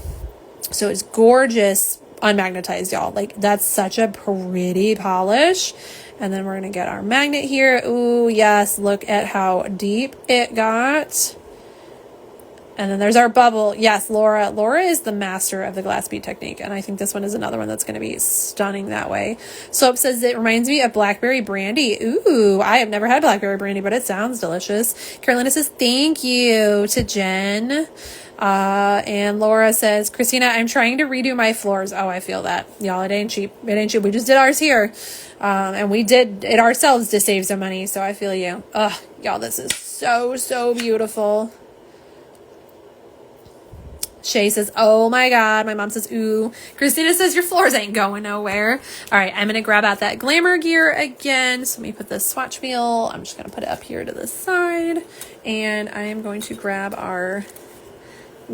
So it's gorgeous unmagnetized, y'all. Like, that's such a pretty polish. And then we're going to get our magnet here. Ooh, yes, look at how deep it got. And then there's our bubble. Yes, Laura. Laura is the master of the glass bead technique. And I think this one is another one that's going to be stunning that way. Soap says it reminds me of blackberry brandy. Ooh, I have never had blackberry brandy, but it sounds delicious. Carolina says thank you to Jen. And Laura says, Christina, I'm trying to redo my floors. Oh, I feel that. Y'all, it ain't cheap. It ain't cheap. We just did ours here. And we did it ourselves to save some money. So I feel you. Ugh, y'all, this is so, so beautiful. Shay says, oh my God. My mom says, ooh. Christina says, your floors ain't going nowhere. All right, I'm going to grab out that Glamour gear again. So let me put this swatch wheel. I'm just going to put it up here to the side. And I am going to grab our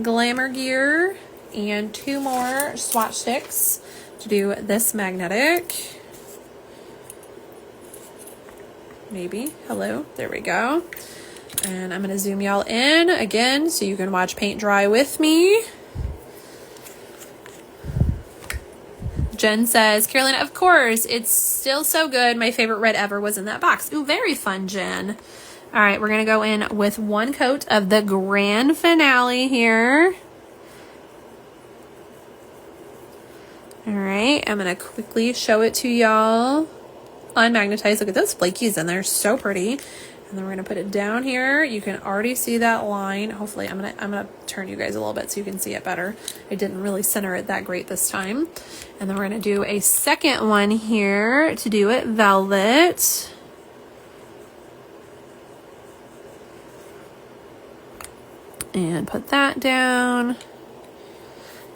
Glamour gear and 2 more swatch sticks to do this magnetic. Maybe. Hello. There we go. And I'm going to zoom y'all in again so you can watch paint dry with me. Jen says, Carolina, of course, it's still so good. My favorite red ever was in that box. Ooh, very fun, Jen. All right, we're going to go in with 1 coat of the grand finale here. All right, I'm going to quickly show it to y'all. Unmagnetized. Look at those flakies in there. So pretty. And then we're going to put it down here. You can already see that line. Hopefully, I'm gonna turn you guys a little bit so you can see it better. I didn't really center it that great this time. And then we're going to do a second one here to do it velvet. And put that down.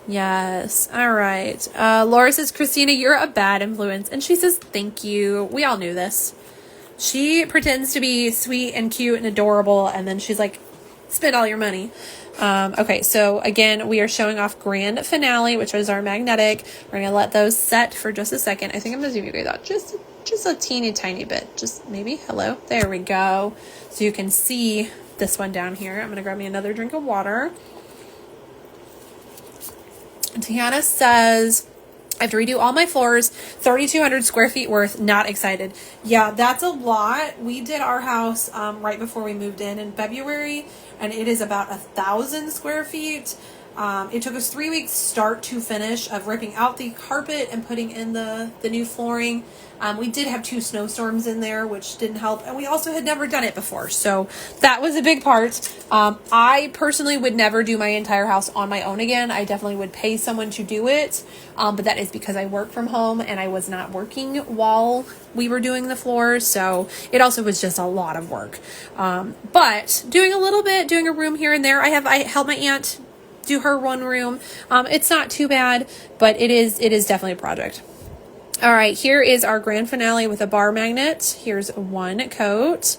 Yes. All right. Laura says, Christina, you're a bad influence. And she says, thank you. We all knew this. She pretends to be sweet and cute and adorable, and then she's like, spend all your money. Okay, so again, we are showing off grand finale, which is our magnetic. We're going to let those set for just a second. I think I'm going to zoom you guys out just a teeny tiny bit. Just maybe. Hello. There we go. So you can see this one down here. I'm going to grab me another drink of water. And Tiana says, I have to redo all my floors, 3,200 square feet worth, not excited. Yeah, that's a lot. We did our house right before we moved in February, and it is about 1,000 square feet. It took us 3 weeks start to finish of ripping out the carpet and putting in the new flooring. We did have 2 snowstorms in there, which didn't help. And we also had never done it before. So that was a big part. I personally would never do my entire house on my own again. I definitely would pay someone to do it. But that is because I work from home and I was not working while we were doing the floors. So it also was just a lot of work. But doing a little bit, doing a room here and there. I helped my aunt do her one room. It's not too bad, but it is definitely a project. All right, here is our grand finale with a bar magnet. Here's 1 coat.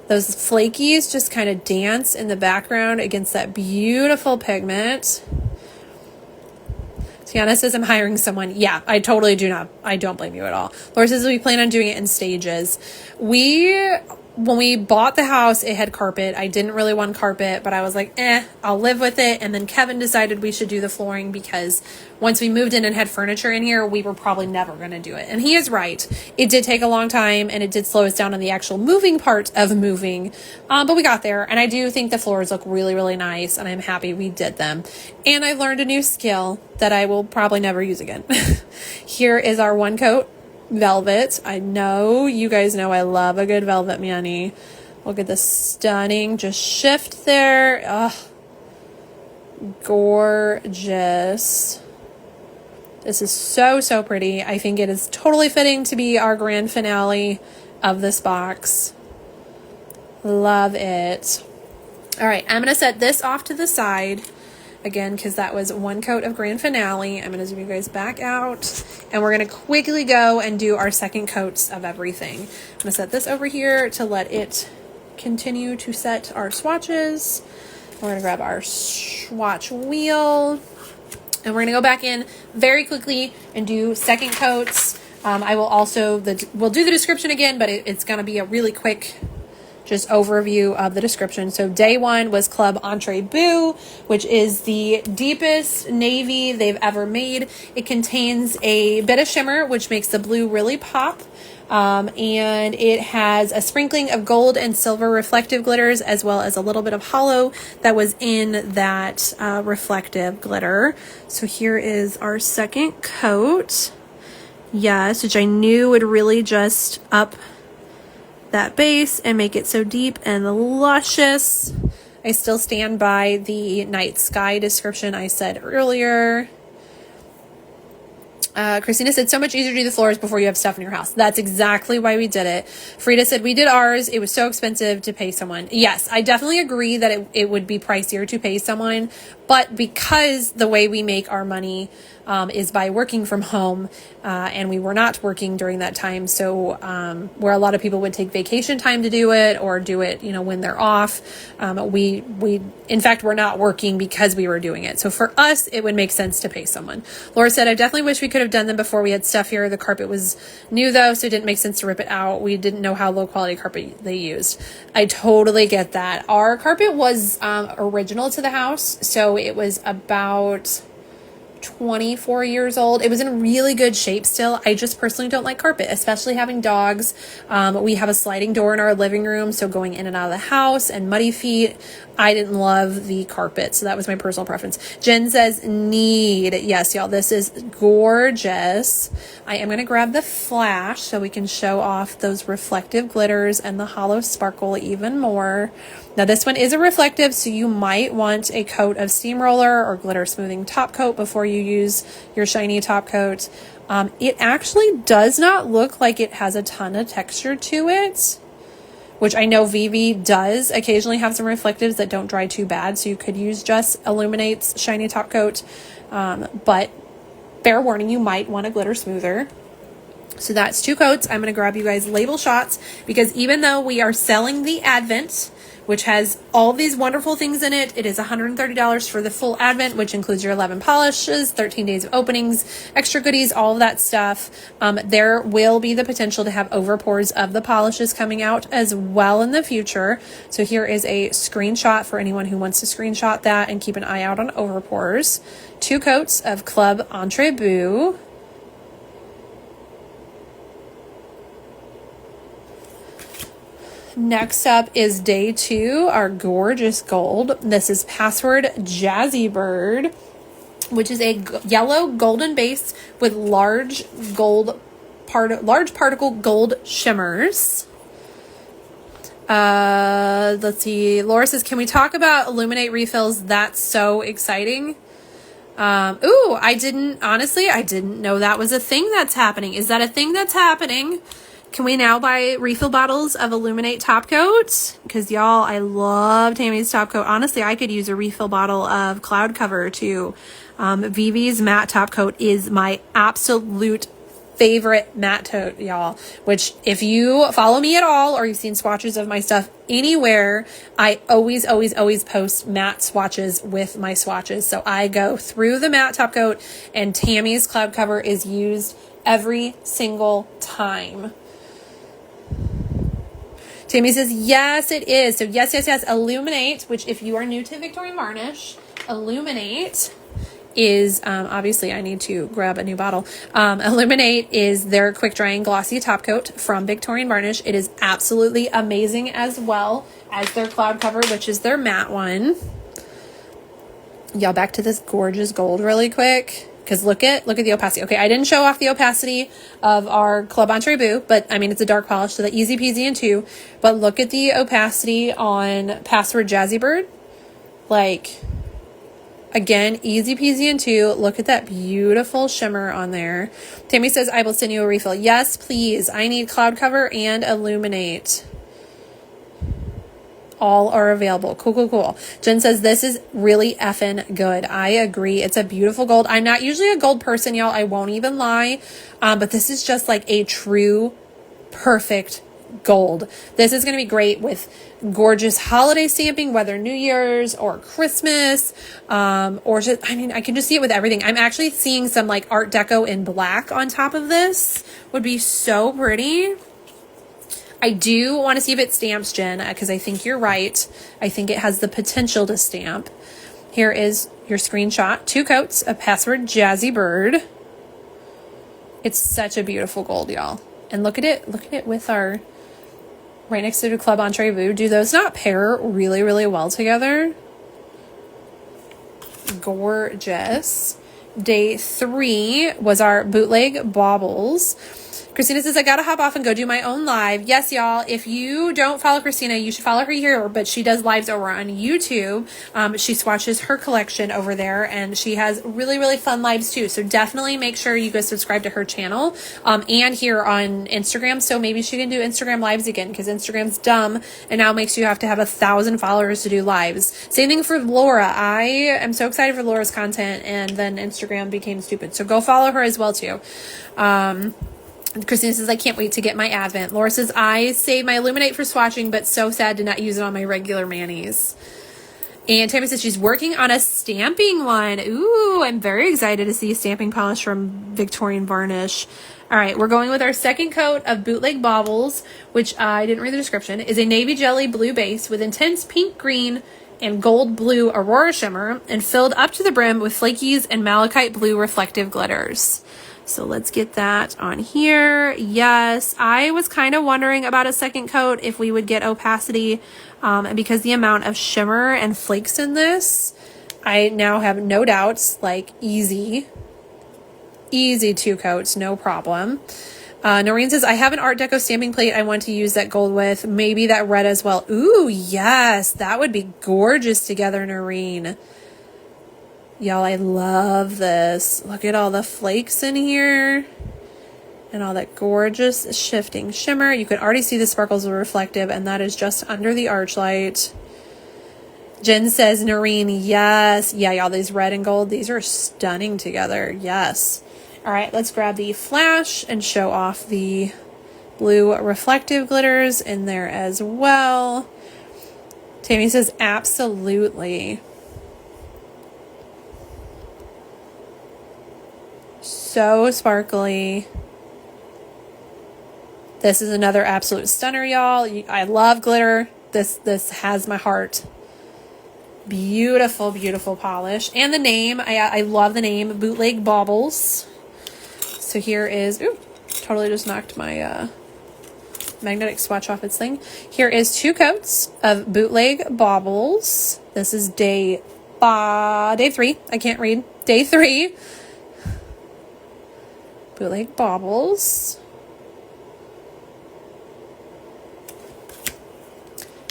Those flakies just kind of dance in the background against that beautiful pigment. Tiana says I'm hiring someone. Yeah, I totally do not. I don't blame you at all. Laura says we plan on doing it in stages. When we bought the house, it had carpet. I didn't really want carpet, but I was like, I'll live with it. And then Kevin decided we should do the flooring because once we moved in and had furniture in here, we were probably never going to do it. And he is right. It did take a long time and it did slow us down on the actual moving part of moving. But we got there, and I do think the floors look really, really nice, and I'm happy we did them. And I learned a new skill that I will probably never use again. Here is our one coat velvet. I know you guys know I love a good velvet mani. Look at this stunning just shift there. Ugh, gorgeous. This is so, so pretty. I think it is totally fitting to be our grand finale of this box. Love it. All right, I'm gonna set this off to the side again, because that was one coat of grand finale. I'm going to zoom you guys back out, and we're going to quickly go and do our second coats of everything. I'm going to set this over here to let it continue to set our swatches. We're going to grab our swatch wheel, and we're going to go back in very quickly and do second coats. I will also, we'll do the description again, but it's going to be a really quick just overview of the description. So day one was Club Entre Bleu, which is the deepest navy they've ever made. It contains a bit of shimmer, which makes the blue really pop. And it has a sprinkling of gold and silver reflective glitters, as well as a little bit of hollow that was in that reflective glitter. So here is our second coat. Yes, which I knew would really just up that base and make it so deep and luscious. I still stand by the night sky description I said earlier. Christina said, so much easier to do the floors before you have stuff in your house. That's exactly why we did it. Frida said, we did ours. It was so expensive to pay someone. Yes, I definitely agree that it would be pricier to pay someone, but because the way we make our money is by working from home, and we were not working during that time. So where a lot of people would take vacation time to do it or do it, when they're off, we in fact, we're not working because we were doing it. So for us, it would make sense to pay someone. Laura said, I definitely wish we could have done them before we had stuff here. The carpet was new though, so it didn't make sense to rip it out. We didn't know how low quality carpet they used. I totally get that. Our carpet was original to the house, so it was about 24 years old. It was in really good shape still. I just personally don't like carpet, especially having dogs. We have a sliding door in our living room, so going in and out of the house and muddy feet, I didn't love the carpet. So that was my personal preference. Jen says need. Yes, y'all, this is gorgeous. I am going to grab the flash so we can show off those reflective glitters and the hollow sparkle even more. Now this one is a reflective, so you might want a coat of steamroller or glitter smoothing top coat before you use your shiny top coat. It actually does not look like it has a ton of texture to it, which I know Vivi does occasionally have some reflectives that don't dry too bad, so you could use just Illuminate's shiny top coat. But fair warning, you might want a glitter smoother. So that's 2 coats. I'm going to grab you guys label shots, because even though we are selling the Advent, which has all these wonderful things in it, it is $130 for the full Advent, which includes your 11 polishes, 13 days of openings, extra goodies, all of that stuff. There will be the potential to have overpours of the polishes coming out as well in the future. So here is a screenshot for anyone who wants to screenshot that and keep an eye out on overpours. 2 coats of Club Entre Bleu. Next up is day 2, our gorgeous gold. This is Password Jazzy Bird, which is a yellow golden base with large particle gold shimmers. Let's see. Laura says, can we talk about Illuminate refills? That's so exciting. I didn't know that was a thing that's happening. Is that a thing that's happening? Can we now buy refill bottles of Illuminate top coat? Because y'all, I love Tammy's top coat. Honestly, I could use a refill bottle of Cloud Cover too. Vivi's matte top coat is my absolute favorite matte tote, y'all, which if you follow me at all or you've seen swatches of my stuff anywhere, I always post matte swatches with my swatches. So I go through the matte top coat, and Tammy's cloud cover is used every single time. Tammy says, yes, it is. So yes. Illuminate, which if you are new to Victorian Varnish, Illuminate is, obviously I need to grab a new bottle. Illuminate is their quick drying glossy top coat from Victorian Varnish. It is absolutely amazing, as well as their cloud cover, which is their matte one. Y'all, back to this gorgeous gold really quick. Because look at the opacity. Okay, I didn't show off the opacity of our Club Entre Beau, but I mean, it's a dark polish, so that easy peasy in two. But look at the opacity on Password Jazzy Bird. Like, again, easy peasy in two. Look at that beautiful shimmer on there. Tammy says, I will send you a refill. Yes, please. I need cloud cover and Illuminate. All are available. Cool. Jen says, this is really effing good. I agree. It's a beautiful gold. I'm not usually a gold person, y'all. I won't even lie. But this is just like a true, perfect gold. This is going to be great with gorgeous holiday stamping, whether New Year's or Christmas, or just, I mean, I can just see it with everything. I'm actually seeing some like Art Deco in black on top of this. Would be so pretty. I do want to see if it stamps, Jen, because I think you're right. I think it has the potential to stamp. Here is your screenshot. 2 coats of Password Jazzy Bird. It's such a beautiful gold, y'all. And look at it with our, right next to the Club Entre Beau. Do those not pair really, really well together? Gorgeous. Day 3 was our bootleg baubles. Christina says, I gotta hop off and go do my own live. Yes, y'all, if you don't follow Christina, you should follow her here, but she does lives over on YouTube. She swatches her collection over there, and she has really, really fun lives too. So definitely make sure you go subscribe to her channel, and here on Instagram. So maybe she can do Instagram lives again, because Instagram's dumb and now makes you have to have 1,000 followers to do lives. Same thing for Laura. I am so excited for Laura's content, and then Instagram became stupid. So go follow her as well too. Christina says, I can't wait to get my Advent. Laura says, I saved my Illuminate for swatching, but so sad to not use it on my regular manis. And Tammy says she's working on a stamping one. Ooh, I'm very excited to see a stamping polish from Victorian Varnish. All right, we're going with our second coat of Bootleg Baubles, which I didn't read the description, is a navy jelly blue base with intense pink green and gold blue Aurora shimmer, and filled up to the brim with flakies and malachite blue reflective glitters. So let's get that on here. Yes, I was kind of wondering about a second coat if we would get opacity, and because the amount of shimmer and flakes in this, I now have no doubts, like easy 2 coats, no problem. Noreen says, I have an Art Deco stamping plate I want to use that gold with, maybe that red as well. Ooh, yes, that would be gorgeous together, Noreen. Y'all, I love this. Look at all the flakes in here and all that gorgeous shifting shimmer. You can already see the sparkles are reflective, and that is just under the arch light. Jen says, Noreen, yes. Yeah, y'all, these red and gold, these are stunning together. Yes. All right, let's grab the flash and show off the blue reflective glitters in there as well. Tammy says, absolutely. So sparkly. This is another absolute stunner, y'all. I love glitter. This has my heart. Beautiful, beautiful polish. And the name, I love the name, Bootleg Baubles. So here is, ooh, totally just knocked my magnetic swatch off its thing. Here is 2 coats of Bootleg Baubles. This is day 3. I can't read. Day 3. Bootleg Baubles.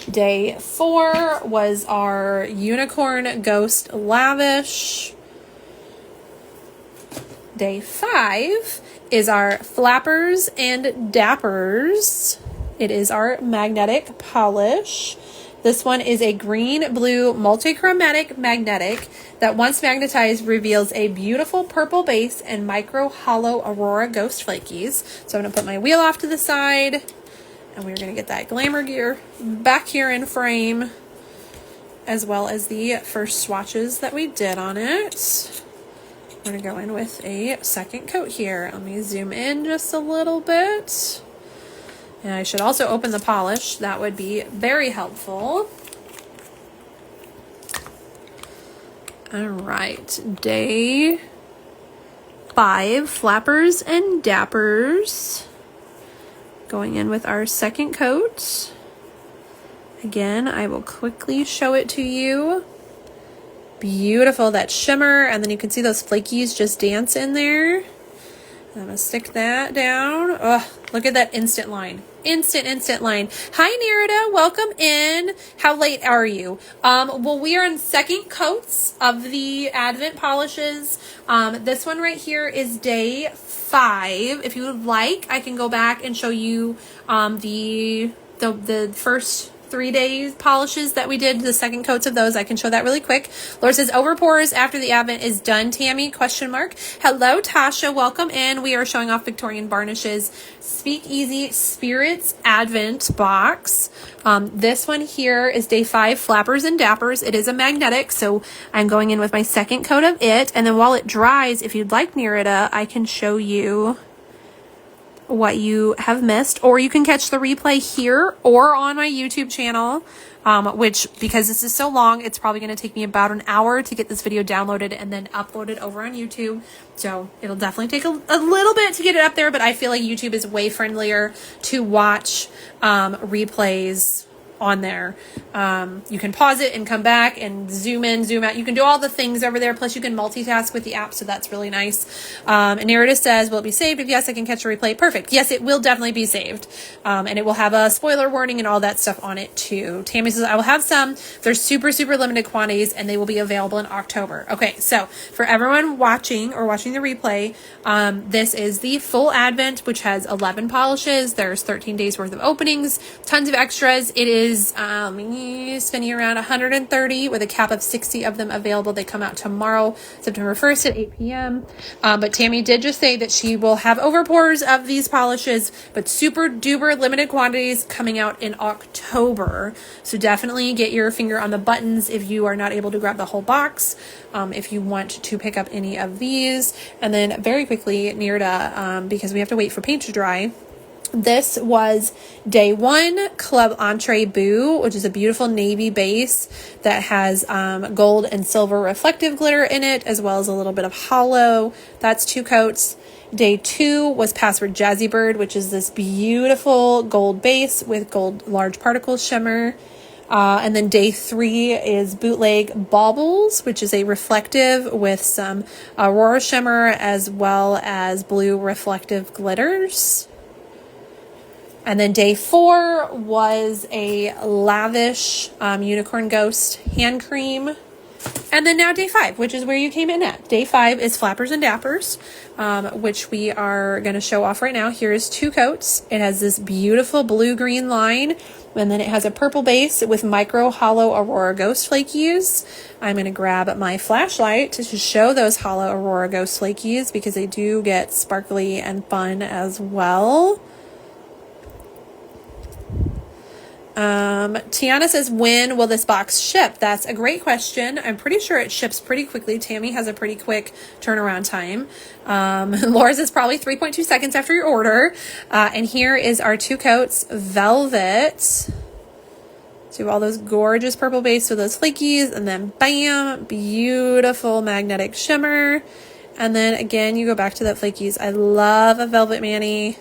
Day 4 was our Unicorn Ghost Lavish. Day 5 is our Flappers and Dappers. It is our magnetic polish. This one is a green-blue multichromatic magnetic that once magnetized reveals a beautiful purple base and micro hollow Aurora Ghost Flakies. So I'm going to put my wheel off to the side, and we're going to get that glamour gear back here in frame, as well as the first swatches that we did on it. We're going to go in with a second coat here. Let me zoom in just a little bit. And I should also open the polish. That would be very helpful. All right, day 5, Flappers and Dappers. Going in with our second coat. Again, I will quickly show it to you. Beautiful, that shimmer, and then you can see those flakies just dance in there. I'm gonna stick that down. Oh, look at that instant line. Instant line. Hi, Nerida. Welcome in. How late are you? Well, we are on second coats of the Advent polishes. This one right here is day 5. If you would like, I can go back and show you the first 3 days polishes that we did, the second coats of those. I can show that really quick. Laura says overpours after the Advent is done, Tammy, question mark. Hello, Tasha, welcome in. We are showing off Victorian Varnish's Speakeasy Spirits Advent box. This one here is day 5, Flappers and Dappers. It is a magnetic, so I'm going in with my second coat of it, and then while it dries, if you'd like, Nerida, I can show you what you have missed, or you can catch the replay here or on my YouTube channel, which, because this is so long, it's probably going to take me about an hour to get this video downloaded and then uploaded over on YouTube. So it'll definitely take a little bit to get it up there, but I feel like YouTube is way friendlier to watch replays on there. You can pause it and come back and zoom in, zoom out. You can do all the things over there. Plus you can multitask with the app. So that's really nice. And Nerida says, will it be saved? If yes, I can catch a replay. Perfect. Yes, it will definitely be saved. And it will have a spoiler warning and all that stuff on it too. Tammy says, I will have some. They're super limited quantities and they will be available in October. Okay. So for everyone watching or watching the replay, this is the full Advent, which has 11 polishes. There's 13 days worth of openings, tons of extras. It is spending around 130 with a cap of 60 of them available. They come out tomorrow, September 1st at 8 p.m. But Tammy did just say that she will have overpours of these polishes, but super duper limited quantities coming out in October. So definitely get your finger on the buttons if you are not able to grab the whole box. If you want to pick up any of these. And then very quickly, Nerida, because we have to wait for paint to dry, this was day 1, Club Entree Boo, which is a beautiful navy base that has gold and silver reflective glitter in it, as well as a little bit of hollow. That's 2 coats. Day 2 was Password Jazzy Bird, which is this beautiful gold base with gold large particle shimmer. And then day 3 is Bootleg Baubles, which is a reflective with some Aurora shimmer as well as blue reflective glitters. And then day 4 was a Lavish Unicorn Ghost hand cream. And then now day 5, which is where you came in at. Day 5 is Flappers and Dappers, which we are going to show off right now. Here is 2 coats. It has this beautiful blue-green line, and then it has a purple base with micro hollow Aurora Ghost Flakies. I'm going to grab my flashlight to show those hollow Aurora Ghost Flakies because they do get sparkly and fun as well. Tiana says, when will this box ship? That's a great question. I'm pretty sure it ships pretty quickly. Tammy has a pretty quick turnaround time. Laura says probably 3.2 seconds after your order. And here is our 2 coats, Velvet. So all those gorgeous purple base with those flakies, and then bam, beautiful magnetic shimmer. And then again, you go back to that flakies. I love a Velvet Mani.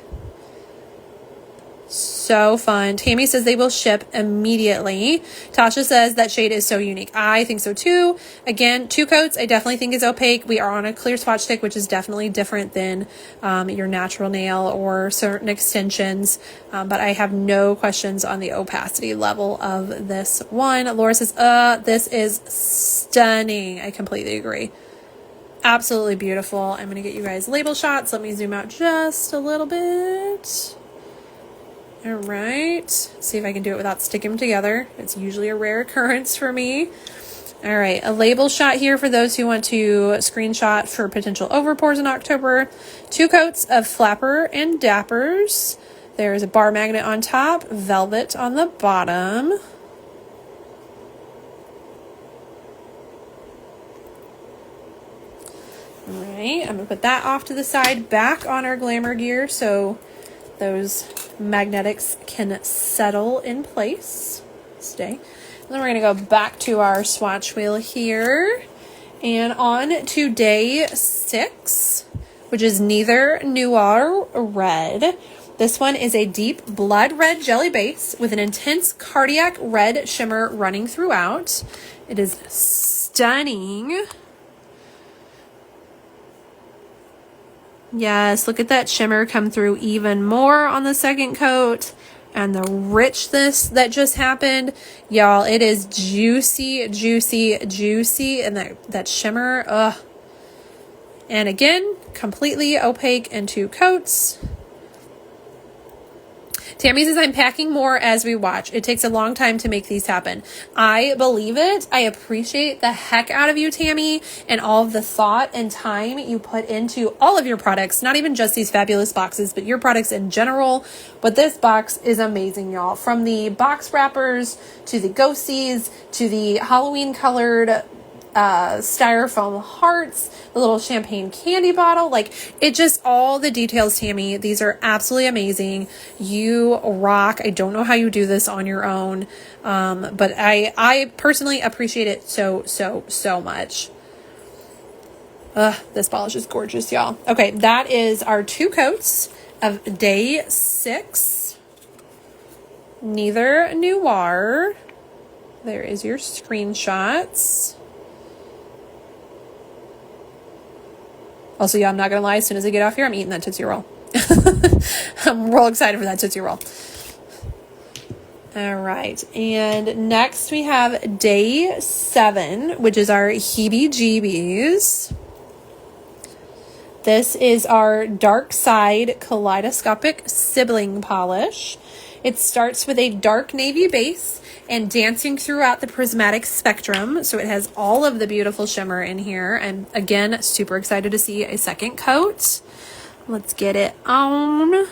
So fun. Tammy says they will ship immediately. Tasha says that shade is so unique. I think so too. Again, 2 coats I definitely think is opaque. We are on a clear swatch stick, which is definitely different than your natural nail or certain extensions. But I have no questions on the opacity level of this one. Laura says, this is stunning. I completely agree. Absolutely beautiful. I'm going to get you guys label shots. Let me zoom out just a little bit. All right. See if I can do it without sticking them together. It's usually a rare occurrence for me. All right, a label shot here for those who want to screenshot for potential overpours in October. 2 coats of Flapper and Dappers. There's a bar magnet on top, velvet on the bottom. All right, I'm gonna put that off to the side, back on our glamour gear so those magnetics can settle in place, stay. And then we're gonna go back to our swatch wheel here and on to day 6, which is Neither Noir Red. This one is a deep blood red jelly base with an intense cardiac red shimmer running throughout. It is stunning. Yes, look at that shimmer come through even more on the second coat. And the richness that just happened. Y'all, it is juicy, juicy, juicy. And that shimmer, ugh. And again, completely opaque in 2 coats. Tammy says, I'm packing more as we watch. It takes a long time to make these happen. I believe it. I appreciate the heck out of you, Tammy, and all of the thought and time you put into all of your products, not even just these fabulous boxes, but your products in general. But this box is amazing, y'all. From the box wrappers to the ghosties to the Halloween colored styrofoam hearts, the little champagne candy bottle, like it just, all the details, Tammy, these are absolutely amazing. You rock. I don't know how you do this on your own, but I personally appreciate it so much. This polish is gorgeous, y'all. Okay, that is our 2 coats of day 6. Neither Noir. There is your screenshots. Also, yeah, I'm not going to lie. As soon as I get off here, I'm eating that Tootsie Roll. I'm real excited for that Tootsie Roll. All right. And next we have day 7, which is our heebie-jeebies. This is our Dark Side Kaleidoscopic Sibling Polish. It starts with a dark navy base and dancing throughout the prismatic spectrum. So it has all of the beautiful shimmer in here. And again, super excited to see a second coat. Let's get it on.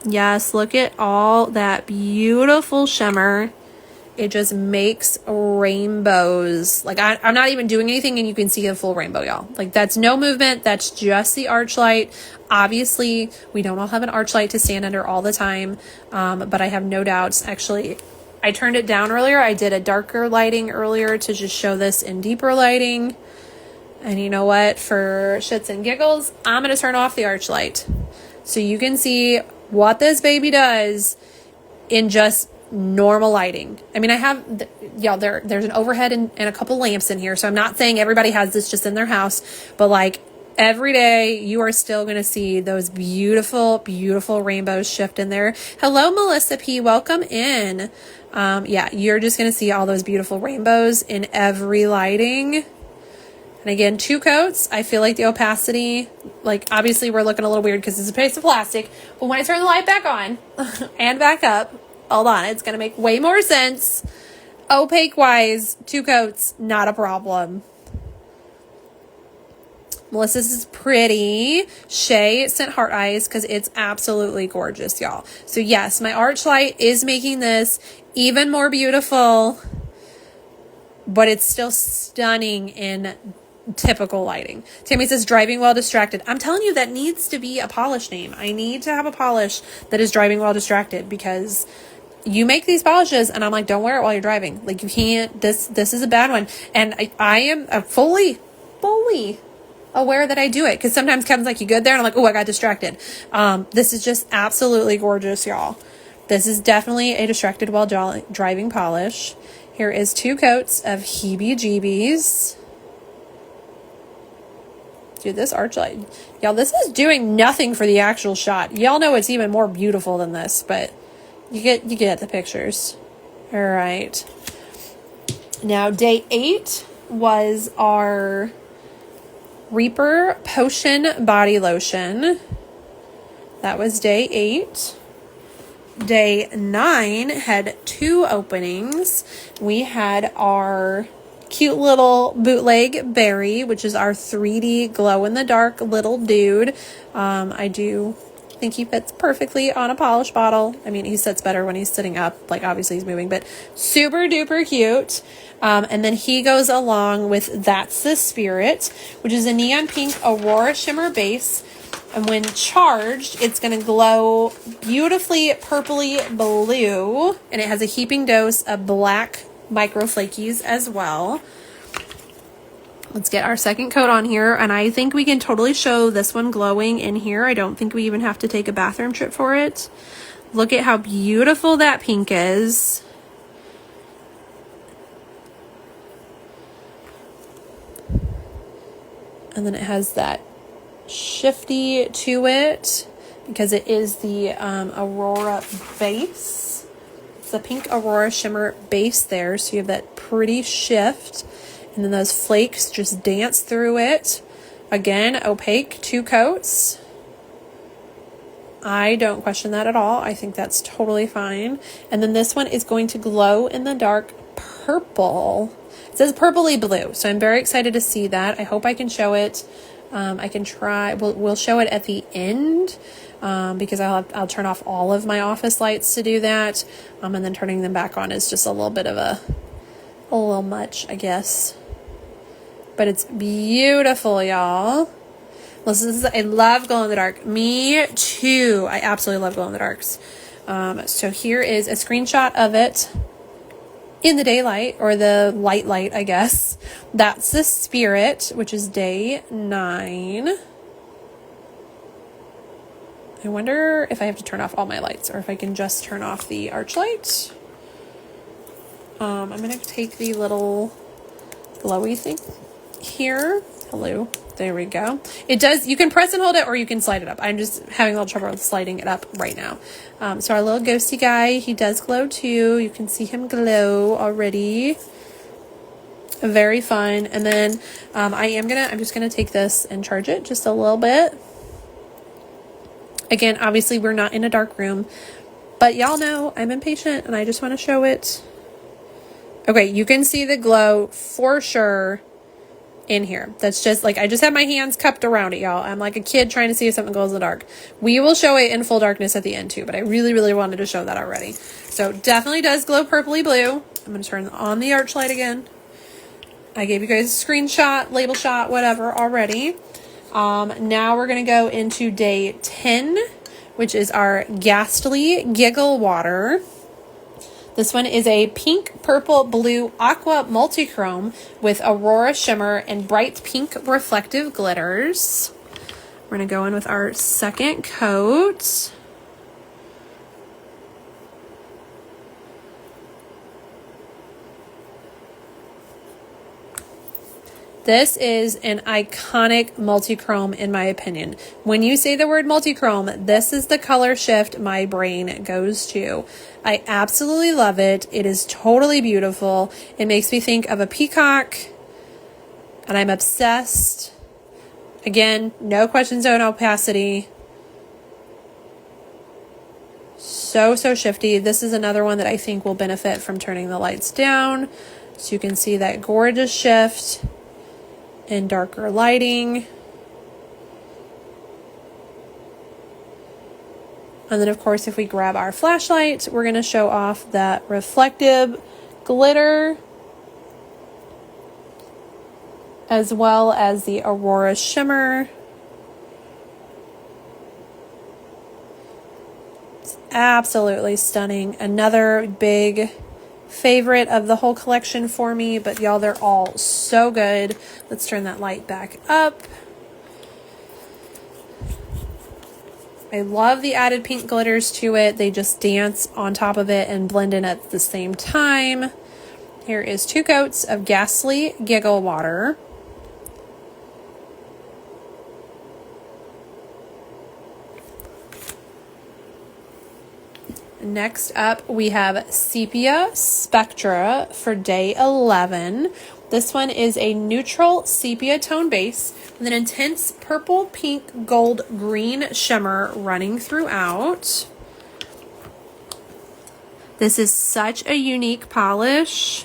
Yes, look at all that beautiful shimmer. It just makes rainbows. Like I'm not even doing anything and you can see a full rainbow, y'all. Like that's no movement. That's just the arch light. Obviously, we don't all have an arch light to stand under all the time. But I have no doubts. Actually, I turned it down earlier. I did a darker lighting earlier to just show this in deeper lighting. And you know what? For shits and giggles, I'm going to turn off the arch light so you can see what this baby does in just normal lighting. I mean, I have, y'all, there's an overhead and a couple lamps in here. So I'm not saying everybody has this just in their house, but like every day you are still going to see those beautiful, beautiful rainbows shift in there. Hello, Melissa P. Welcome in. Yeah, you're just going to see all those beautiful rainbows in every lighting. And again, 2 coats. I feel like the opacity, like obviously we're looking a little weird because it's a piece of plastic, but when I turn the light back on and back up, hold on, it's going to make way more sense. Opaque wise, 2 coats, not a problem. Melissa's is pretty. Shay sent heart eyes because it's absolutely gorgeous, y'all. So yes, my arch light is making this even more beautiful, but it's still stunning in typical lighting. Tammy says driving while distracted. I'm telling you, that needs to be a polish name. I need to have a polish that is driving while distracted because you make these polishes and I'm like, don't wear it while you're driving. Like you can't, this is a bad one. And I am fully aware that I do it because sometimes Kevin's like, you good there? And I'm like, oh, I got distracted. This is just absolutely gorgeous, y'all. This is definitely a distracted while driving polish. Here is 2 coats of heebie-jeebies. Dude, this arch light. Y'all, this is doing nothing for the actual shot. Y'all know it's even more beautiful than this, but you get the pictures. All right. Now, day 8 was our Reaper Potion Body Lotion. That was day 8. Day 9 had 2 openings. We had our cute little bootleg berry, which is our 3D glow-in-the-dark little dude. I do think he fits perfectly on a polish bottle. I mean, he sits better when he's sitting up, like obviously he's moving, but super duper cute. And then he goes along with That's the Spirit, which is a neon pink Aurora shimmer base. And when charged, it's going to glow beautifully purpley blue. And it has a heaping dose of black micro flakies as well. Let's get our second coat on here. And I think we can totally show this one glowing in here. I don't think we even have to take a bathroom trip for it. Look at how beautiful that pink is. And then it has that shifty to it because it is the Aurora base. It's a pink Aurora shimmer base there, so you have that pretty shift, and then those flakes just dance through it. Again, opaque, 2 coats. I don't question that at all. I think that's totally fine. And then this one is going to glow in the dark purple. It says purpley blue, so I'm very excited to see that. I hope I can show it. I can try, we'll show it at the end, because I'll turn off all of my office lights to do that. And then turning them back on is just a little bit of a little much, I guess. But it's beautiful, y'all. Listen, I love glow in the dark. Me too. I absolutely love glow in the darks. So here is a screenshot of it in the daylight, or the light, I guess. That's the Spirit, which is day 9. I wonder if I have to turn off all my lights or if I can just turn off the arch light. I'm going to take the little glowy thing here. Hello. There we go. It does, you can press and hold it or you can slide it up. I'm just having a little trouble with sliding it up right now. So our little ghosty guy, he does glow too. You can see him glow already. Very fun. And then I'm just gonna take this and charge it just a little bit. Again, obviously we're not in a dark room, but y'all know I'm impatient and I just want to show it. Okay, you can see the glow for sure in here. That's just like, I just have my hands cupped around it, y'all. I'm like a kid trying to see if something glows in the dark. We will show it in full darkness at the end too, but I really wanted to show that already. So definitely does glow purpley blue. I'm going to turn on the arch light again. I gave you guys a screenshot, label shot, whatever already. Now we're going to go into day 10, which is our Ghastly Giggle Water. This one is a pink, purple, blue, aqua multichrome with Aurora shimmer and bright pink reflective glitters. We're going to go in with our second coat. This is an iconic multichrome in my opinion. When you say the word multichrome, this is the color shift my brain goes to. I absolutely love it. It is totally beautiful. It makes me think of a peacock, and I'm obsessed. Again, no question zone opacity. So shifty. This is another one that I think will benefit from turning the lights down, so you can see that gorgeous shift in darker lighting. And then of course, if we grab our flashlight, we're going to show off that reflective glitter as well as the Aurora shimmer. It's absolutely stunning. Another big favorite of the whole collection for me, but y'all, they're all so good. Let's turn that light back up. I love the added pink glitters to it. They just dance on top of it and blend in at the same time. Here is 2 coats of Ghastly Giggle Water. next up we have Sepia Spectra for day 11. This one is a neutral sepia tone base with an intense purple, pink, gold, green shimmer running throughout. This is such a unique polish.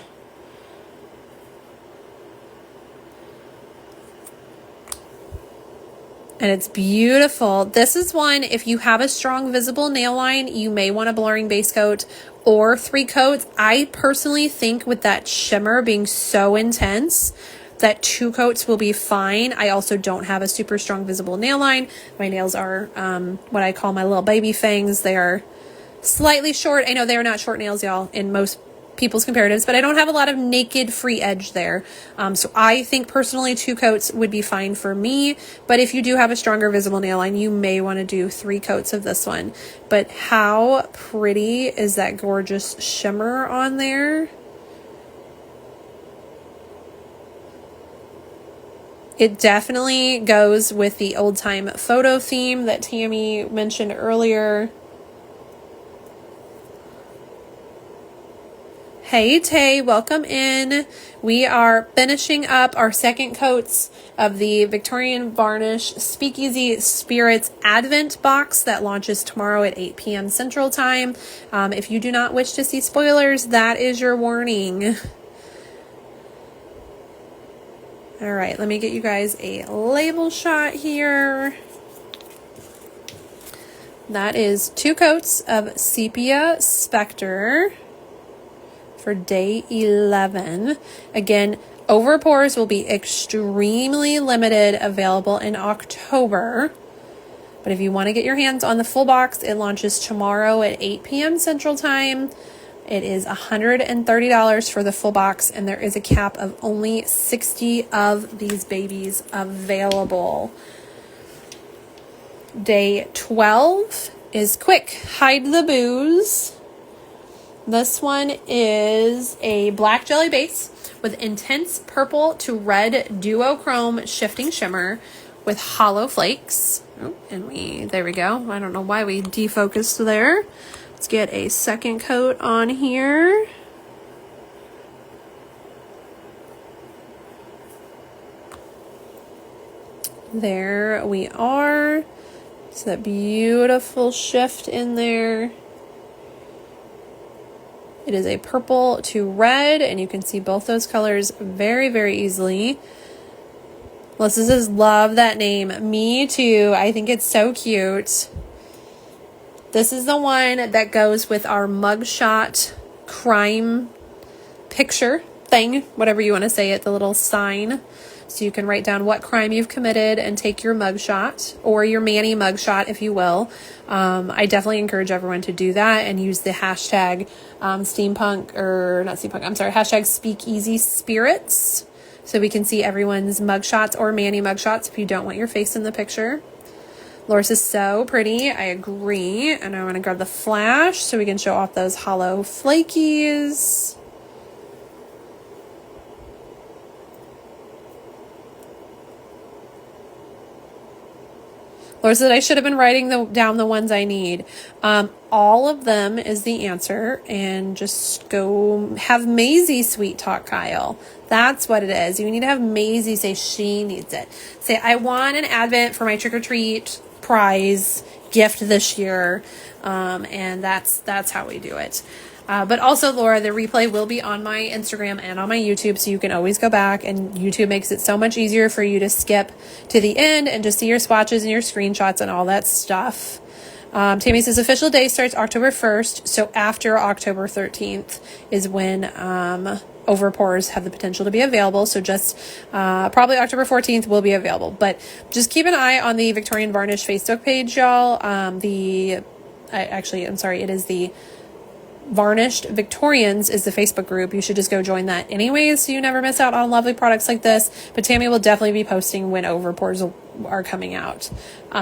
And it's beautiful. This is one, if you have a strong visible nail line, you may want a blurring base coat or 3 coats. I personally think with that shimmer being so intense that 2 coats will be fine. I also don't have a super strong visible nail line. My nails are what I call my little baby fangs. They are slightly short. I know they are not short nails, y'all, in most people's comparatives, but I don't have a lot of naked free edge there. So I think personally 2 coats would be fine for me, but if you do have a stronger visible nail line, you may want to do 3 coats of this one. But how pretty is that gorgeous shimmer on there? It definitely goes with the old time photo theme that Tammy mentioned earlier. Hey Tay, welcome in. We are finishing up our second coats of the Victorian Varnish Speakeasy Spirits Advent box that launches tomorrow at 8 p.m. Central Time. If you do not wish to see spoilers, that is your warning. All right, let me get you guys a label shot here. That is 2 coats of Sepia Spectre for day 11. Again, overpours will be extremely limited, available in October. But if you want to get your hands on the full box, it launches tomorrow at 8 p.m. Central Time. It is $130 for the full box, and there is a cap of only 60 of these babies available. Day 12 is Quick Hide the Booze. This one is a black jelly base with intense purple to red duochrome shifting shimmer with hollow flakes. Oh, and there we go. I don't know why we defocused there. Let's get a second coat on here. There we are. It's that beautiful shift in there. It is a purple to red, and you can see both those colors very, very easily. Melissa says, love that name. Me too. I think it's so cute. This is the one that goes with our mugshot crime picture thing, whatever you want to say it, the little sign. So you can write down what crime you've committed and take your mugshot, or your Manny mugshot, if you will. I definitely encourage everyone to do that and use the hashtag hashtag Speakeasy Spirits, so we can see everyone's mugshots or Manny mugshots if you don't want your face in the picture. Loris is so pretty. I agree. And I want to grab the flash so we can show off those hollow flakies. Laura said I should have been writing down the ones I need. All of them is the answer, and just go have Maisie sweet talk Kyle. That's what it is. You need to have Maisie say she needs it. Say, I want an Advent for my trick-or-treat prize gift this year. And that's how we do it. But also, Laura, the replay will be on my Instagram and on my YouTube, so you can always go back, and YouTube makes it so much easier for you to skip to the end and just see your swatches and your screenshots and all that stuff. Tammy says official day starts October 1st, so after October 13th is when overpours have the potential to be available. So just probably October 14th will be available. But just keep an eye on the Victorian Varnish Facebook page, y'all. It is the Varnished Victorians is the Facebook group. You should just go join that anyways, so you never miss out on lovely products like this. But Tammy will definitely be posting when overpours are coming out.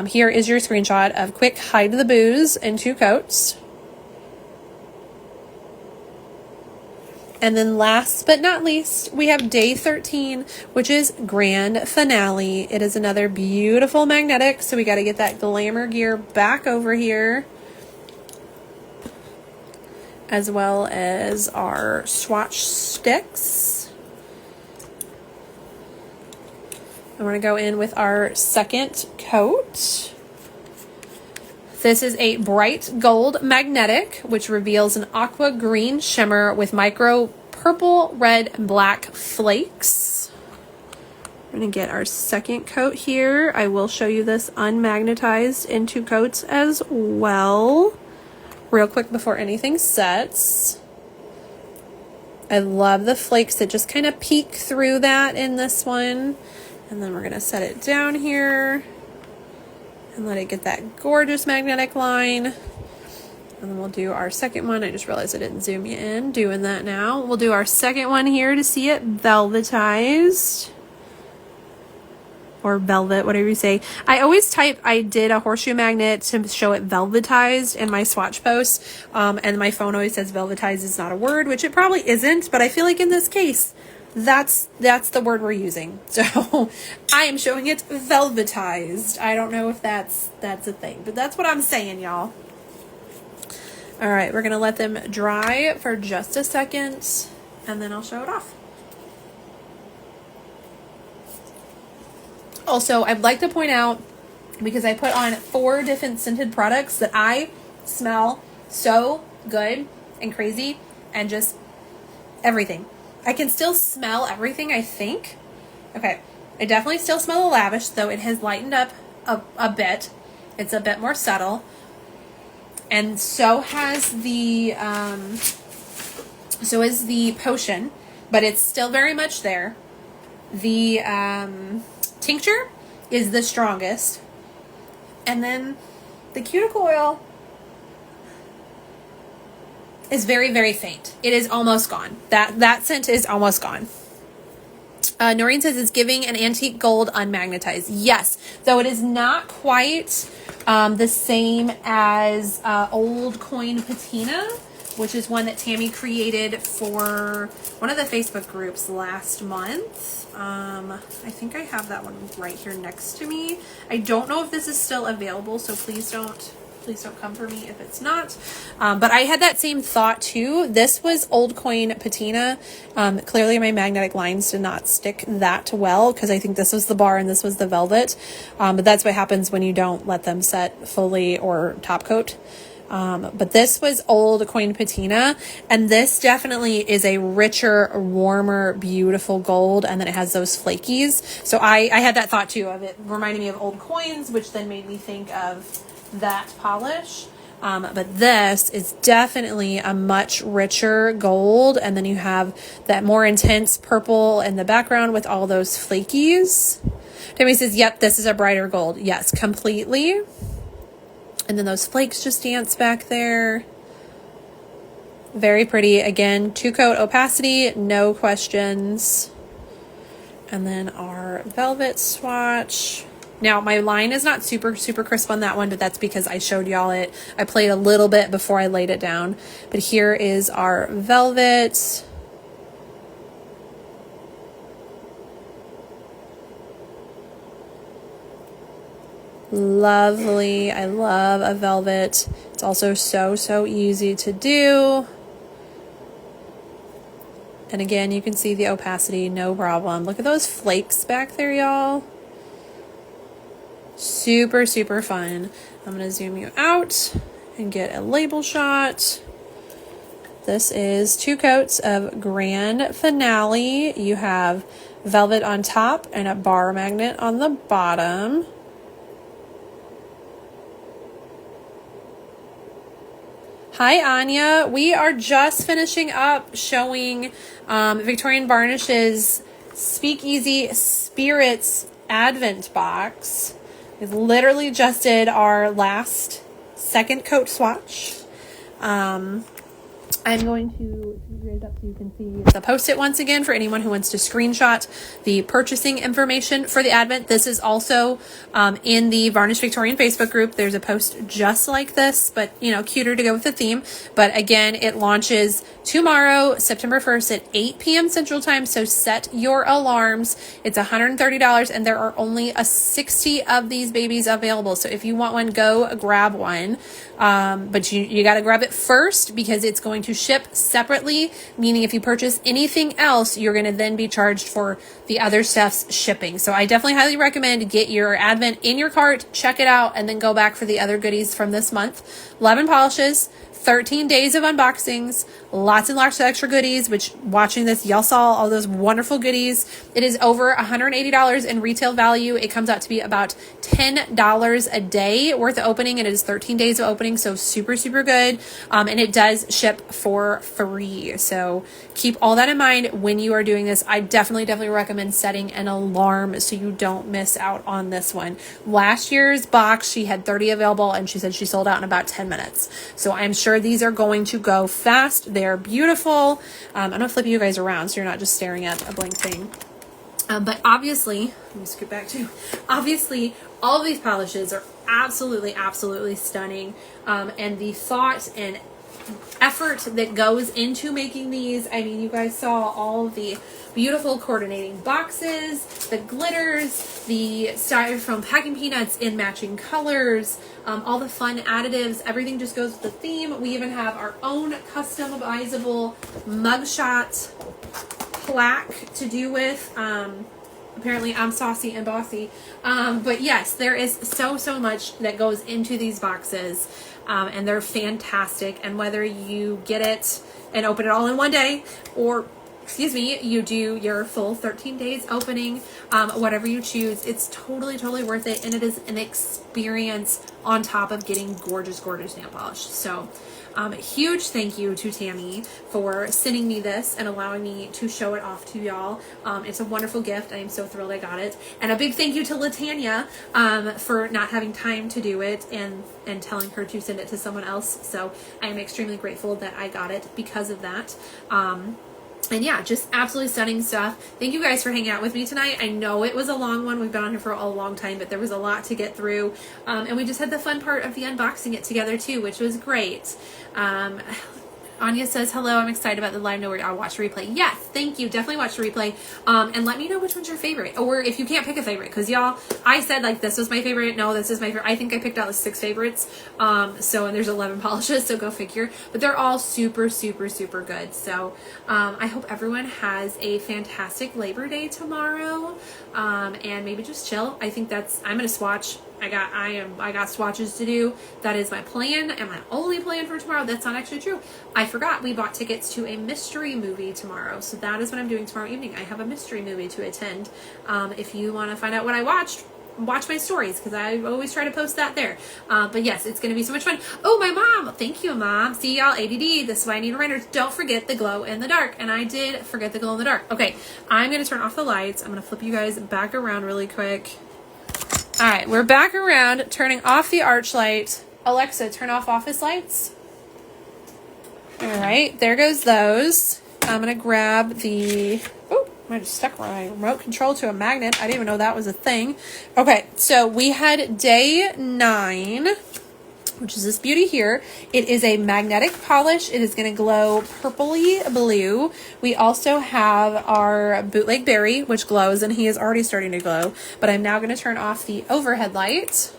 Here is your screenshot of Quick Hide the Booze in 2 coats. And then last but not least, we have day 13, which is grand finale. It is another beautiful magnetic, so we got to get that glamour gear back over here. as well as our swatch sticks. I'm going to go in with our second coat. This is a bright gold magnetic, which reveals an aqua green shimmer with micro purple, red, and black flakes. We're going to get our second coat here. I will show you this unmagnetized in 2 coats as well, real quick before anything sets. I love the flakes that just kind of peek through that in this one. And then we're going to set it down here and let it get that gorgeous magnetic line. And then we'll do our second one. I just realized I didn't zoom you in. Doing that now. We'll do our second one here to see it velvetized. Or velvet, whatever you say. I always type, I did a horseshoe magnet to show it velvetized in my swatch posts. And my phone always says velvetized is not a word, which it probably isn't. But I feel like in this case, that's the word we're using. So I am showing it velvetized. I don't know if that's a thing, but that's what I'm saying, y'all. All right, we're gonna let them dry for just a second and then I'll show it off. Also, I'd like to point out, because I put on 4 different scented products that I smell so good and crazy and just everything. I can still smell everything, I think. Okay, I definitely still smell the lavish, though it has lightened up a bit. It's a bit more subtle. And so has the potion, but it's still very much there. The tincture is the strongest. And then the cuticle oil is very, very faint. It is almost gone. That scent is almost gone. Noreen says it's giving an antique gold unmagnetized. Yes, though it is not quite the same as Old Coin Patina, which is one that Tammy created for one of the Facebook groups last month. I think I have that one right here next to me. I don't know if this is still available, so please don't come for me if it's not. But I had that same thought too. This was Old Coin Patina. Clearly my magnetic lines did not stick that well because I think this was the bar and this was the velvet. But that's what happens when you don't let them set fully or top coat. But this was Old Coin Patina, and this definitely is a richer, warmer, beautiful gold, and then it has those flakies. So I had that thought too of it reminding me of old coins, which then made me think of that polish. But this is definitely a much richer gold, and then you have that more intense purple in the background with all those flakies. Tammy says, yep, this is a brighter gold. Yes, completely. And then those flakes just dance back there. Very pretty. Again, 2-coat opacity, no questions. And then our velvet swatch. Now, my line is not super crisp on that one, but that's because I showed y'all it. I played a little bit before I laid it down. But here is our velvet. Lovely. I love a velvet. It's also so easy to do. And again, you can see the opacity, no problem. Look at those flakes back there, y'all. Super fun. I'm going to zoom you out and get a label shot. This is 2 coats of Grand Finale. You have velvet on top and a bar magnet on the bottom. Hi, Anya. We are just finishing up showing Victorian Varnish's Speakeasy Spirits Advent box. We've literally just did our last 2nd coat swatch. I'm going to flip you guys up so you can see the post-it once again for anyone who wants to screenshot the purchasing information for the Advent. This is also in the Varnish Victorian Facebook group. There's a post just like this, but you know, cuter to go with the theme. But again, it launches tomorrow, September 1st at 8 p.m. Central Time. So set your alarms. It's $130 and there are only 60 of these babies available. So if you want one, go grab one. But you got to grab it first because it's going to ship separately, meaning if you purchase anything else, you're going to then be charged for the other stuff's shipping. So I definitely highly recommend get your Advent in your cart, check it out, and then go back for the other goodies from this month. 11 polishes, 13 days of unboxings, lots and lots of extra goodies, which watching this, y'all saw all those wonderful goodies. It is over $180 in retail value. It comes out to be about $10 a day worth of opening, and it is 13 days of opening, so super, super good. And it does ship for free. So keep all that in mind when you are doing this. I definitely recommend setting an alarm so you don't miss out on this one. Last year's box, she had 30 available, and she said she sold out in about 10 minutes. So I'm sure these are going to go fast. They're beautiful. I'm going to flip you guys around so you're not just staring at a blank thing. But obviously, let me scoot back too. Obviously, all of these polishes are absolutely stunning. And the thought and effort that goes into making these, I mean, you guys saw all of the beautiful coordinating boxes, the glitters, the styrofoam packing peanuts in matching colors, all the fun additives, everything just goes with the theme. We even have our own customizable mugshot plaque to do with. Apparently I'm saucy and bossy. But yes, there is so much that goes into these boxes. And they're fantastic. And whether you get it and open it all in one day, or you do your full 13 days opening, whatever you choose, it's totally worth it. And it is an experience on top of getting gorgeous nail polish. So huge thank you to Tammy for sending me this and allowing me to show it off to y'all. It's a wonderful gift. I am so thrilled I got it. And a big thank you to Latanya for not having time to do it and telling her to send it to someone else. So I am extremely grateful that I got it because of that. And yeah, just absolutely stunning stuff. Thank you guys for hanging out with me tonight. I know it was a long one. We've been on here for a long time, but there was a lot to get through. And we just had the fun part of the unboxing it together too, which was great. Anya says, hello, I'm excited about the live. No, I'll watch the replay. Yes, thank you. Definitely watch the replay. And let me know which one's your favorite. Or if you can't pick a favorite. Because y'all, I said like this was my favorite. No, this is my favorite. I think I picked out the 6 favorites. And there's 11 polishes, so go figure. But they're all super good. So I hope everyone has a fantastic Labor Day tomorrow. And maybe just chill. I think I'm going to swatch. I got swatches to do. That is my plan and my only plan for tomorrow. That's not actually true. I forgot we bought tickets to a mystery movie tomorrow. So that is what I'm doing tomorrow evening. I have a mystery movie to attend. If you want to find out what I watched, watch my stories because I always try to post that there. But yes, it's going to be so much fun. Oh, my mom. Thank you, Mom. See y'all, ADD. This is why I need reminders. Don't forget the glow in the dark. And I did forget the glow in the dark. Okay, I'm going to turn off the lights. I'm going to flip you guys back around really quick. All right, we're back around, turning off the arch light. Alexa, turn off office lights. All right, there goes those. I'm going to grab the... Oh, I just stuck my remote control to a magnet. I didn't even know that was a thing. Okay, so we had day 9, which is this beauty here. It is a magnetic polish. It is going to glow purpley blue. We also have our bootleg berry, which glows, and he is already starting to glow. But I'm now going to turn off the overhead light.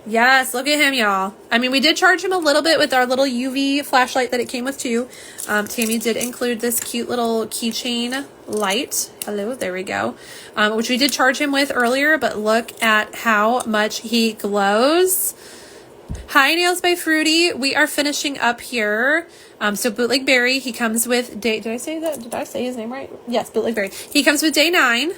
Yes, look at him, y'all. I mean, we did charge him a little bit with our little UV flashlight that it came with too. Tammy did include this cute little keychain light. Hello, there we go. Which we did charge him with earlier, but look at how much he glows. Hi, Nails by Fruity. We are finishing up here. So Bootleg Berry, he comes with day... Did I say that? Did I say his name right? Yes, Bootleg Berry. He comes with day 9.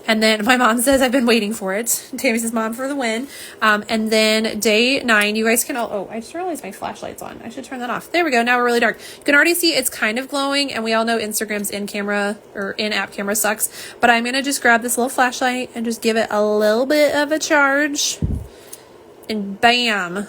And then my mom says, I've been waiting for it. Tammy says, Mom, for the win. And then day 9, you guys can all... Oh, I just realized my flashlight's on. I should turn that off. There we go. Now we're really dark. You can already see it's kind of glowing. And we all know Instagram's in-camera or in-app camera sucks. But I'm going to just grab this little flashlight and just give it a little bit of a charge. And bam,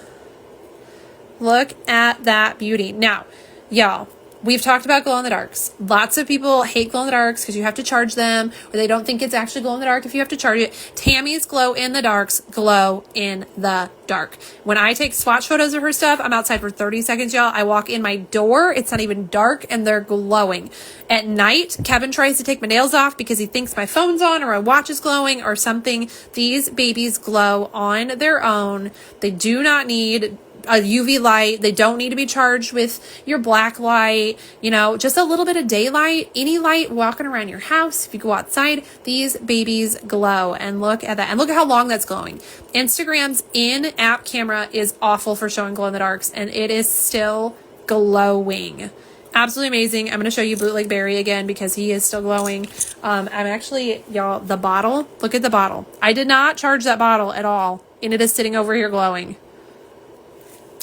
look at that beauty. Now, y'all, we've talked about glow in the darks. Lots of people hate glow in the darks because you have to charge them, or they don't think it's actually glow in the dark if you have to charge it. Tammy's glow in the darks glow in the dark. When I take swatch photos of her stuff, I'm outside for 30 seconds, y'all. I walk in my door, it's not even dark, and they're glowing. At night, Kevin tries to take my nails off because he thinks my phone's on or my watch is glowing or something. These babies glow on their own. They do not need a UV light. They don't need to be charged with your black light, you know, just a little bit of daylight, any light walking around your house. If you go outside, these babies glow, and look at that. And look at how long that's glowing. Instagram's in-app camera is awful for showing glow in the darks, and it is still glowing. Absolutely amazing. I'm going to show you Bootleg Berry again because he is still glowing. I'm actually, y'all, the bottle, look at the bottle. I did not charge that bottle at all, and it is sitting over here glowing.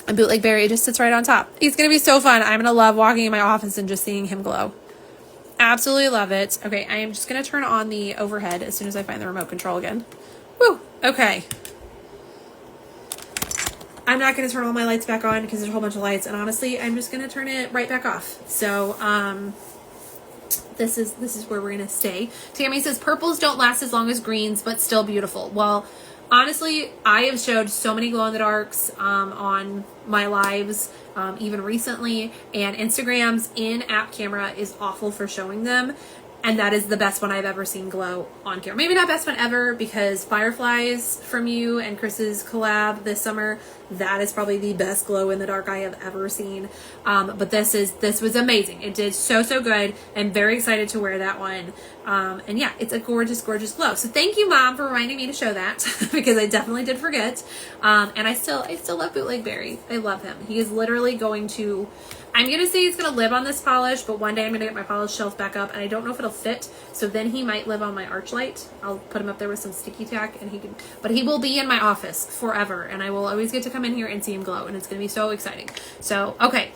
And Bootleg Berry just sits right on top. It's going to be so fun. I'm going to love walking in my office and just seeing him glow. Absolutely love it. Okay, I am just going to turn on the overhead as soon as I find the remote control again. Woo! Okay. I'm not going to turn all my lights back on because there's a whole bunch of lights. And honestly, I'm just going to turn it right back off. So, this is where we're going to stay. Tammy says, purples don't last as long as greens, but still beautiful. Well, honestly, I have showed so many glow-in-the-darks on my lives, even recently, and Instagram's in-app camera is awful for showing them, and that is the best one I've ever seen glow on camera. Maybe not best one ever, because Fireflies from you and Chris's collab this summer, that is probably the best glow-in-the-dark I have ever seen. But this was amazing. It did so good. I'm very excited to wear that one. And yeah, it's a gorgeous glow. So thank you, Mom, for reminding me to show that because I definitely did forget. And I still love Bootleg Berry. I love him. He is literally going to, I'm going to say he's going to live on this polish, but one day I'm going to get my polish shelf back up, and I don't know if it'll fit. So then he might live on my arch light. I'll put him up there with some sticky tack, and but he will be in my office forever, and I will always get to come in here and see him glow, and it's going to be so exciting. So, okay.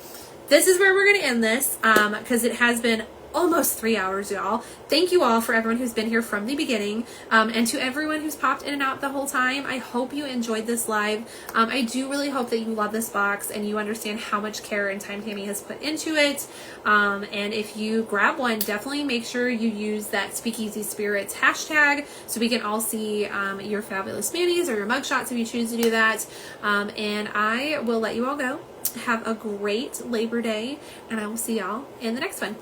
This is where we're going to end this, because it has been almost 3 hours, y'all. Thank you all for everyone who's been here from the beginning, and to everyone who's popped in and out the whole time. I hope you enjoyed this live. I do really hope that you love this box and you understand how much care and time Tammy has put into it. And if you grab one, definitely make sure you use that Speakeasy Spirits hashtag so we can all see your fabulous manis or your mugshots if you choose to do that. And I will let you all go. Have a great Labor Day, and I will see y'all in the next one.